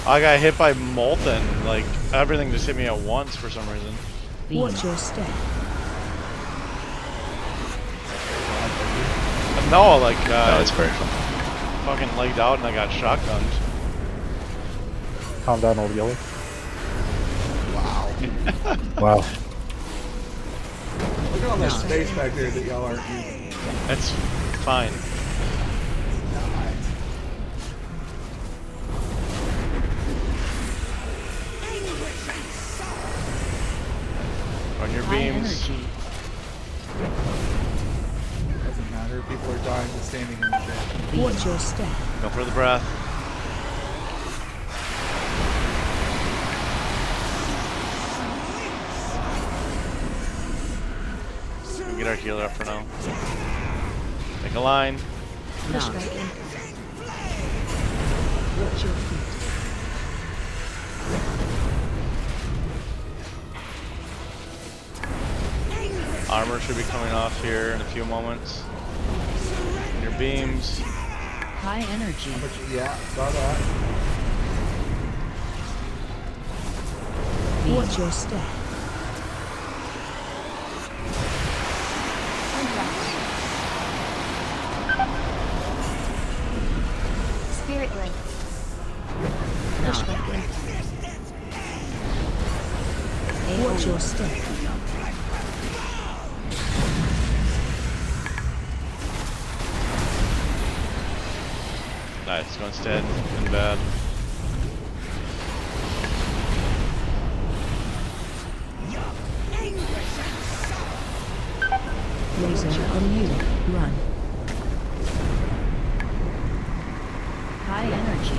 I got hit by Molten. Like, everything just hit me at once for some reason. Watch your step. No, like, No, it's very fun. fucking legged out and I got shotgunned. Calm down, old yellow. Wow. Wow. Look at all that space back there that y'all aren't using. It's fine. On your High beams. energy. Doesn't matter. People are dying and standing in the shit. Watch your step. Go for the breath. We can get our healer up for now. Make a line. Pushback incoming. Watch your feet. Armor should be coming off here in a few moments. Your beams. High energy. Yeah, saw that. Watch your step. Spirit link. Pushback incoming. Watch your step. Nice, going dead and bad. Laser on you. Run. High energy.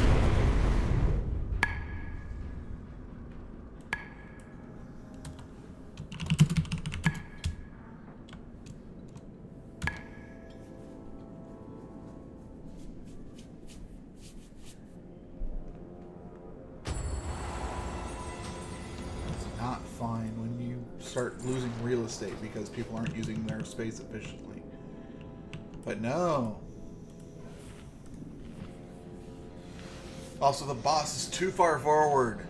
Not fine when you start losing real estate because people aren't using their space efficiently. But no. Also, the boss is too far forward.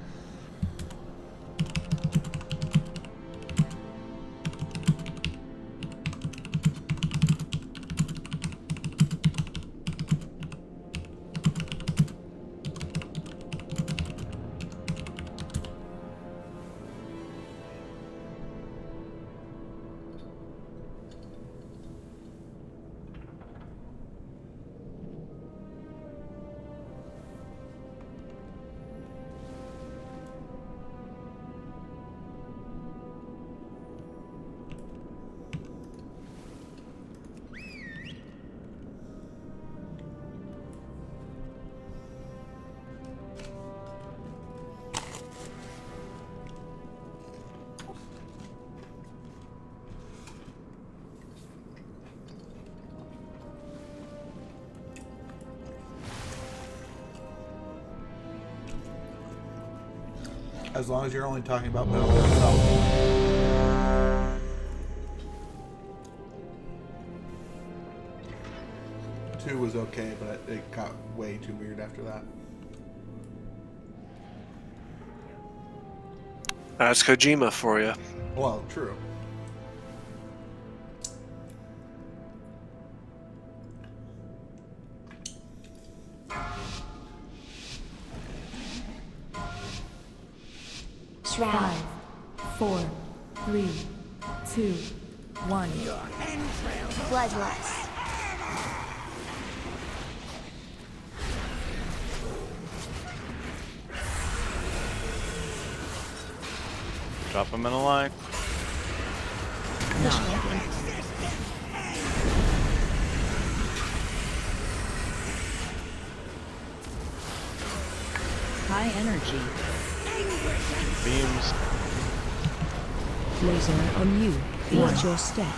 As long as you're only talking about Metal Gear Solid. 2 was okay, but it got way too weird after that. That's Kojima for you. Well, true. Shroud. 5, 4, 3, 2, 1. Bloodlust. Drop him in a line. High energy. Beams. Laser on you. Watch your step.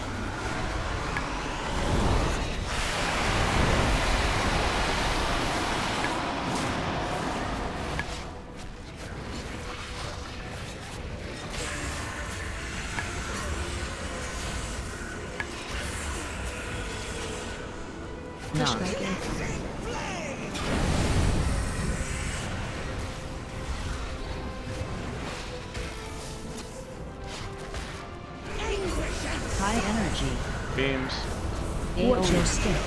High energy. Beams. Watch your step.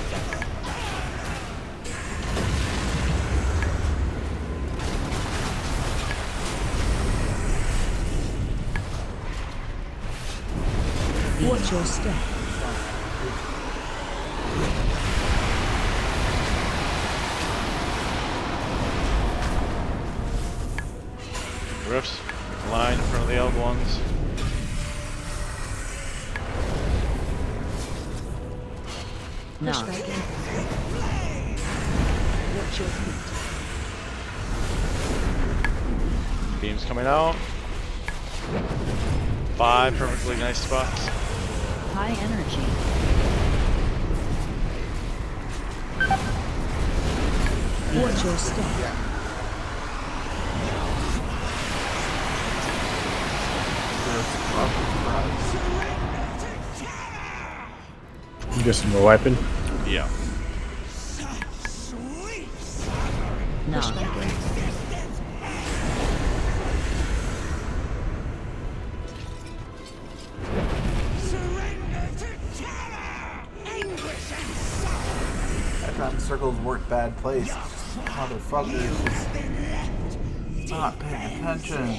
Watch your step. Drifts. Line in front of the old ones. No. Watch your feet. Beams coming out. 5 perfectly nice spots. High energy. Watch your step. You just more weapon? Yeah. No. That time circles work bad place. Motherfucker is just not paying attention.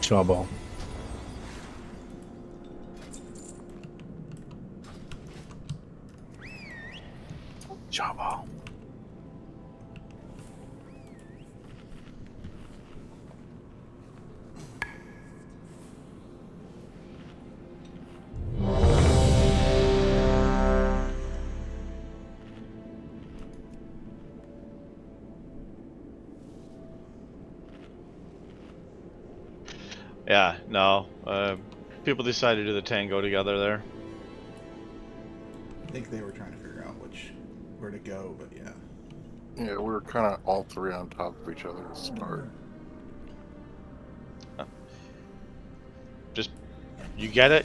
Jawball. Jawball. Yeah, no. People decided to do the tango together there. I think they were trying to figure out where to go, but yeah. Yeah, we were kind of all three on top of each other to start. Just, you get it.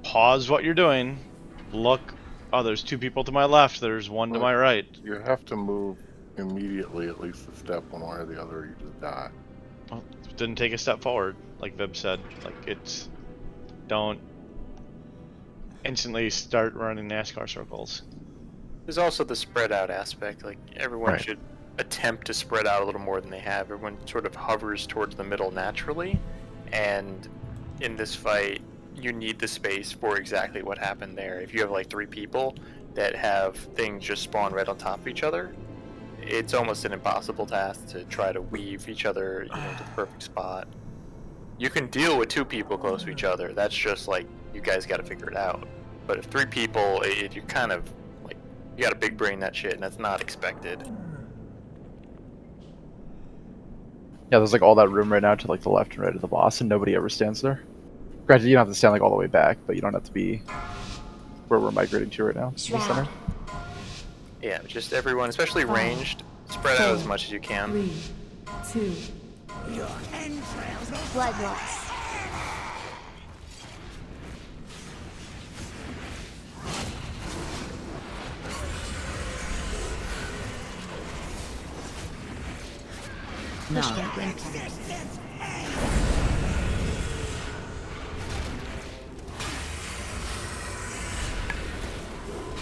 Pause what you're doing. Look. Oh, there's 2 people to my left. There's 1 to my right. You have to move immediately, at least a step one way or the other, or you just die. Well, didn't take a step forward, like Vib said. Like, it's... Don't instantly start running NASCAR circles. There's also the spread out aspect. Like, everyone Right. should attempt to spread out a little more than they have. Everyone sort of hovers towards the middle naturally, and in this fight, you need the space for exactly what happened there. If you have like 3 people that have things just spawn right on top of each other, it's almost an impossible task to try to weave each other, to the perfect spot. You can deal with 2 people close to each other. That's just like, you guys got to figure it out. But if 3 people, you kind of like, you got to big brain that shit, and that's not expected. Yeah, there's like all that room right now to like the left and right of the boss, and nobody ever stands there. Granted, you don't have to stand like all the way back, but you don't have to be where we're migrating to right now. The center. Yeah, just everyone, especially ranged, spread out as much as you can. 3, 2. Your entrails. Blood loss. No.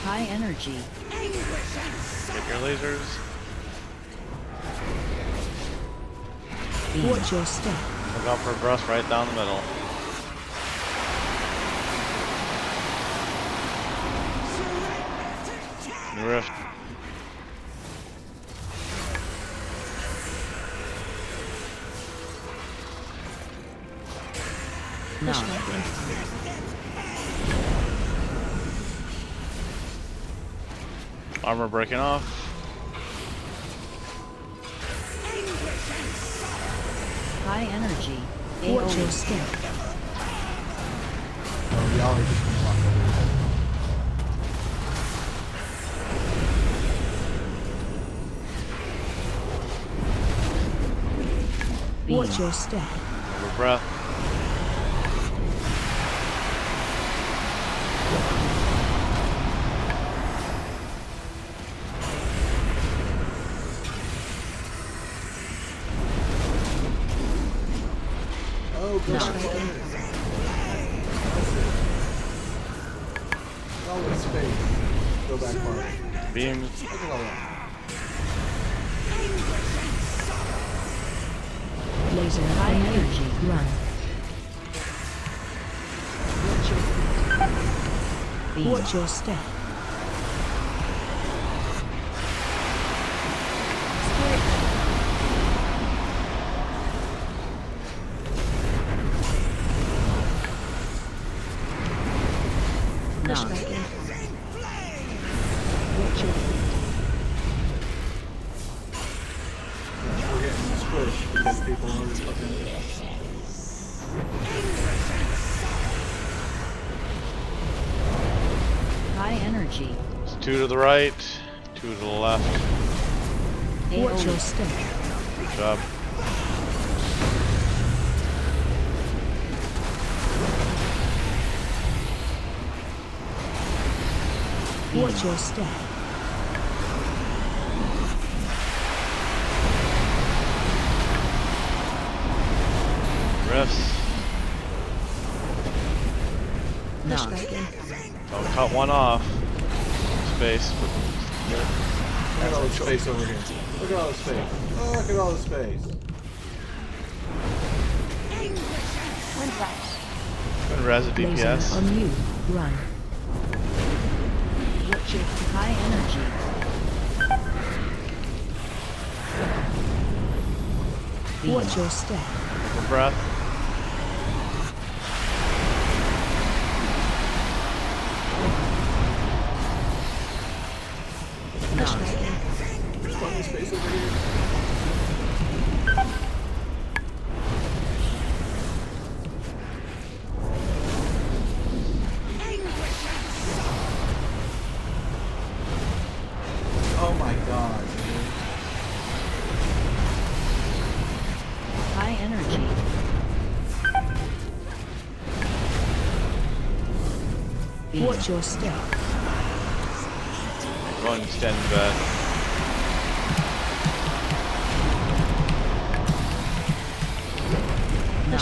High energy. Get your lasers. Watch your step. Look out for Breath right down the middle. Rift. No. Armor breaking off. High energy. Watch your step. Oh, y'all are just gonna walk over there. Watch your step. Over breath. Oh, go back farther. All in space. Go back farther. Beams. Look at all that. Laser high energy. Run. Watch your step. No. Watch your We're getting squished because people are looking. High energy. It's 2 to the right, 2 to the left. Watch your step. Good job. Watch your step. Rifts. No. Don't cut one off. Space. Look at all the space over here. Look at all the space. Oh, look at all the space. Windrush. Good res at Laser DPS. on you. Run. Watch your high energy. Watch your step. Over breath. No. There's plenty of space over here. Oh my god, dude. High energy. Watch your step. Go and stand in bed. No.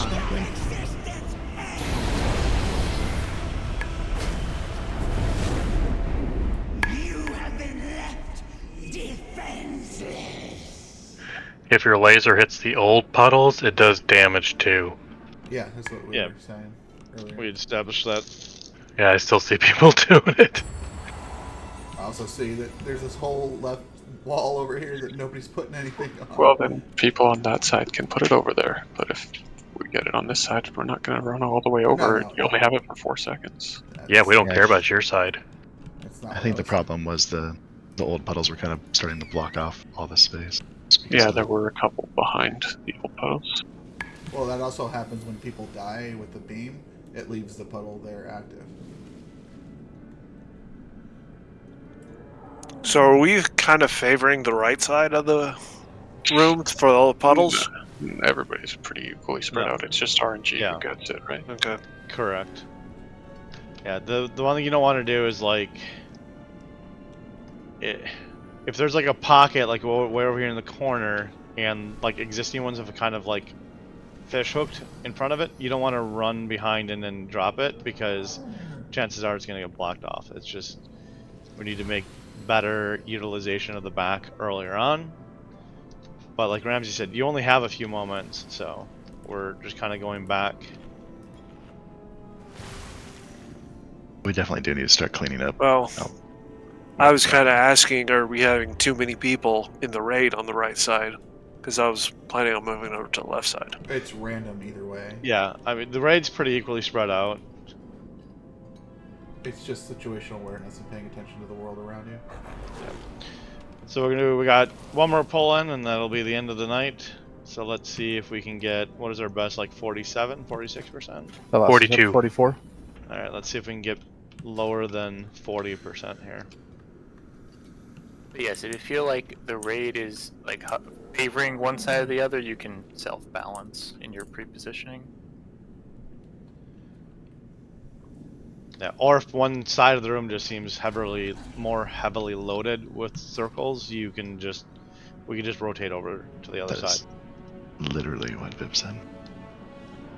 If your laser hits the old puddles, it does damage too. Yeah, that's what we were saying earlier. We established that. Yeah, I still see people doing it. I also see that there's this whole left wall over here that nobody's putting anything on. Well, then people on that side can put it over there. But if we get it on this side, we're not going to run all the way over. No. You only have it for 4 seconds. Yeah, we don't care about your side. I think the problem was the old puddles were kind of starting to block off all the space. Yeah, there were a couple behind the old posts. Well, that also happens when people die with the beam. it leaves the puddle there active. So are we kind of favoring the right side of the rooms for all the puddles? Everybody's pretty equally spread out. It's just RNG who gets it, right? Okay. Correct. Yeah, the one thing you don't want to do is like, if there's like a pocket like way over here in the corner, and like existing ones have kind of like fish hooked in front of it, you don't want to run behind and then drop it, because chances are it's going to get blocked off. It's just, we need to make better utilization of the back earlier on. But like Ramsey said, you only have a few moments, so we're just kind of going back. We definitely do need to start cleaning up. Well, I was kind of asking, are we having too many people in the raid on the right side? Because I was planning on moving over to the left side. It's random either way. Yeah, I mean, the raid's pretty equally spread out. It's just situational awareness and paying attention to the world around you. Yeah. So we got one more pull in, and that'll be the end of the night. So let's see if we can get, what is our best, like 47, 46%? 42. 44. All right, let's see if we can get lower than 40% here. But yes, if you feel like the raid is like favoring one side or the other, you can self-balance in your pre-positioning. Yeah, or if one side of the room just seems more heavily loaded with circles, we can just rotate over to the other side. Literally what Vip said.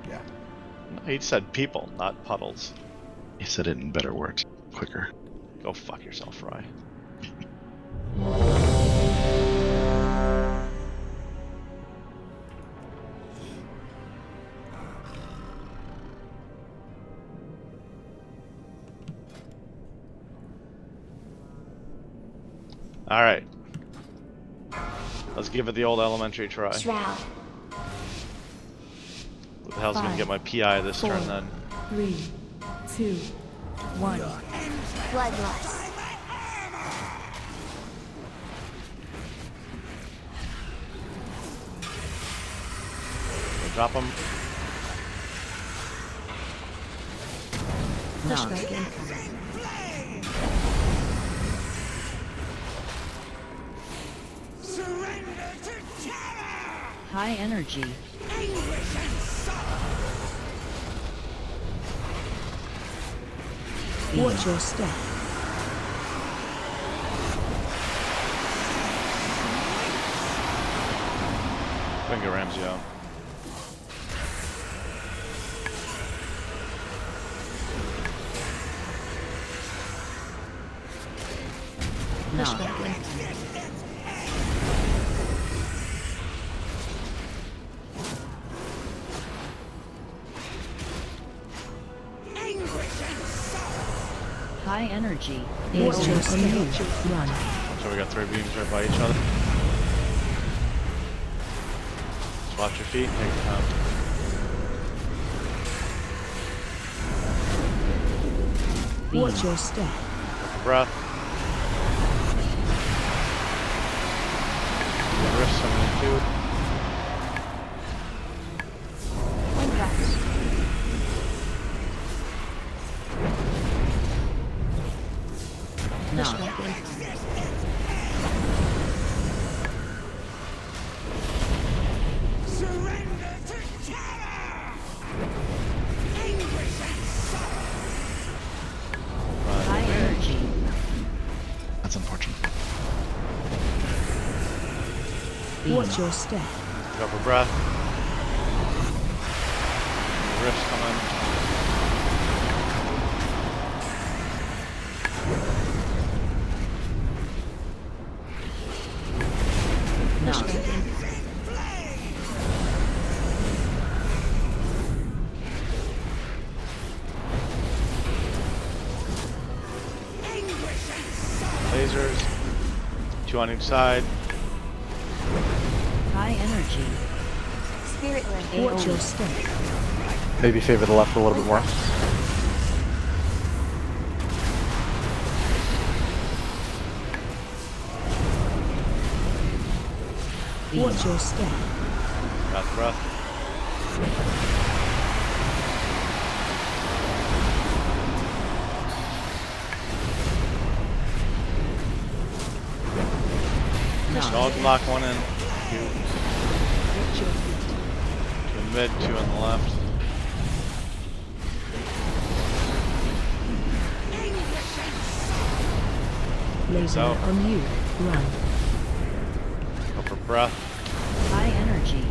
Yeah. He said people, not puddles. He said it in better words, quicker. Go fuck yourself, Fry. All right. Let's give it the old elementary try. Shroud. What the hell's gonna get my PI this turn then? 3, 2, 1. Bloodlust. Drop him. No. High energy. Watch your step. Finger Ramsey out. No. High energy. Watch your step. Run. So we got 3 beams right by each other. Just watch your feet. Take your time. Watch your step. Take a breath. Rift summoning 2. No. High energy. That's unfortunate. Watch your step. Go for breath. Rift's coming. Lasers. 2 on each side. High energy. Spirit link. Watch your step. Maybe favor the left a little bit more. Watch your step. Got the breath. Don't lock one in. Two in mid, two on the left. Laser on you. Run. Go for breath. High energy.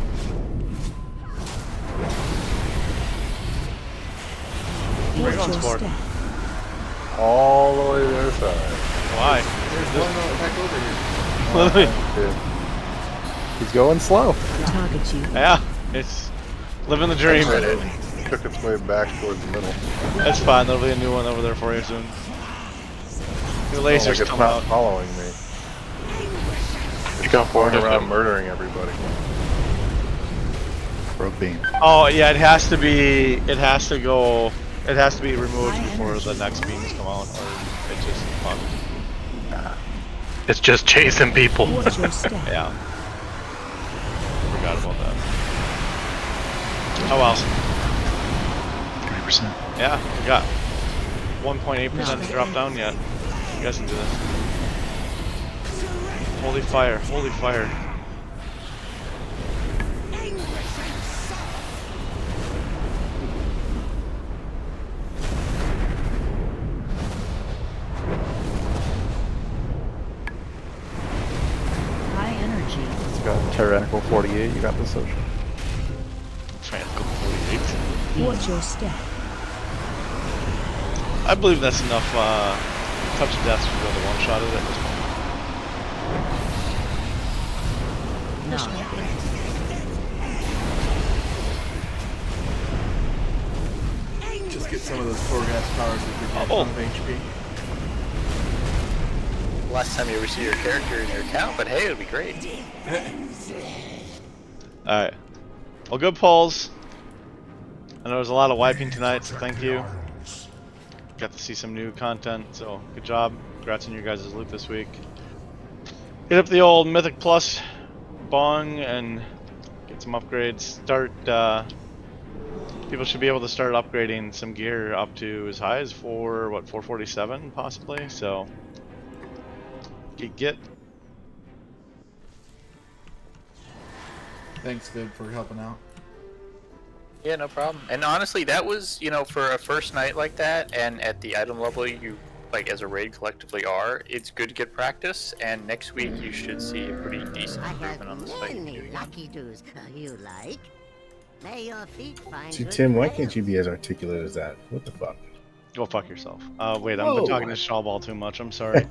Where are you going, Sport? All the way to the other side. Why? There's one back over here. He's going slow. Target you. Yeah, it's living the dream. It took its way back towards the middle. That's fine. There'll be a new one over there for you soon. Your lasers it's come not out. following me. You got Going bored of around him. murdering everybody. Broke beam. Oh yeah, it has to be. It has to go. It has to be removed before the next beams come out, or it just fucked. It's just chasing people. Yeah. Forgot about that. Oh well. 20%. Yeah, we got 1.8% to drop down yet. You guys can do this. Holy fire! Holy fire! High energy. It's got tyrannical 48. You got this, Ocean. Tyrannical 48. Watch your step. I believe that's enough touch of death to be able to one-shot it at this point. No. Just get some of those core gas powers that give you a ton of HP. Last time you ever see your character in your account, but hey, it'll be great. Alright. Well, good polls. I know there was a lot of wiping tonight, so thank you. Got to see some new content, so good job. Congrats on your guys' loot this week. Hit up the old Mythic Plus bong and get some upgrades. Start, people should be able to start upgrading some gear up to as high as 447 possibly, so get. Thanks, Viv, for helping out. Yeah, no problem. And honestly, that was, you know, for a first night like that, and at the item level you, like, as a raid collectively are, it's good to get practice, and next week you should see a pretty decent improvement on this fight. Lucky doos you like. May your feet find See, good Tim, why trails. can't you be as articulate as that? What the fuck? Go fuck yourself. Wait, Whoa. I'm talking to Shawball too much, I'm sorry.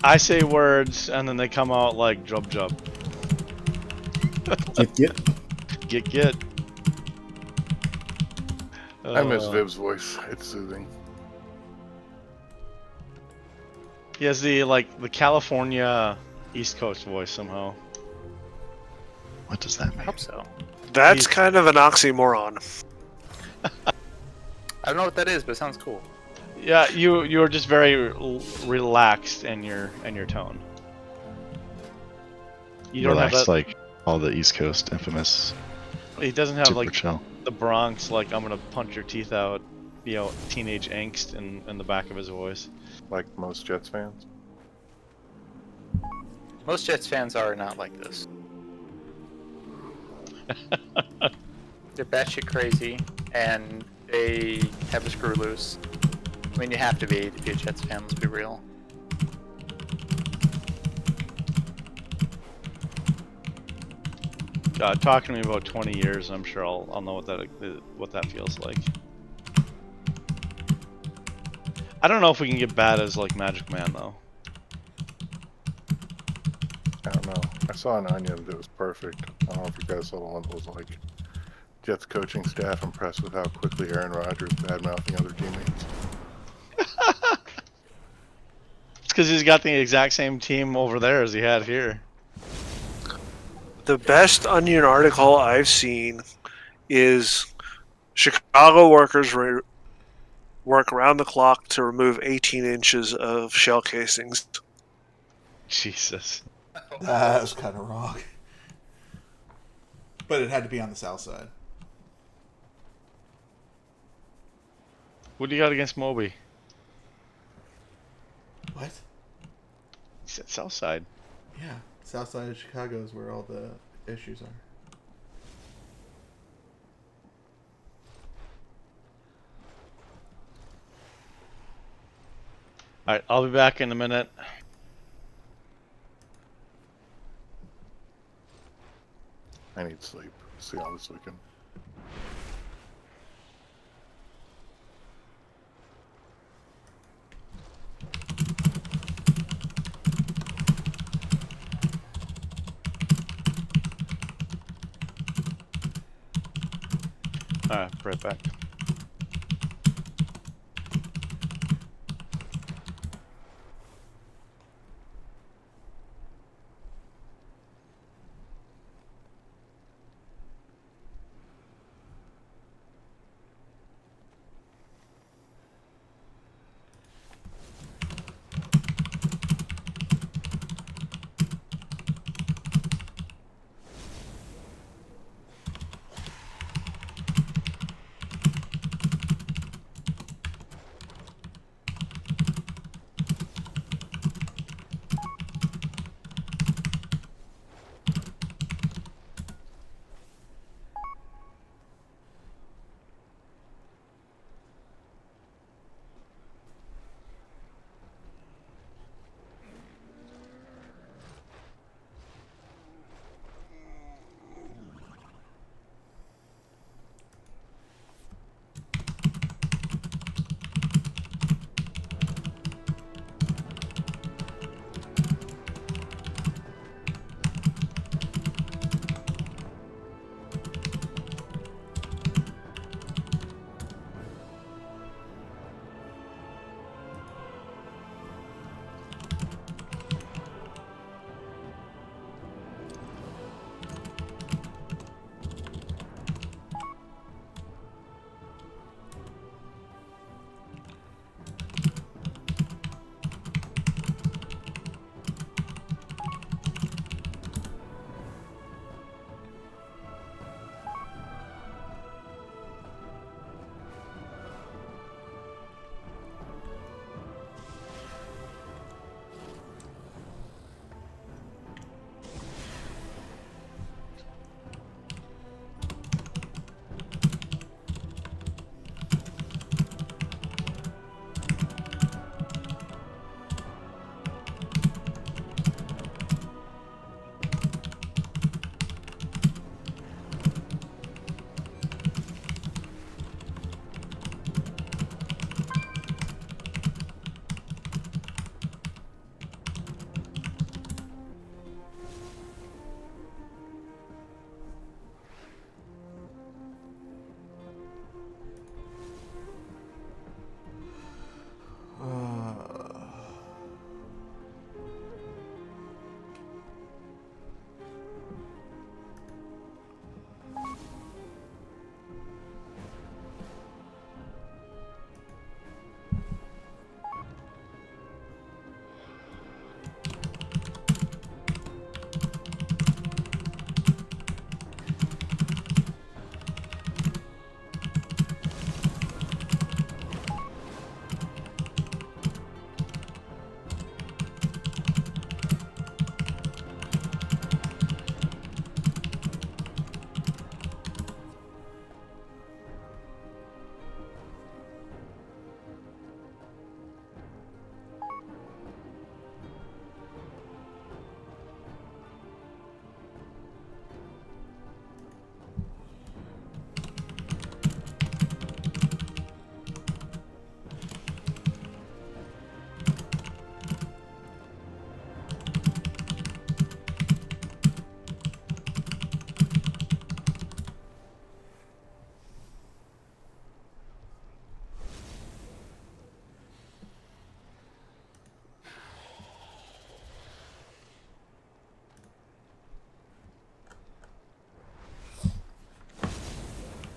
I say words, and then they come out like jub. Get. I miss Viv's voice. It's soothing. He has the California East Coast voice somehow. What does that mean? I hope so. That's kind of an oxymoron. I don't know what that is, but it sounds cool. Yeah, you're just very relaxed in your tone. You don't Relaxed have that, like all the East Coast infamous. He doesn't have super like chill. the Bronx, like I'm gonna punch your teeth out, you know, teenage angst in the back of his voice. Like most Jets fans. Most Jets fans are not like this. They're batshit crazy, and they have a screw loose. I mean, you have to be a Jets fan, let's be real. Talk to me about 20 years, and I'm sure I'll know what that feels like. I don't know if we can get bad as like Magic Man though. I don't know. I saw an onion that was perfect. I don't know if you guys saw the one that was like Jets coaching staff impressed with how quickly Aaron Rodgers bad-mouthing other teammates. It's because he's got the exact same team over there as he had here. The best Onion article I've seen is Chicago workers work around the clock to remove 18 inches of shell casings. Jesus. That was kind of wrong. But it had to be on the south side. What do you got against Moby? What? said South Side. Yeah, South Side of Chicago is where all the issues are. Alright, I'll be back in a minute. I need sleep. See y'all this weekend. Alright, right back.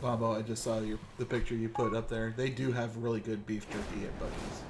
Bobo, I just saw the picture you put up there. They do have really good beef jerky at Buc-ee's.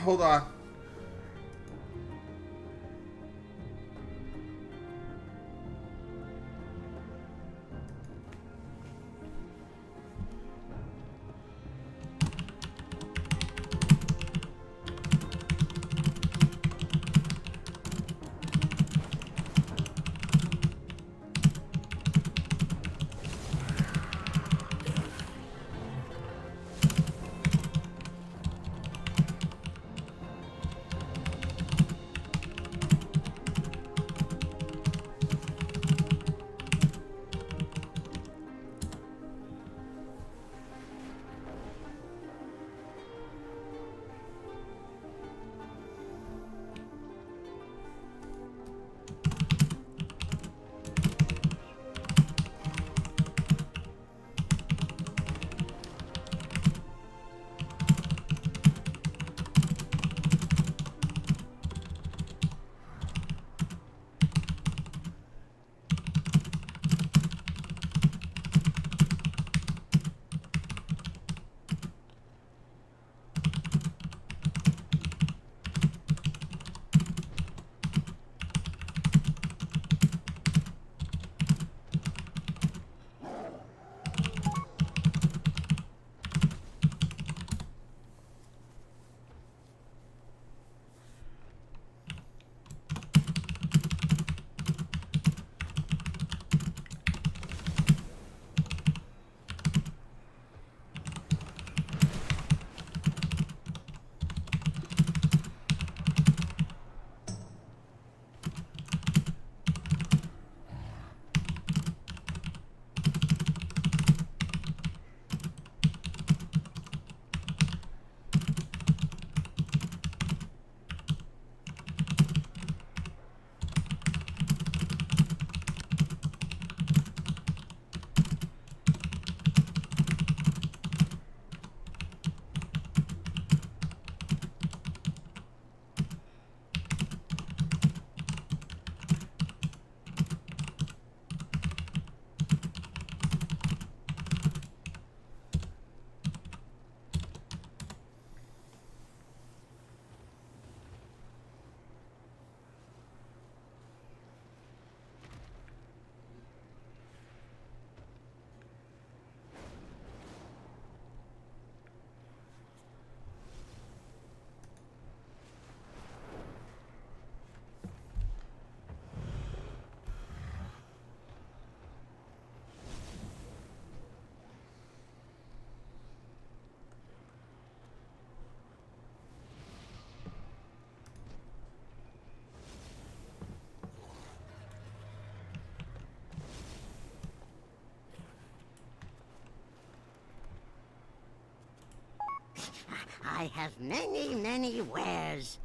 Hold on. I have many, many wares.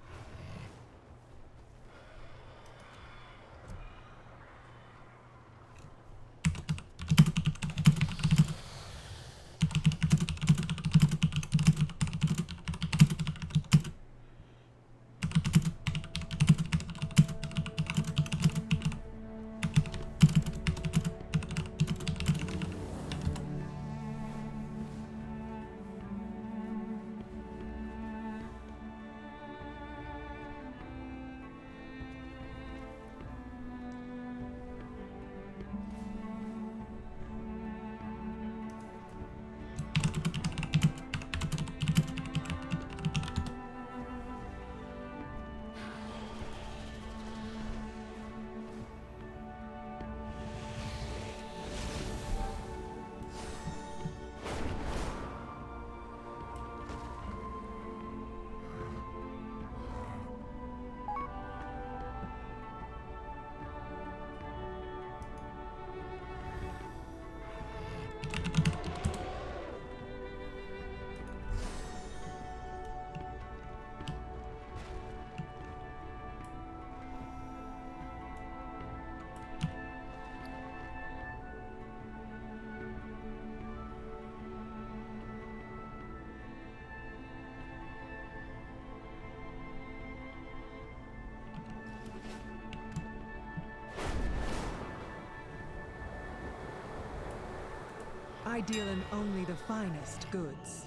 I deal in only the finest goods.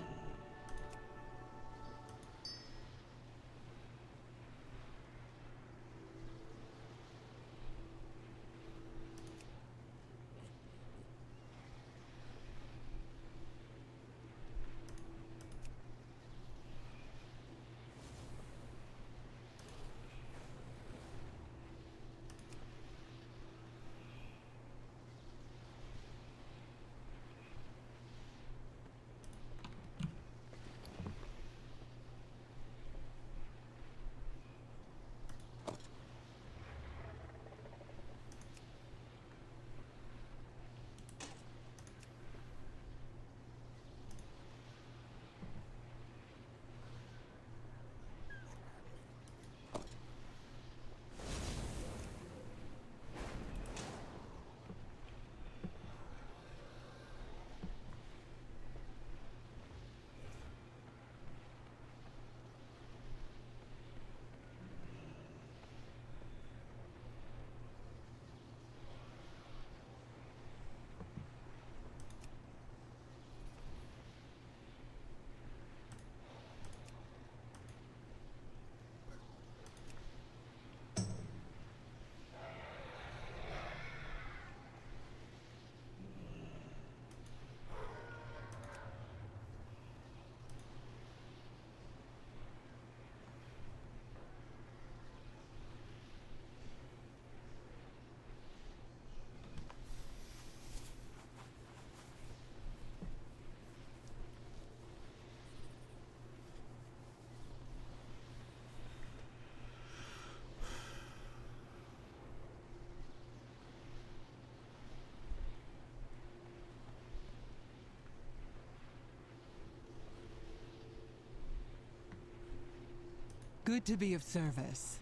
Good to be of service.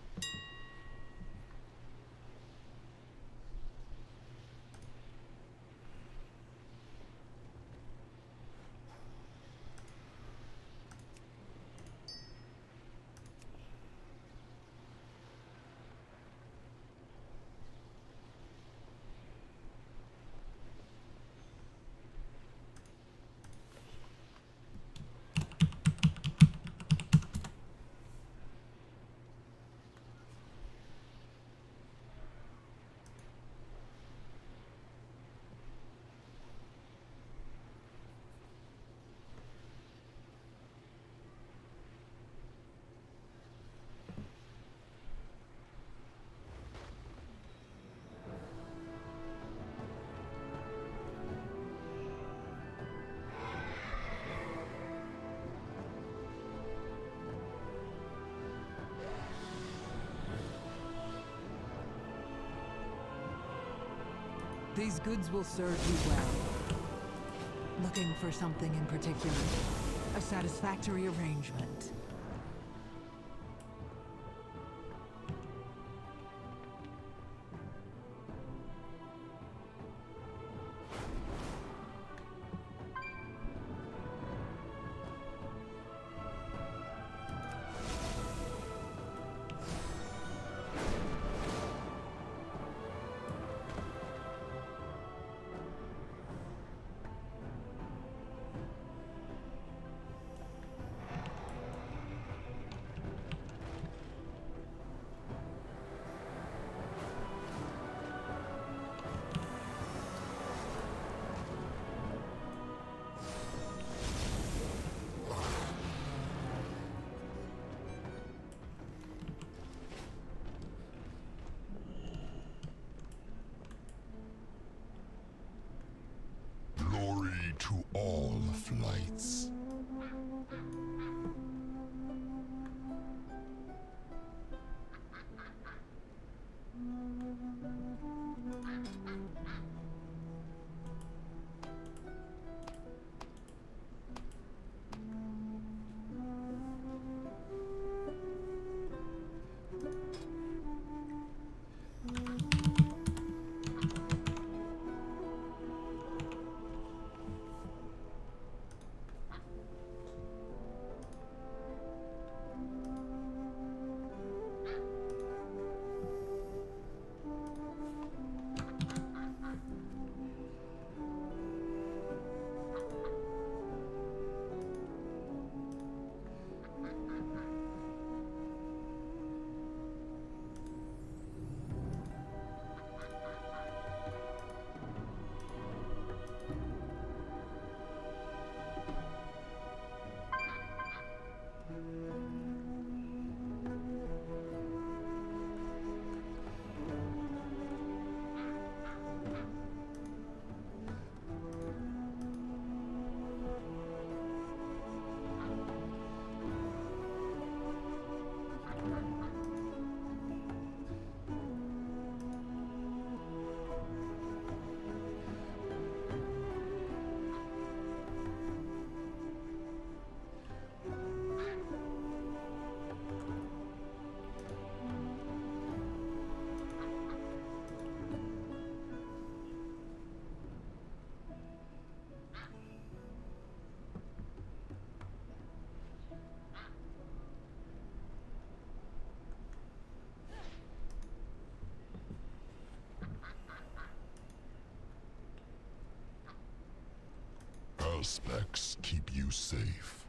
These goods will serve you well. Looking for something in particular? A satisfactory arrangement. Glory to all flights. Our specs keep you safe.